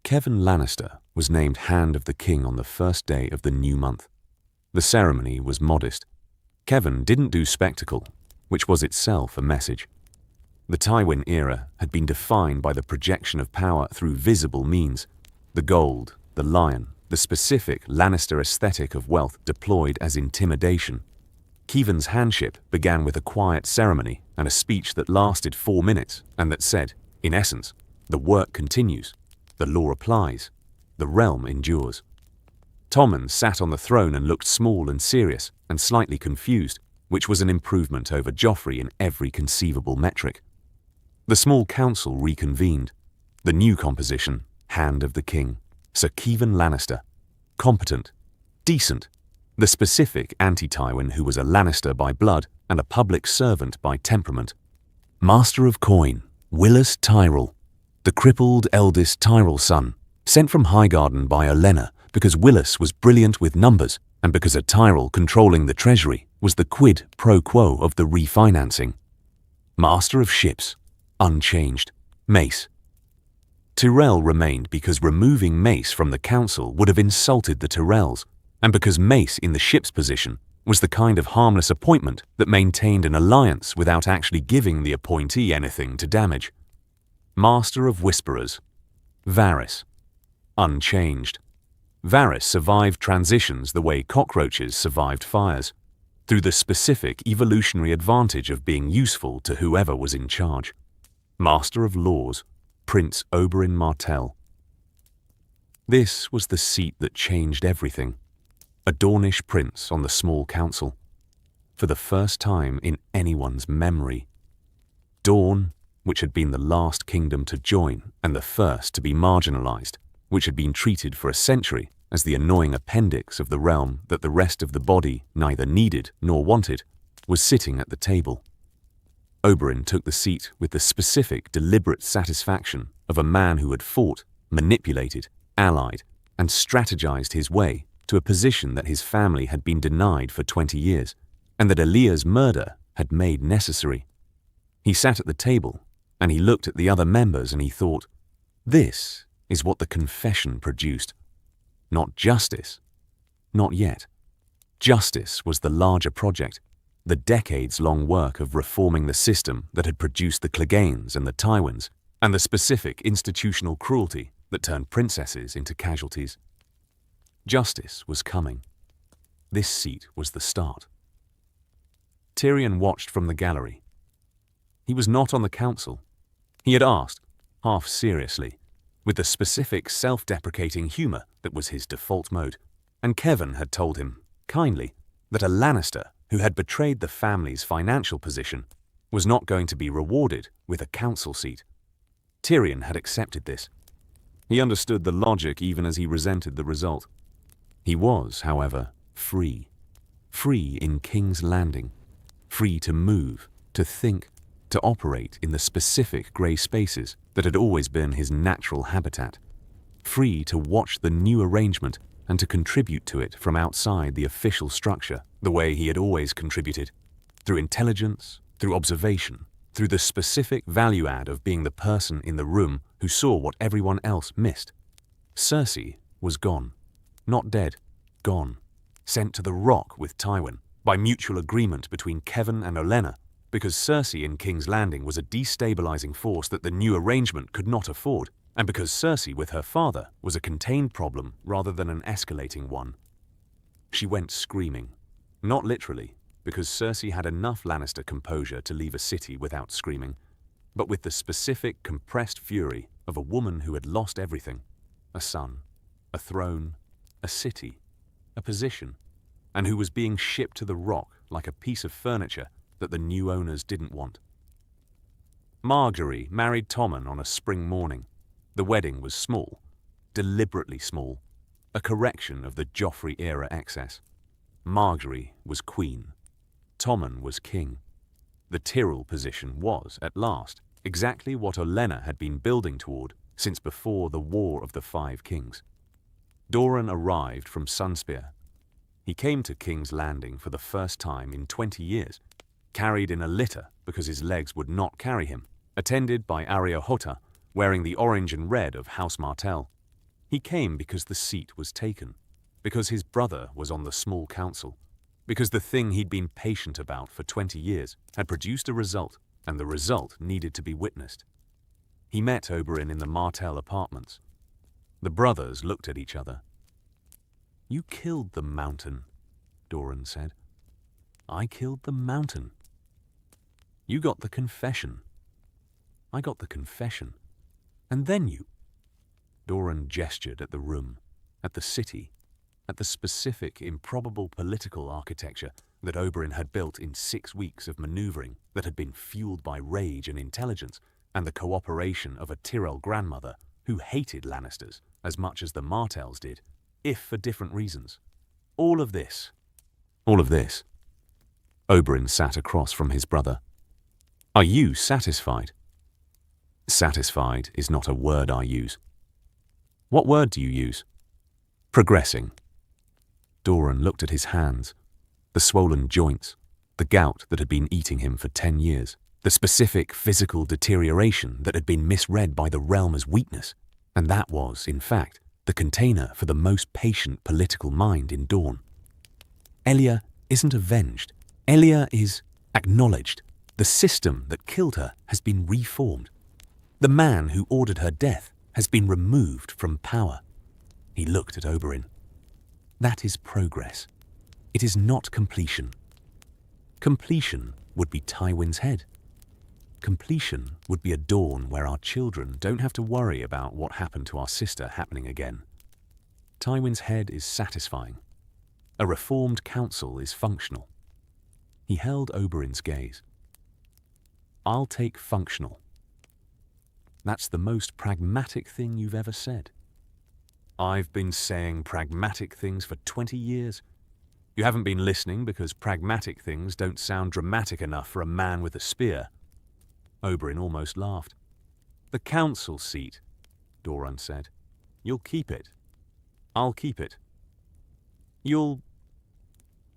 Kevan Lannister was named Hand of the King on the first day of the new month. The ceremony was modest. Kevan didn't do spectacle, which was itself a message. The Tywin era had been defined by the projection of power through visible means. The gold, the lion, the specific Lannister aesthetic of wealth deployed as intimidation. Kevan's handship began with a quiet ceremony and a speech that lasted 4 minutes and that said, in essence, the work continues, the law applies, the realm endures. Tommen sat on the throne and looked small and serious and slightly confused, which was an improvement over Joffrey in every conceivable metric. The small council reconvened. The new composition, Hand of the King, Sir Kevan Lannister, competent, decent, the specific anti-Tywin who was a Lannister by blood and a public servant by temperament. Master of Coin, Willas Tyrell, the crippled eldest Tyrell son, sent from Highgarden by Olenna because Willas was brilliant with numbers and because a Tyrell controlling the treasury was the quid pro quo of the refinancing. Master of Ships, unchanged, Mace. Tyrell remained because removing Mace from the council would have insulted the Tyrells, and because Mace in the ship's position was the kind of harmless appointment that maintained an alliance without actually giving the appointee anything to damage. Master of Whisperers, Varys, unchanged. Varys survived transitions the way cockroaches survived fires, through the specific evolutionary advantage of being useful to whoever was in charge. Master of Laws, Prince Oberyn Martell. This was the seat that changed everything. A Dornish prince on the small council. For the first time in anyone's memory. Dorne, which had been the last kingdom to join and the first to be marginalized, which had been treated for a century as the annoying appendix of the realm that the rest of the body neither needed nor wanted, was sitting at the table. Oberyn took the seat with the specific, deliberate satisfaction of a man who had fought, manipulated, allied, and strategized his way to a position that his family had been denied for 20 years, and that Aaliyah's murder had made necessary. He sat at the table, and he looked at the other members and he thought, this is what the confession produced. Not justice. Not yet. Justice was the larger project, the decades-long work of reforming the system that had produced the Cleganes and the Tywins, and the specific institutional cruelty that turned princesses into casualties. Justice was coming. This seat was the start. Tyrion watched from the gallery. He was not on the council. He had asked, half seriously, with the specific self-deprecating humour that was his default mode, and Kevin had told him, kindly, that a Lannister who had betrayed the family's financial position was not going to be rewarded with a council seat. Tyrion had accepted this. He understood the logic even as he resented the result. He was, however, free. Free in King's Landing. Free to move, to think, to operate in the specific grey spaces that had always been his natural habitat. Free to watch the new arrangement and to contribute to it from outside the official structure, the way he had always contributed, through intelligence, through observation, through the specific value add of being the person in the room who saw what everyone else missed. Cersei was gone. Not dead, gone. Sent to the Rock with Tywin, by mutual agreement between Kevin and Olenna, because Cersei in King's Landing was a destabilizing force that the new arrangement could not afford, and because Cersei with her father was a contained problem rather than an escalating one. She went screaming. Not literally, because Cersei had enough Lannister composure to leave a city without screaming, but with the specific compressed fury of a woman who had lost everything: a son, a throne, a city, a position, and who was being shipped to the Rock like a piece of furniture that the new owners didn't want. Margaery married Tommen on a spring morning. The wedding was small, deliberately small, a correction of the Joffrey-era excess. Margaery was queen. Tommen was king. The Tyrell position was, at last, exactly what Olenna had been building toward since before the War of the Five Kings. Doran arrived from Sunspear. He came to King's Landing for the first time in 20 years, carried in a litter because his legs would not carry him, attended by Arya Hota, wearing the orange and red of House Martell. He came because the seat was taken, because his brother was on the small council, because the thing he'd been patient about for 20 years had produced a result, and the result needed to be witnessed. He met Oberyn in the Martell apartments. The brothers looked at each other. "You killed the mountain," Doran said. "I killed the mountain. You got the confession. I got the confession. And then you—" Doran gestured at the room, at the city, at the specific, improbable political architecture that Oberyn had built in 6 weeks of maneuvering that had been fueled by rage and intelligence and the cooperation of a Tyrell grandmother who hated Lannisters as much as the Martells did, if for different reasons. All of this. Oberyn sat across from his brother. "Are you satisfied?" Satisfied is not a word I use. What word do you use? Progressing. Doran looked at his hands, the swollen joints, the gout that had been eating him for 10 years, the specific physical deterioration that had been misread by the realm as weakness, and that was, in fact, the container for the most patient political mind in Dorne. Elia isn't avenged. Elia is acknowledged. The system that killed her has been reformed. The man who ordered her death has been removed from power. He looked at Oberyn. That is progress. It is not completion. Completion would be Tywin's head. Completion would be a dawn where our children don't have to worry about what happened to our sister happening again. Tywin's head is satisfying. A reformed council is functional. He held Oberyn's gaze. I'll take functional. That's the most pragmatic thing you've ever said. I've been saying pragmatic things for 20 years. You haven't been listening because pragmatic things don't sound dramatic enough for a man with a spear. Oberyn almost laughed. The council seat, Doran said. You'll keep it. I'll keep it. You'll...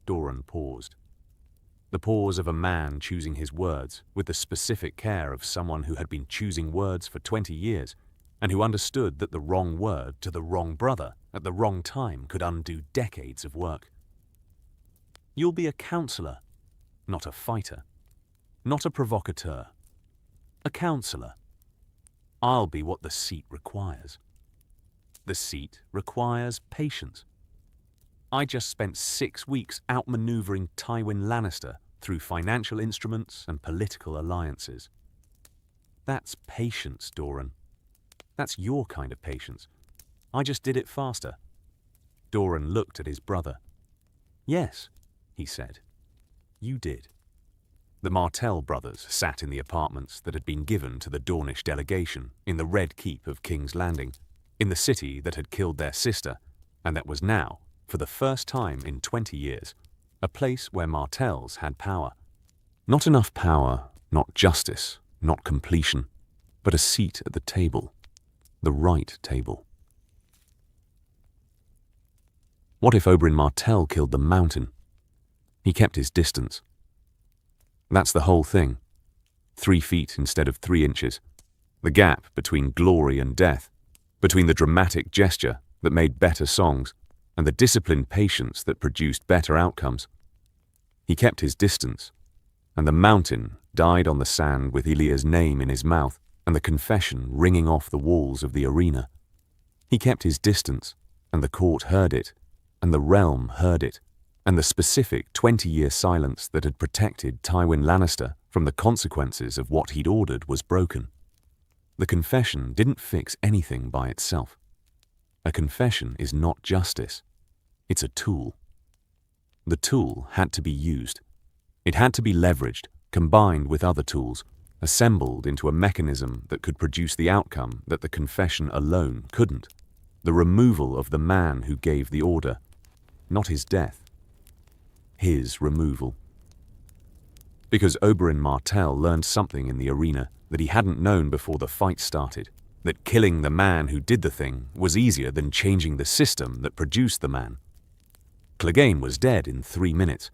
Doran paused. The pause of a man choosing his words with the specific care of someone who had been choosing words for 20 years and who understood that the wrong word to the wrong brother at the wrong time could undo decades of work. You'll be a counselor, not a fighter, not a provocateur, a counselor. I'll be what the seat requires. The seat requires patience. I just spent 6 weeks outmaneuvering Tywin Lannister through financial instruments and political alliances. That's patience, Dorne. That's your kind of patience. I just did it faster. Dorne looked at his brother. Yes, he said, you did. The Martell brothers sat in the apartments that had been given to the Dornish delegation in the Red Keep of King's Landing, in the city that had killed their sister, and that was now, for the first time in 20 years, a place where Martells had power. Not enough power, not justice, not completion, but a seat at the table, the right table. What if Oberyn Martell killed the Mountain? He kept his distance. That's the whole thing. 3 feet instead of 3 inches. The gap between glory and death, between the dramatic gesture that made better songs and the disciplined patience that produced better outcomes. He kept his distance, and the Mountain died on the sand with Ilya's name in his mouth and the confession ringing off the walls of the arena. He kept his distance, and the court heard it, and the realm heard it, and the specific 20-year silence that had protected Tywin Lannister from the consequences of what he'd ordered was broken. The confession didn't fix anything by itself. A confession is not justice. It's a tool. The tool had to be used. It had to be leveraged, combined with other tools, assembled into a mechanism that could produce the outcome that the confession alone couldn't. The removal of the man who gave the order, not his death. His removal. Because Oberyn Martell learned something in the arena that he hadn't known before the fight started, that killing the man who did the thing was easier than changing the system that produced the man. Clegane was dead in 3 minutes.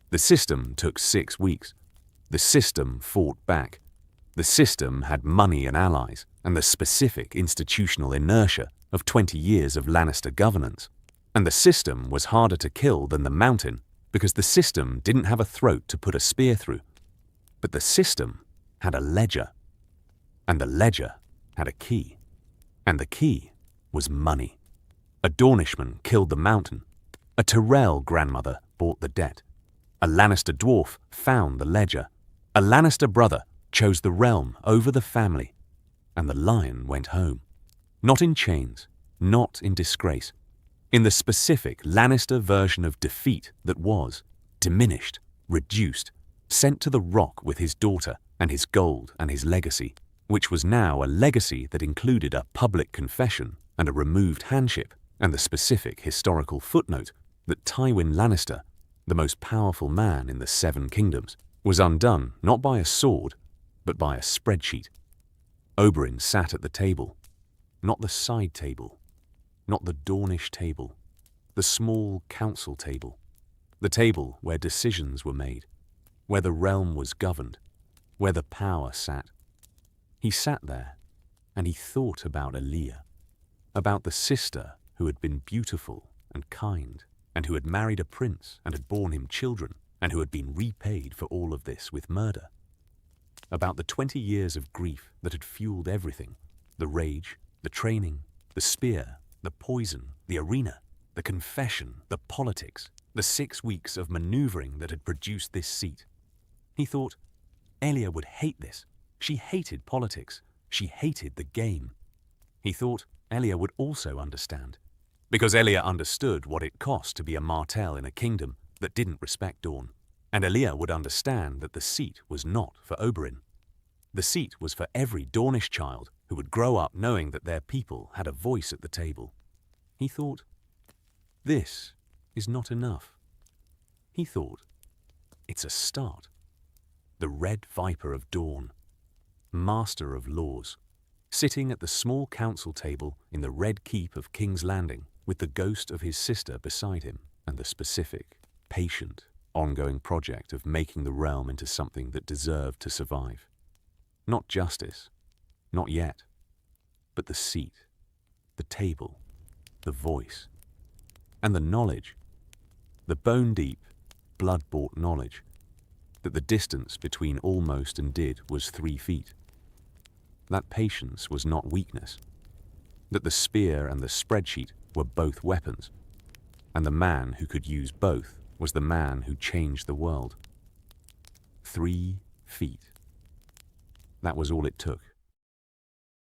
The system took 6 weeks. The system fought back. The system had money and allies, and the specific institutional inertia of 20 years of Lannister governance. And the system was harder to kill than the Mountain, because the system didn't have a throat to put a spear through. But the system had a ledger. And the ledger had a key. And the key was money. A Dornishman killed the Mountain. A Tyrell grandmother bought the debt. A Lannister dwarf found the ledger. A Lannister brother chose the realm over the family. And the lion went home. Not in chains, not in disgrace. In the specific Lannister version of defeat that was diminished, reduced, sent to the rock with his daughter and his gold and his legacy, which was now a legacy that included a public confession and a removed handship and the specific historical footnote that Tywin Lannister, the most powerful man in the 7 kingdoms, was undone not by a sword, but by a spreadsheet. Oberyn sat at the table, not the side table, not the Dornish table, the small council table, the table where decisions were made, where the realm was governed, where the power sat. He sat there, and he thought about Elia, about the sister who had been beautiful and kind, and who had married a prince and had borne him children, and who had been repaid for all of this with murder. About the 20 years of grief that had fueled everything, the rage, the training, the spear, the poison, the arena, the confession, the politics, the 6 weeks of maneuvering that had produced this seat. He thought, Elia would hate this. She hated politics. She hated the game. He thought Elia would also understand, because Elia understood what it cost to be a Martell in a kingdom that didn't respect Dorne, and Elia would understand that the seat was not for Oberyn. The seat was for every Dornish child who would grow up knowing that their people had a voice at the table. He thought, this is not enough. He thought, it's a start. The Red Viper of Dorne, master of laws, sitting at the small council table in the Red Keep of King's Landing with the ghost of his sister beside him and the specific, patient, ongoing project of making the realm into something that deserved to survive. Not justice, not yet, but the seat, the table, the voice, and the knowledge, the bone-deep, blood-bought knowledge, that the distance between almost and did was 3 feet. That patience was not weakness, that the spear and the spreadsheet were both weapons, and the man who could use both was the man who changed the world. 3 feet. That was all it took.